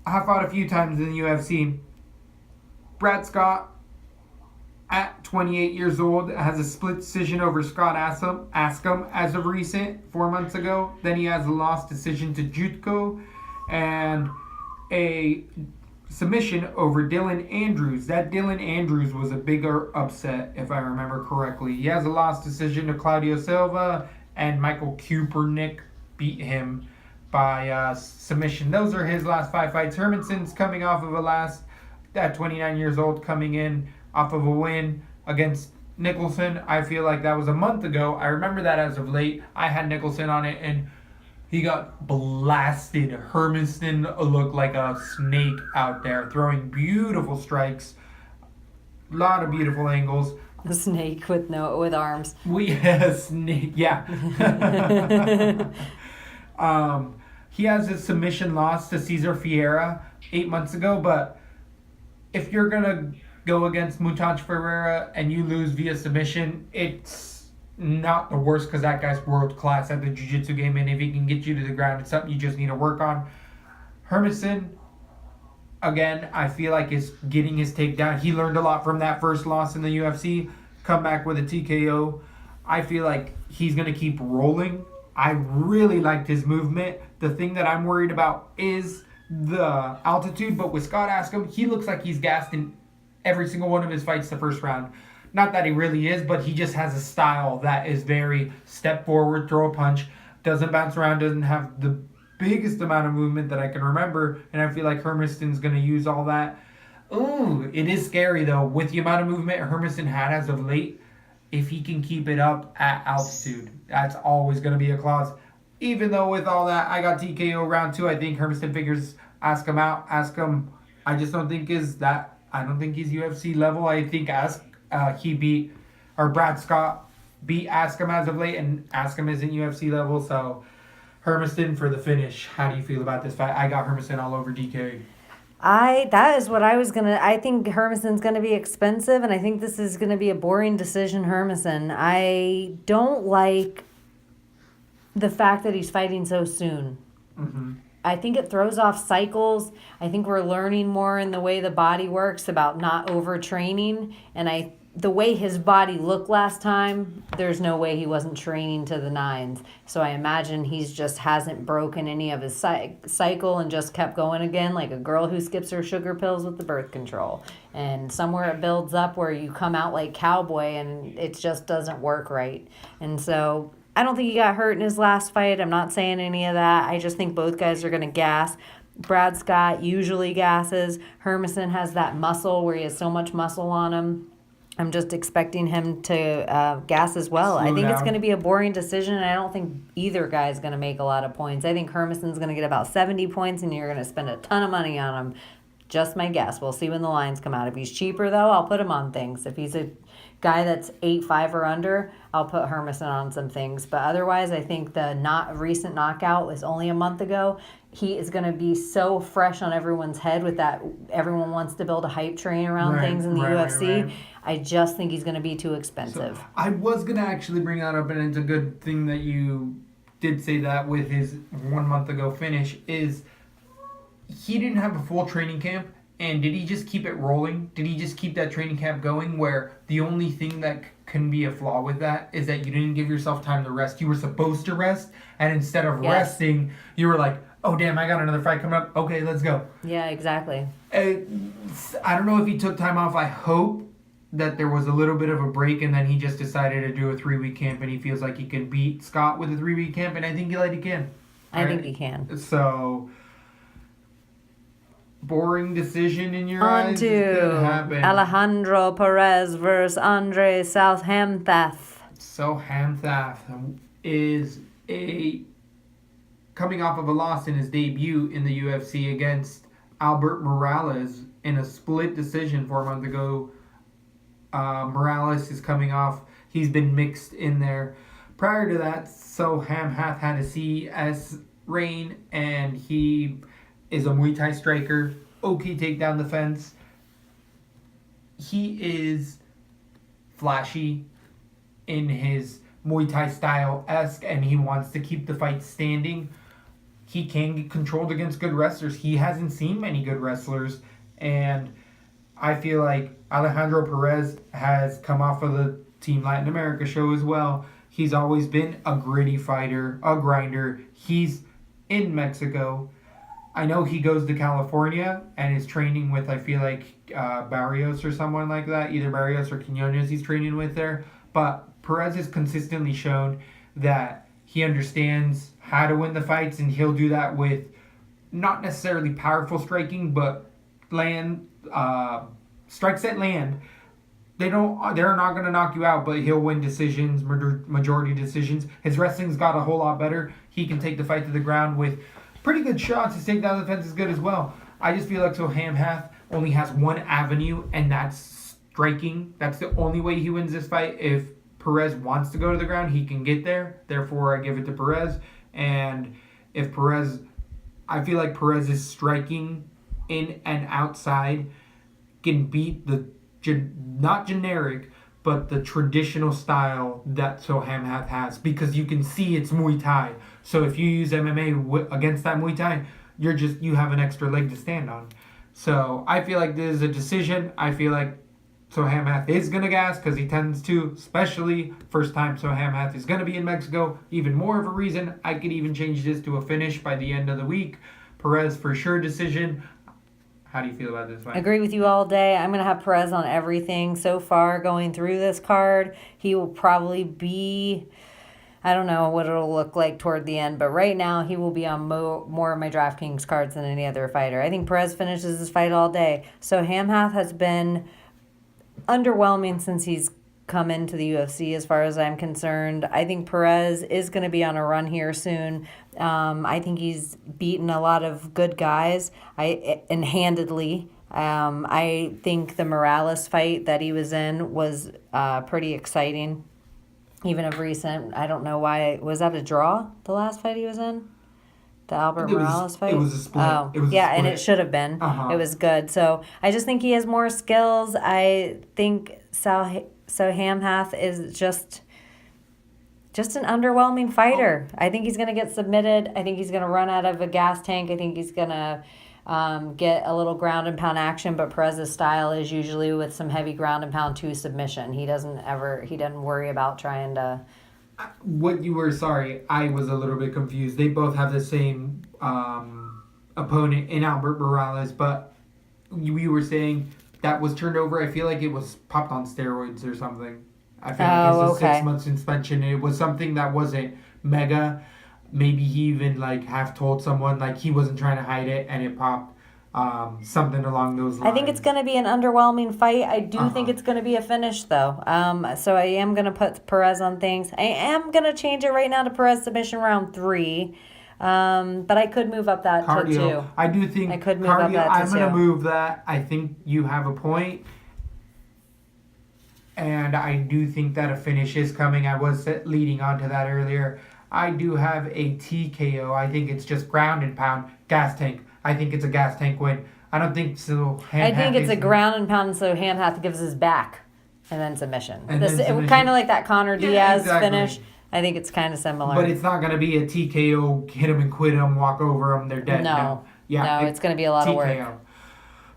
have fought a few times in the UFC. Brad Scott, at 28 years old, has a split decision over Scott Askham as of recent, 4 months ago. Then he has a lost decision to Jutko and a submission over Dylan Andrews. That Dylan Andrews was a bigger upset, if I remember correctly. He has a lost decision to Claudio Silva, and Michael Kupernik beat him by submission. Those are his last 5 fights. Hermansson's coming off of at 29 years old, coming in off of a win against Nicholson. I feel like that was a month ago. I remember that as of late. I had Nicholson on it, and he got blasted. Hermansson looked like a snake out there, throwing beautiful strikes. A lot of beautiful angles. A snake with arms. We had a snake, yeah. He has a submission loss to Cesar Fiera 8 months ago, but if you're going to go against Mutaj Ferreira and you lose via submission, it's not the worst because that guy's world class at the jiu-jitsu game, and if he can get you to the ground, it's something you just need to work on. Hermansson, again, I feel like is getting his takedown. He learned a lot from that first loss in the UFC. Come back with a TKO. I feel like he's going to keep rolling. I really liked his movement. The thing that I'm worried about is the altitude, but with Scott Askham, he looks like he's gassed in every single one of his fights the first round. Not that he really is, but he just has a style that is very step forward, throw a punch, doesn't bounce around, doesn't have the biggest amount of movement that I can remember, and I feel like Hermansson's going to use all that. Ooh, it is scary though. With the amount of movement Hermansson had as of late, if he can keep it up at altitude, that's always going to be a clause. Even though with all that, I got TKO round 2, I think Hermansson figures Askham out. Askham, I just don't think I don't think he's UFC level. I think Brad Scott beat Askham as of late, and Askham isn't UFC level, so Hermansson for the finish. How do you feel about this fight? I got Hermansson all over DK. That is what I was gonna. I think Hermansson's gonna be expensive, and I think this is gonna be a boring decision. Hermansson. I don't like the fact that he's fighting so soon. Mm-hmm. I think it throws off cycles. I think we're learning more in the way the body works about not overtraining, and the way his body looked last time, there's no way he wasn't training to the nines. So I imagine he's just hasn't broken any of his cycle and just kept going again, like a girl who skips her sugar pills with the birth control. And somewhere it builds up where you come out like cowboy and it just doesn't work right. And so I don't think he got hurt in his last fight. I'm not saying any of that. I just think both guys are going to gas. Brad Scott usually gasses. Hermansson has that muscle where he has so much muscle on him. I'm just expecting him to gas as well. I think it's going to be a boring decision, and I don't think either guy is going to make a lot of points. I think Hermansson's going to get about 70 points, and you're going to spend a ton of money on him. Just my guess. We'll see when the lines come out. If he's cheaper, though, I'll put him on things. If he's a guy that's 8-5 or under, I'll put Hermansson on some things. But otherwise, I think the recent knockout was only a month ago. He is going to be so fresh on everyone's head with that. Everyone wants to build a hype train around things in the UFC. Right. I just think he's going to be too expensive. So I was going to actually bring that up, and it's a good thing that you did say that with his 1 month ago finish, is he didn't have a full training camp, and did he just keep it rolling? Did he just keep that training camp going where the only thing that can be a flaw with that is that you didn't give yourself time to rest? You were supposed to rest, and instead of resting, you were like, oh, damn, I got another fight coming up. Okay, let's go. Yeah, exactly. I don't know if he took time off. I hope that there was a little bit of a break, and then he just decided to do a 3-week camp, and he feels like he can beat Scott with a 3-week camp, and I think he can. I think he can. So, boring decision in your eyes? On to Alejandro Perez versus Andre Southampton. Southampton is coming off of a loss in his debut in the UFC against Albert Morales in a split decision 4 months ago. Morales is coming off. He's been mixed in there. Prior to that, Soham hath had a CS reign, and he is a Muay Thai striker. Okay, takedown defense. He is flashy in his Muay Thai style-esque, and he wants to keep the fight standing. He can get controlled against good wrestlers. He hasn't seen many good wrestlers, and I feel like Alejandro Perez has come off of the Team Latin America show as well. He's always been a gritty fighter, a grinder. He's in Mexico. I know he goes to California and is training with, I feel like, Barrios or someone like that. Either Barrios or Quinones he's training with there. But Perez has consistently shown that he understands how to win the fights, and he'll do that with not necessarily powerful striking, but strikes that land. They're not going to knock you out, but he'll win decisions, majority decisions. His wrestling's got a whole lot better. He can take the fight to the ground with pretty good shots. His takedown defense is good as well. I just feel like Hamhath only has one avenue, and that's striking. That's the only way he wins this fight. If Perez wants to go to the ground, he can get there. Therefore, I give it to Perez. And if Perez, I feel like Perez's striking in and outside can beat the not generic, but the traditional style that Hamhath has, because you can see it's Muay Thai. So if you use MMA against that Muay Thai, you have an extra leg to stand on. So I feel like this is a decision. I feel like Hamhath is going to gas, because he tends to, especially first time Hamhath is going to be in Mexico. Even more of a reason. I could even change this to a finish by the end of the week. Perez for sure decision. How do you feel about this fight? Agree with you all day. I'm going to have Perez on everything. So far, going through this card, he will probably be, I don't know what it'll look like toward the end, but right now he will be on more of my DraftKings cards than any other fighter. I think Perez finishes this fight all day. So Hamhath has been underwhelming since he's come into the UFC, as far as I'm concerned. I think Perez is going to be on a run here soon. I think he's beaten a lot of good guys and handedly. I think the Morales fight that he was in was pretty exciting, even of recent. I don't know why. Was that a draw, the last fight he was in? The Albert Morales fight? It was a split. Oh, and it should have been. Uh-huh. It was good. So I just think he has more skills. I think Hamhath is just an underwhelming fighter. I think he's going to get submitted. I think he's going to run out of a gas tank. I think he's going to get a little ground and pound action, but Perez's style is usually with some heavy ground and pound to submission. He doesn't worry about trying to... I was a little bit confused. They both have the same opponent in Albert Morales, but we were saying that was turned over. I feel like it was popped on steroids or something. I feel like it's a 6-month suspension. It was something that wasn't mega. Maybe he even half told someone he wasn't trying to hide it, and it popped. Something along those lines. I think it's going to be an underwhelming fight. I do think it's going to be a finish, though. So I am going to put Perez on things. I am going to change it right now to Perez submission round 3. But I could move up that to 2. I do think I could move up that to 2. I'm going to move that. I think you have a point. And I do think that a finish is coming. I was leading on to that earlier. I do have a TKO. I think it's just ground and pound, gas tank. I think it's a gas tank win. I don't think so. I think it's a ground and pound, so Hamhath gives his back and then submission. Kind of like that Conor Diaz finish. I think it's kind of similar. But it's not going to be a TKO, hit him and quit him, walk over him, they're dead. No, it's going to be a lot of work.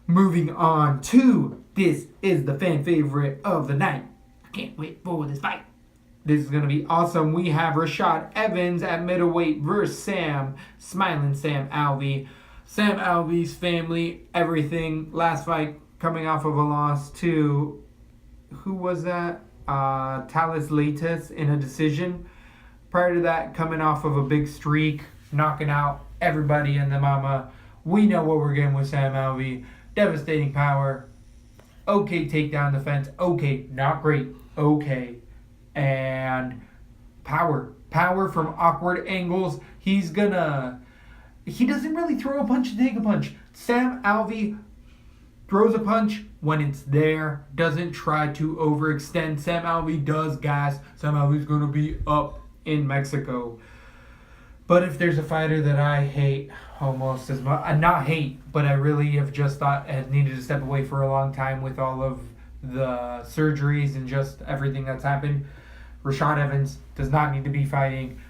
Moving on to, this is the fan favorite of the night. I can't wait for this fight. This is going to be awesome. We have Rashad Evans at middleweight versus Sam Alvey. Sam Alvey's family, everything. Last fight coming off of a loss to, who was that? Talis Latis in a decision. Prior to that, coming off of a big streak, knocking out everybody in the mama. We know what we're getting with Sam Alvey. Devastating power. Okay takedown defense. Okay, not great. Okay. And power. Power from awkward angles. He doesn't really throw a punch to take a punch. Sam Alvey throws a punch when it's there. Doesn't try to overextend. Sam Alvey does gas. Sam Alvey's going to be up in Mexico. But if there's a fighter that I hate almost as much, not hate, but I really have just thought has needed to step away for a long time with all of the surgeries and just everything that's happened, Rashad Evans does not need to be fighting.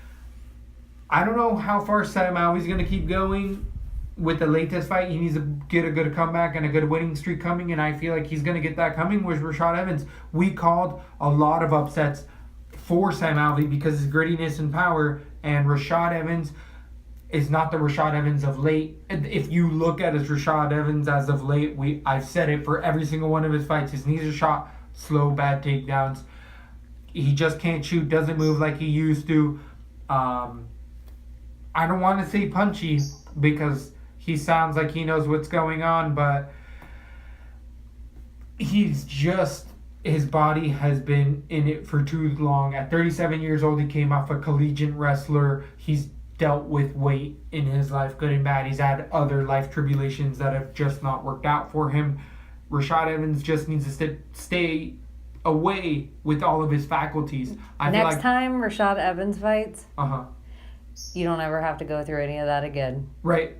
I don't know how far Sam Alvey's going to keep going with the latest fight. He needs to get a good comeback and a good winning streak coming, and I feel like he's going to get that coming with Rashad Evans. We called a lot of upsets for Sam Alvey because his grittiness and power, and Rashad Evans is not the Rashad Evans of late. If you look at his Rashad Evans as of late, I've said it for every single one of his fights. His knees are shot, slow, bad takedowns. He just can't shoot, doesn't move like he used to. I don't want to say punchy because he sounds like he knows what's going on, but his body has been in it for too long. At 37 years old, he came off a collegiate wrestler. He's dealt with weight in his life, good and bad. He's had other life tribulations that have just not worked out for him. Rashad Evans just needs to stay away with all of his faculties. Next time Rashad Evans fights, Uh-huh. you don't ever have to go through any of that again. Right.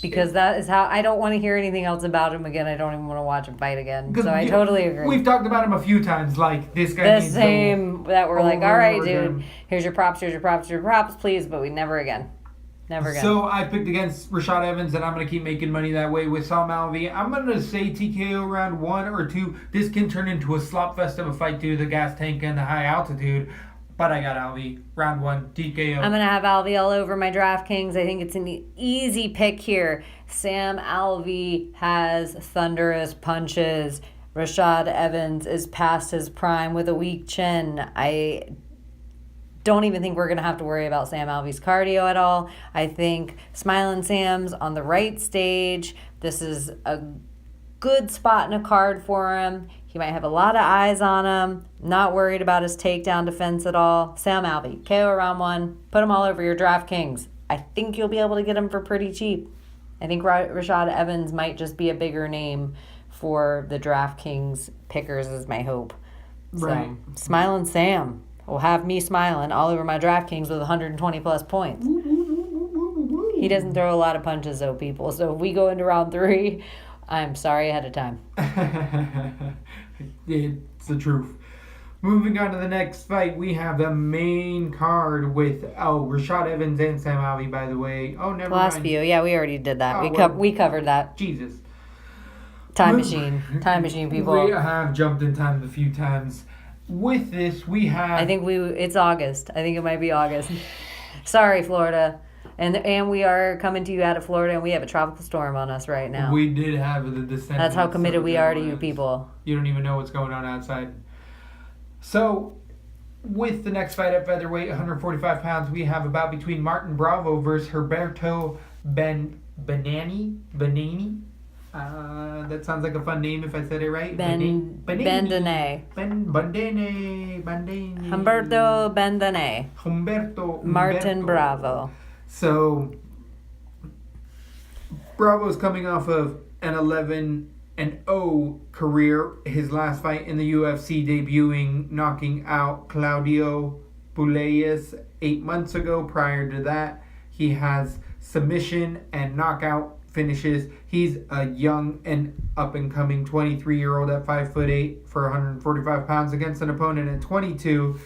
Because that is how I don't want to hear anything else about him again. I don't even want to watch him fight again. So I totally agree. We've talked about him a few times, like this guy the needs same that we're like, over all and right, over dude, again. here's your props, please, but we never again. Never again. So I picked against Rashad Evans, and I'm going to keep making money that way with Sam Alvey. I'm going to say TKO round 1 or 2. This can turn into a slop fest of a fight due to the gas tank and the high altitude. But I got Alvey. Round 1, TKO. I'm going to have Alvey all over my DraftKings. I think it's an easy pick here. Sam Alvey has thunderous punches. Rashad Evans is past his prime with a weak chin. I don't even think we're going to have to worry about Sam Alvey's cardio at all. I think Smiling Sam's on the right stage. This is a good spot in a card for him. He might have a lot of eyes on him. Not worried about his takedown defense at all. Sam Alvey, KO round 1. Put him all over your DraftKings. I think you'll be able to get him for pretty cheap. I think Rashad Evans might just be a bigger name for the DraftKings pickers is my hope. Right. So, Smiling Sam will have me smiling all over my DraftKings with 120 plus points. He doesn't throw a lot of punches though, people. So if we go into round 3, I'm sorry ahead of time. It's the truth. Moving on to the next fight, we have the main card with Rashad Evans and Sam Alvey, by the way. Oh, never Last mind. few, yeah, we already did that. Oh, We covered that. Jesus. Time machine, people. We have jumped in time a few times. With this, we have. I think it's August. I think it might be August. Sorry, Florida. And we are coming to you out of Florida, and we have a tropical storm on us right now. We did have the descent. That's how committed we are to you people. You don't even know what's going on outside. So, with the next fight at featherweight, 145 pounds, we have about between Martin Bravo versus Herberto Benani. That sounds like a fun name if I said it right. Bendane. Humberto Bendane. Martin Bravo. So, Bravo's coming off of an 11-0 career. His last fight in the UFC debuting, knocking out Claudio Puelles 8 months ago. Prior to that, he has submission and knockout finishes. He's a young and up-and-coming 23-year-old at 5'8" for 145 pounds against an opponent at 22,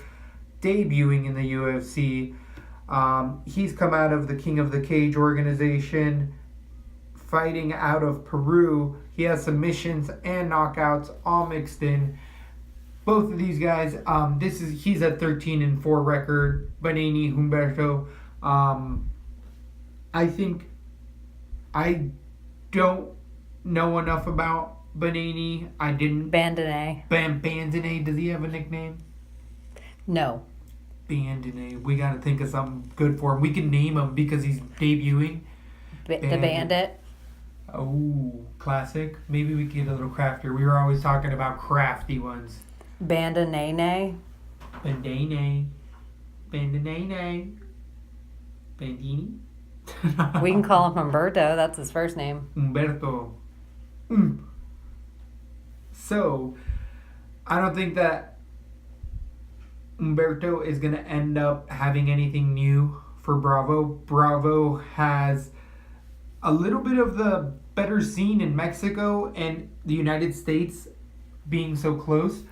debuting in the UFC. He's come out of the King of the Cage organization, fighting out of Peru. He has submissions and knockouts all mixed in. Both of these guys, he's a 13-4 record. Benani, Humberto. I think I don't know enough about Benani. I didn't. Bandane. Bandane. Does he have a nickname? No. Bandane. We got to think of something good for him. We can name him because he's debuting. The Bandit. Oh, classic. Maybe we can get a little craftier. We were always talking about crafty ones. Bandane. Bandane. Bandane. Bandini. We can call him Humberto. That's his first name. Humberto. So, I don't think that Humberto is going to end up having anything new for Bravo. Bravo has a little bit of the better scene in Mexico and the United States being so close.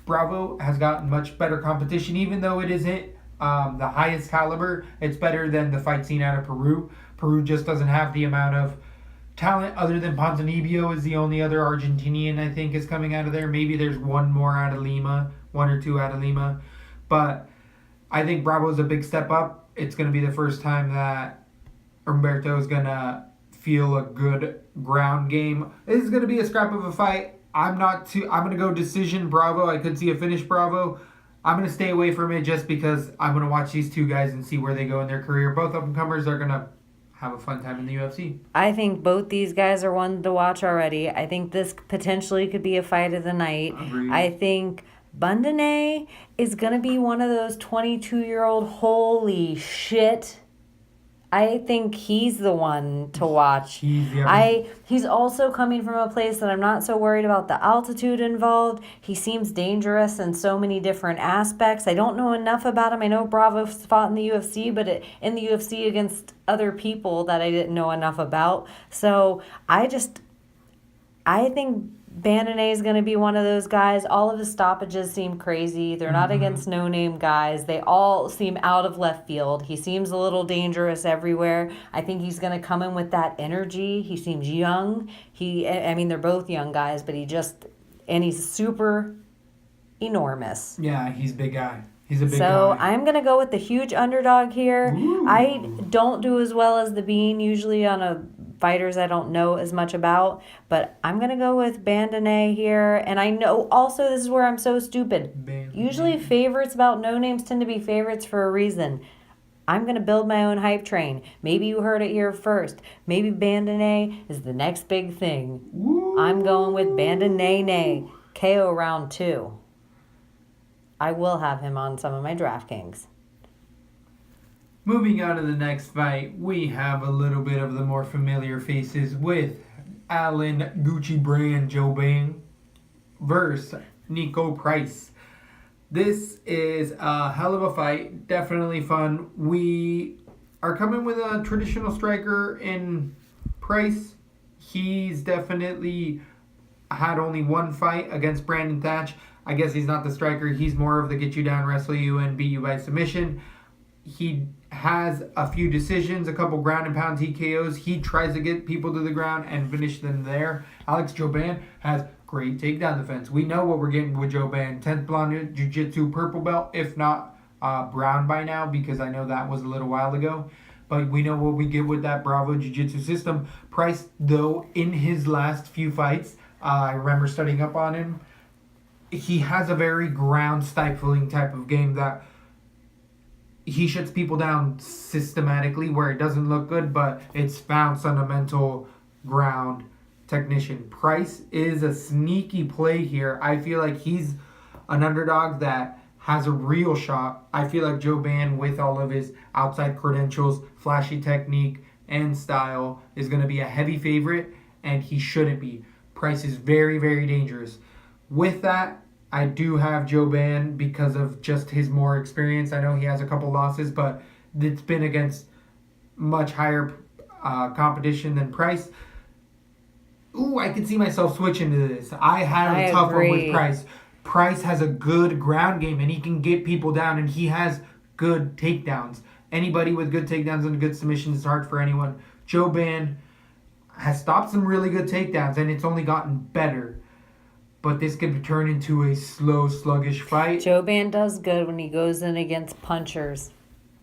Bravo has gotten much better competition, even though it isn't the highest caliber. It's better than the fight scene out of Peru. Peru just doesn't have the amount of talent other than Ponzinibbio is the only other Argentinian I think is coming out of there. Maybe there's one more out of Lima, one or two out of Lima. But I think Bravo's a big step up. It's going to be the first time that Humberto is going to feel a good ground game. This is going to be a scrap of a fight. I'm going to go decision Bravo. I could see a finish Bravo. I'm going to stay away from it just because I'm going to watch these two guys and see where they go in their career. Both up-and-comers are going to have a fun time in the UFC. I think both these guys are one to watch already. I think this potentially could be a fight of the night. Agreed. I think Bundane is going to be one of those 22-year-old, holy shit. I think he's the one to watch. He's also coming from a place that I'm not so worried about the altitude involved. He seems dangerous in so many different aspects. I don't know enough about him. I know Bravo fought in the UFC, but in the UFC against other people that I didn't know enough about. So I think Bandonnet is going to be one of those guys. All of his stoppages seem crazy. They're not against no-name guys. They all seem out of left field. He seems a little dangerous everywhere. I think he's going to come in with that energy. He seems young. They're both young guys, but he's super enormous. Yeah, he's a big guy. He's a big guy. So I'm going to go with the huge underdog here. Ooh. I don't do as well as the Bean usually on fighters I don't know as much about, but I'm going to go with Bandonnet here. And I know also this is where I'm so stupid. Usually favorites about no names tend to be favorites for a reason. I'm going to build my own hype train. Maybe you heard it here first. Maybe Bandonnet is the next big thing. Ooh. I'm going with Bandonnet KO round 2. I will have him on some of my DraftKings. Moving on to the next fight, we have a little bit of the more familiar faces with Alan Gucci Brand Jouban versus Nico Price. This is a hell of a fight, definitely fun. We are coming with a traditional striker in Price. He's definitely had only one fight against Brandon Thatch. I guess he's not the striker. He's more of the get you down, wrestle you, and beat you by submission. He has a few decisions, a couple ground and pound TKOs. He tries to get people to the ground and finish them there. Alex Jouban has great takedown defense. We know what we're getting with Jouban. 10th blonde jiu-jitsu purple belt, if not brown by now, because I know that was a little while ago. But we know what we get with that Bravo jiu-jitsu system. Price, though, in his last few fights, I remember studying up on him. He has a very ground-stifling type of game that he shuts people down systematically where it doesn't look good, but it's found fundamental ground technician. Price is a sneaky play here. I feel like he's an underdog that has a real shot. I feel like Jouban, with all of his outside credentials, flashy technique, and style, is going to be a heavy favorite, and he shouldn't be. Price is very, very dangerous. With that, I do have Jouban because of just his more experience. I know he has a couple losses, but it's been against much higher competition than Price. Ooh, I can see myself switching to this. I had a tough one with Price. Price has a good ground game, and he can get people down, and he has good takedowns. Anybody with good takedowns and good submissions is hard for anyone. Jouban has stopped some really good takedowns, and it's only gotten better. But this could turn into a slow, sluggish fight. Jouban does good when he goes in against punchers.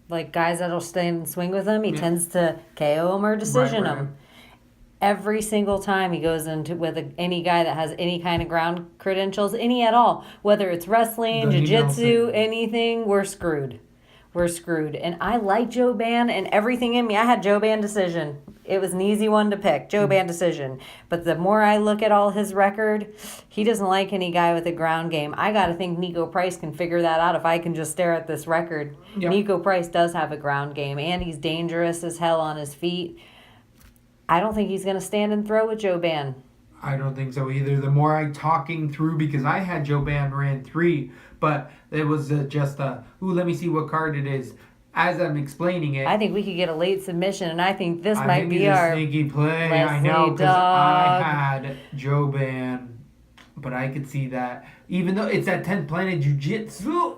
Like guys that'll stay and swing with him, he tends to KO him or decision him. Every single time he goes into with any guy that has any kind of ground credentials, any at all, whether it's wrestling, jiu-jitsu, anything, we're screwed. We're screwed. And I like Jouban and everything in me. I had Jouban decision. It was an easy one to pick. Jouban decision. But the more I look at all his record, he doesn't like any guy with a ground game. I got to think Nico Price can figure that out if I can just stare at this record. Yep. Nico Price does have a ground game, and he's dangerous as hell on his feet. I don't think he's going to stand and throw with Jouban. I don't think so either. The more I talking through, because I had Jouban ran 3, but it was just let me see what card it is. As I'm explaining it, I think we could get a late submission, and I think this might be our sneaky play. Leslie I know, because dog. I had Jouban, but I could see that even though it's at 10th Planet Jiu-Jitsu,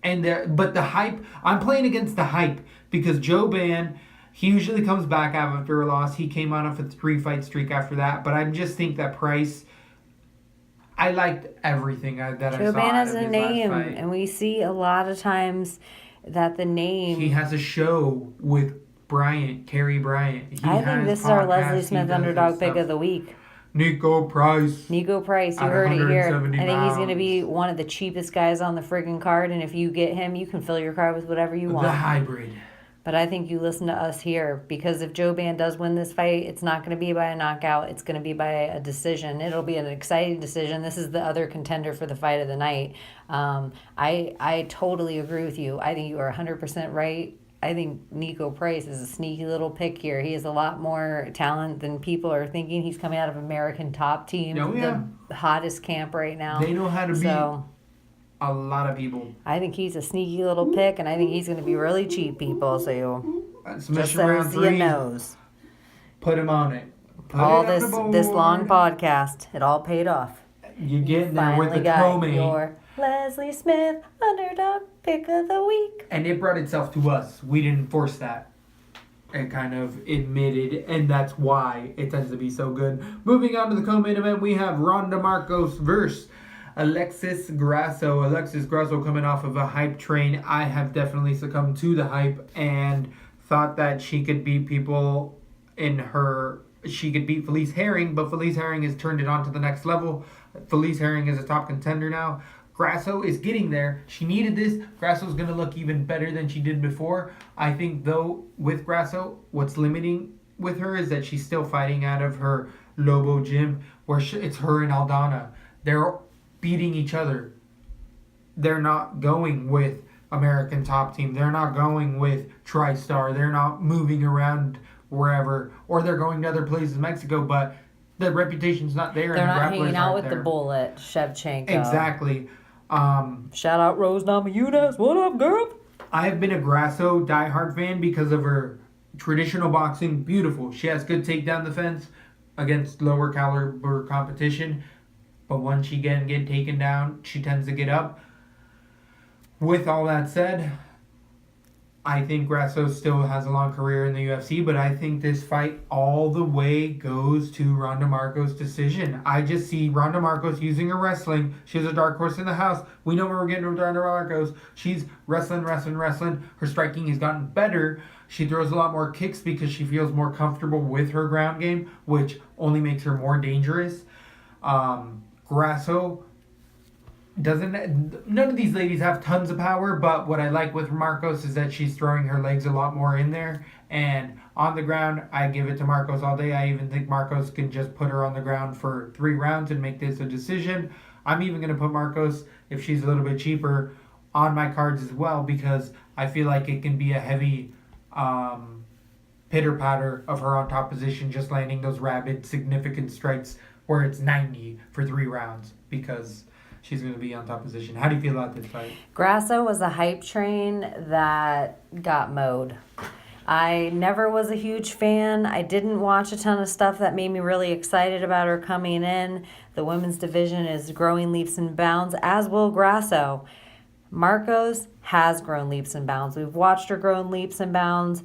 but the hype. I'm playing against the hype because Jouban, he usually comes back after a loss. He came on off a 3-fight streak after that, but I just think that Price. I liked everything that I saw. Jouban has a name, and we see a lot of times that the name. He has a show with Kerry Bryant. He I think has this is our podcasts, Leslie he Smith does underdog his pick stuff. of the week. Nico Price. Nico Price, you At heard it here. I 170 think he's going to be pounds. one of the cheapest guys on the friggin' card, and if you get him, you can fill your card with whatever you want. The hybrid. But I think you listen to us here, because if Joe Ban does win this fight, it's not going to be by a knockout. It's going to be by a decision. It'll be an exciting decision. This is the other contender for the fight of the night. I totally agree with you. I think you are 100% right. I think Nico Price is a sneaky little pick here. He has a lot more talent than people are thinking. He's coming out of American Top Team, Oh, yeah. the hottest camp right now. They know how to beat So a lot of people. I think he's a sneaky little pick, and I think he's going to be really cheap, people. So just Submission so round you 3. knows. Put him on it. Put All it on this the board. this long podcast, it all paid off. You get there with Finally the got co-main. your Leslie Smith underdog pick of the week. And it brought itself to us. We didn't force that. It kind of admitted, and that's why it tends to be so good. Moving on to the co-main event, we have Ronda Marcos versus Alexis Grasso. Alexis Grasso coming off of a hype train. I have definitely succumbed to the hype and thought that she could beat people in her... She could beat Felice Herring, but Felice Herring has turned it on to the next level. Felice Herring is a top contender now. Grasso is getting there. She needed this. Grasso's going to look even better than she did before. I think, though, with Grasso, what's limiting with her is that she's still fighting out of her Lobo gym, where it's her and Aldana. They're beating each other. They're not going with American Top Team. They're not going with TriStar. They're not moving around wherever, or they're going to other places in Mexico, but the reputation's not there. They're and the not grapplers hanging out aren't with there. the bullet, Shevchenko. Exactly. Shout out Rose Namajunas. What up, girl? I have been a Grasso diehard fan because of her traditional boxing. Beautiful. She has good takedown defense against lower caliber competition. But once she can get taken down, she tends to get up. With all that said, I think Grasso still has a long career in the UFC, but I think this fight all the way goes to Ronda Marcos' decision. I just see Ronda Marcos using her wrestling. She's a dark horse in the house. We know where we're getting with Ronda Marcos. She's wrestling. Her striking has gotten better. She throws a lot more kicks because she feels more comfortable with her ground game, which only makes her more dangerous. Grasso none of these ladies have tons of power, but what I like with Marcos is that she's throwing her legs a lot more in there, and on the ground I give it to Marcos all day. I even think Marcos can just put her on the ground for 3 rounds and make this a decision. I'm even going to put Marcos, if she's a little bit cheaper, on my cards as well, because I feel like it can be a heavy pitter-patter of her on top position, just landing those rapid significant strikes where it's 90 for 3 rounds, because she's going to be on top position. How do you feel about this fight? Grasso was a hype train that got mowed. I never was a huge fan. I didn't watch a ton of stuff that made me really excited about her coming in. The women's division is growing leaps and bounds, as will Grasso. Marcos has grown leaps and bounds. We've watched her grow in leaps and bounds.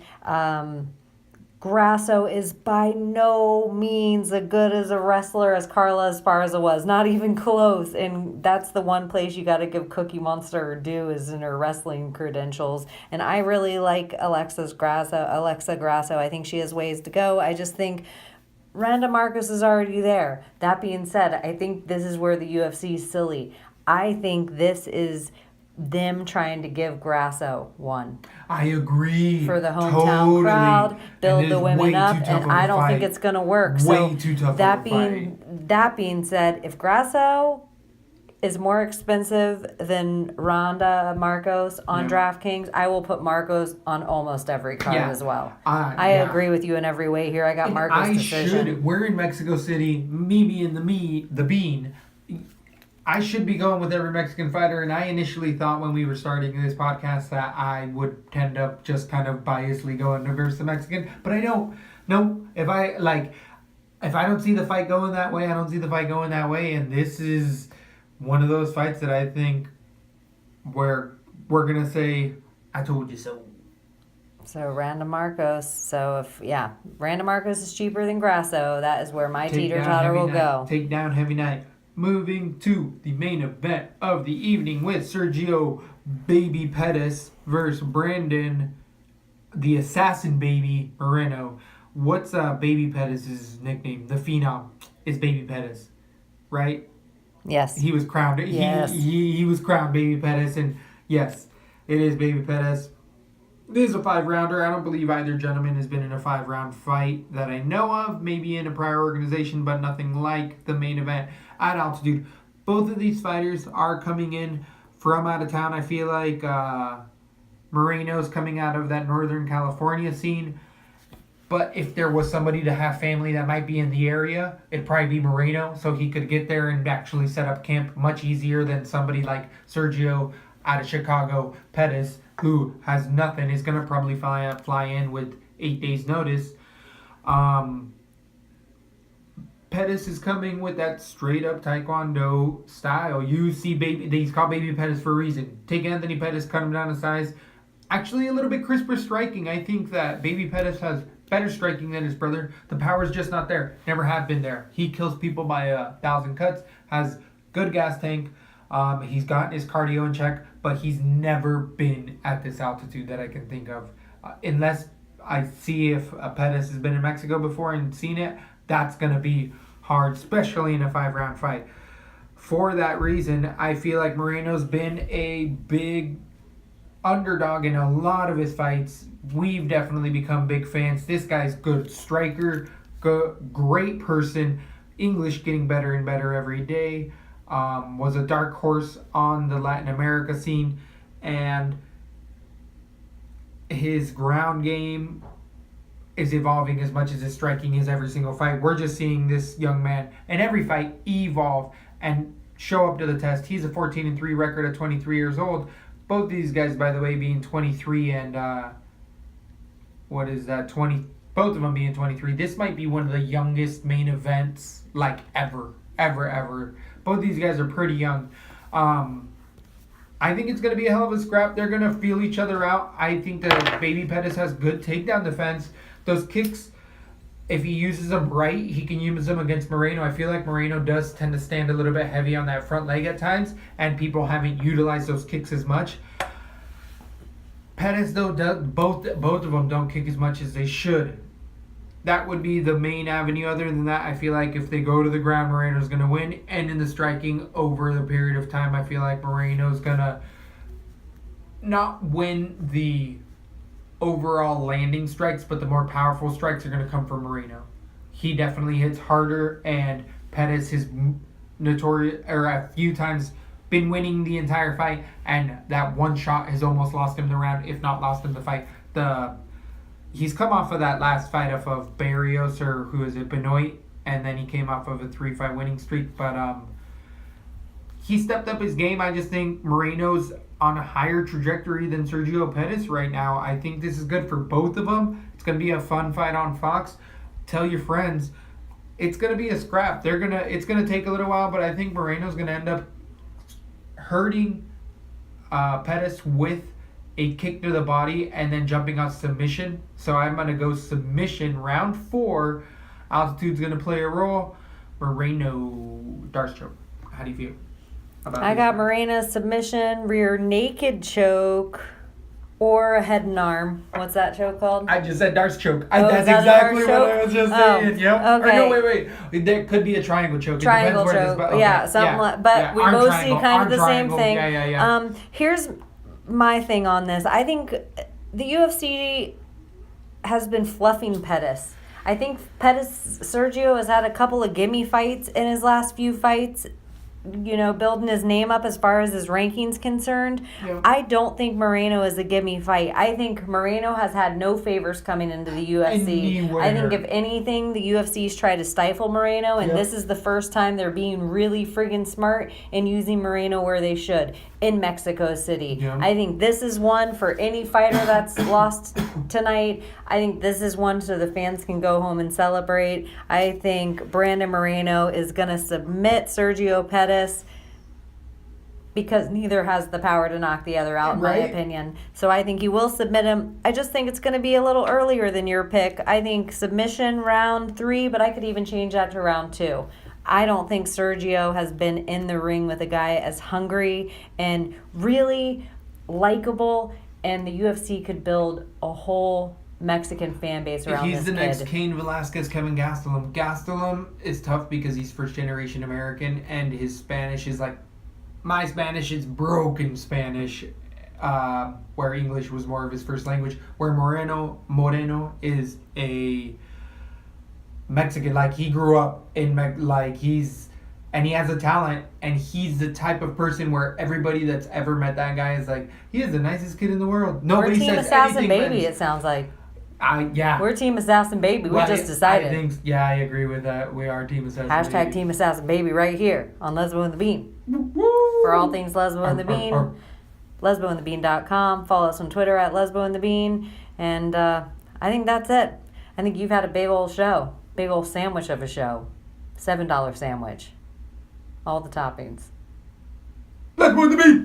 Grasso is by no means as good as a wrestler as Carla Esparza was. Not even close. And that's the one place you got to give Cookie Monster her due, is in her wrestling credentials. And I really like Alexa Grasso. I think she has ways to go. I just think Ronda Marcos is already there. That being said, I think this is where the UFC is silly. I think this is them trying to give Grasso one. I agree. For the hometown crowd, build the women up, and I don't think it's going to work. Way too tough that being said, if Grasso is more expensive than Ronda Marcos on DraftKings, I will put Marcos on almost every card as well. I agree with you in every way here. I got Marcos' decision. We're in Mexico City, me being the bean. I should be going with every Mexican fighter, and I initially thought when we were starting this podcast that I would tend up just kind of biasly going versus the Mexican, but I don't. No, if I don't see the fight going that way, I don't see the fight going that way, and this is one of those fights that I think where we're gonna say, "I told you so." So Ronda Marcos. Ronda Marcos is cheaper than Grasso. That is where my teeter-totter will go. Take down heavy night. Moving to the main event of the evening with Sergio Baby Pettis versus Brandon the assassin baby Moreno. What's Baby Pettis' nickname? The Phenom is Baby Pettis, right? Yes. He was crowned. Yes. He was crowned Baby Pettis, and yes, it is Baby Pettis. This is a 5-rounder. I don't believe either gentleman has been in a 5-round fight that I know of. Maybe in a prior organization, but nothing like the main event at altitude. Both of these fighters are coming in from out of town. I feel like Moreno's coming out of that Northern California scene. But if there was somebody to have family that might be in the area, it'd probably be Moreno. So he could get there and actually set up camp much easier than somebody like Sergio out of Chicago, Pettis, who has nothing, is going to probably fly in with 8 days' notice. Pettis is coming with that straight-up Taekwondo style. You see, he's called Baby Pettis for a reason. Take Anthony Pettis, cut him down to size. Actually, a little bit crisper striking. I think that Baby Pettis has better striking than his brother. The power's just not there. Never have been there. He kills people by 1,000 cuts. Has good gas tank. He's gotten his cardio in check, but he's never been at this altitude that I can think of. Unless I see if Pettis has been in Mexico before and seen it, that's going to be hard, especially in a 5-round fight. For that reason, I feel like Moreno's been a big underdog in a lot of his fights. We've definitely become big fans. This guy's good striker, great person, English getting better and better every day. Was a dark horse on the Latin America scene, and his ground game is evolving as much as his striking is every single fight. We're just seeing this young man in every fight evolve and show up to the test. He's a 14-3 record at 23 years old. Both these guys, by the way, being 23 and 20. Both of them being 23. This might be one of the youngest main events like ever. Both these guys are pretty young. I think it's going to be a hell of a scrap. They're going to feel each other out. I think that Baby Pettis has good takedown defense. Those kicks, if he uses them right, he can use them against Moreno. I feel like Moreno does tend to stand a little bit heavy on that front leg at times, and people haven't utilized those kicks as much. Pettis, though, both of them don't kick as much as they should. That would be the main avenue. Other than that, I feel like if they go to the ground, Moreno's going to win. And in the striking over the period of time, I feel like Moreno's going to not win the overall landing strikes, but the more powerful strikes are going to come from Moreno. He definitely hits harder, and Pettis has notorious, or a few times been winning the entire fight, and that one shot has almost lost him the round, if not lost him the fight. He's come off of that last fight off of Barrios, or who is it, Benoit, and then he came off of a 3-fight winning streak. But he stepped up his game. I just think Moreno's on a higher trajectory than Sergio Pettis right now. I think this is good for both of them. It's going to be a fun fight on Fox. Tell your friends. It's going to be a scrap. It's going to take a little while, but I think Moreno's going to end up hurting Pettis with a kick to the body and then jumping on submission. So I'm going to go submission round 4. Altitude's going to play a role. Moreno Darce choke. How do you feel about I got Moreno submission, rear naked choke, or a head and arm. What's that choke called? I just said Darce choke. Oh, That's exactly what I was just saying. Yep. Okay. Or no, wait. There could be a triangle choke. Triangle choke. Okay. Yeah, something like. But we Arm both triangle, see kind of the triangle. same thing. Yeah. Here's my thing on this. I think the UFC has been fluffing Pettis. I think Sergio has had a couple of gimme fights in his last few fights, building his name up as far as his rankings concerned. Yeah. I don't think Moreno is a gimme fight. I think Moreno has had no favors coming into the UFC. Anywhere. I think if anything, the UFC's tried to stifle Moreno, and this is the first time they're being really friggin' smart and using Moreno where they should, in Mexico City. Yeah. I think this is one for any fighter that's lost tonight. I think this is one so the fans can go home and celebrate. I think Brandon Moreno is going to submit Sergio Pettis because neither has the power to knock the other out, in my opinion. So I think he will submit him. I just think it's going to be a little earlier than your pick. I think submission round 3, but I could even change that to round 2. I don't think Sergio has been in the ring with a guy as hungry and really likable and the UFC could build a whole Mexican fan base around He's this the kid. next Cain Velasquez, Kevin Gastelum. Gastelum is tough because he's first generation American, and his Spanish is like my Spanish is broken Spanish, where English was more of his first language. Where Moreno is a Mexican, like he grew up in and he has a talent, and he's the type of person where everybody that's ever met that guy is like, he is the nicest kid in the world. We're Nobody Team says Assassin anything Baby, bad. it sounds like. Yeah. We're Team Assassin Baby. We Well, just decided. I think, yeah, I agree with that. We are Team Assassin Hashtag Baby. Team Assassin Baby right here on Lesbo and the Bean. Woo! For all things Lesbo and the Bean, lesboandthebean.com. Follow us on Twitter at Lesbo and the Bean. And I think that's it. I think you've had a big old show. Big old sandwich of a show. $7 sandwich. All the toppings. Let's move the beat!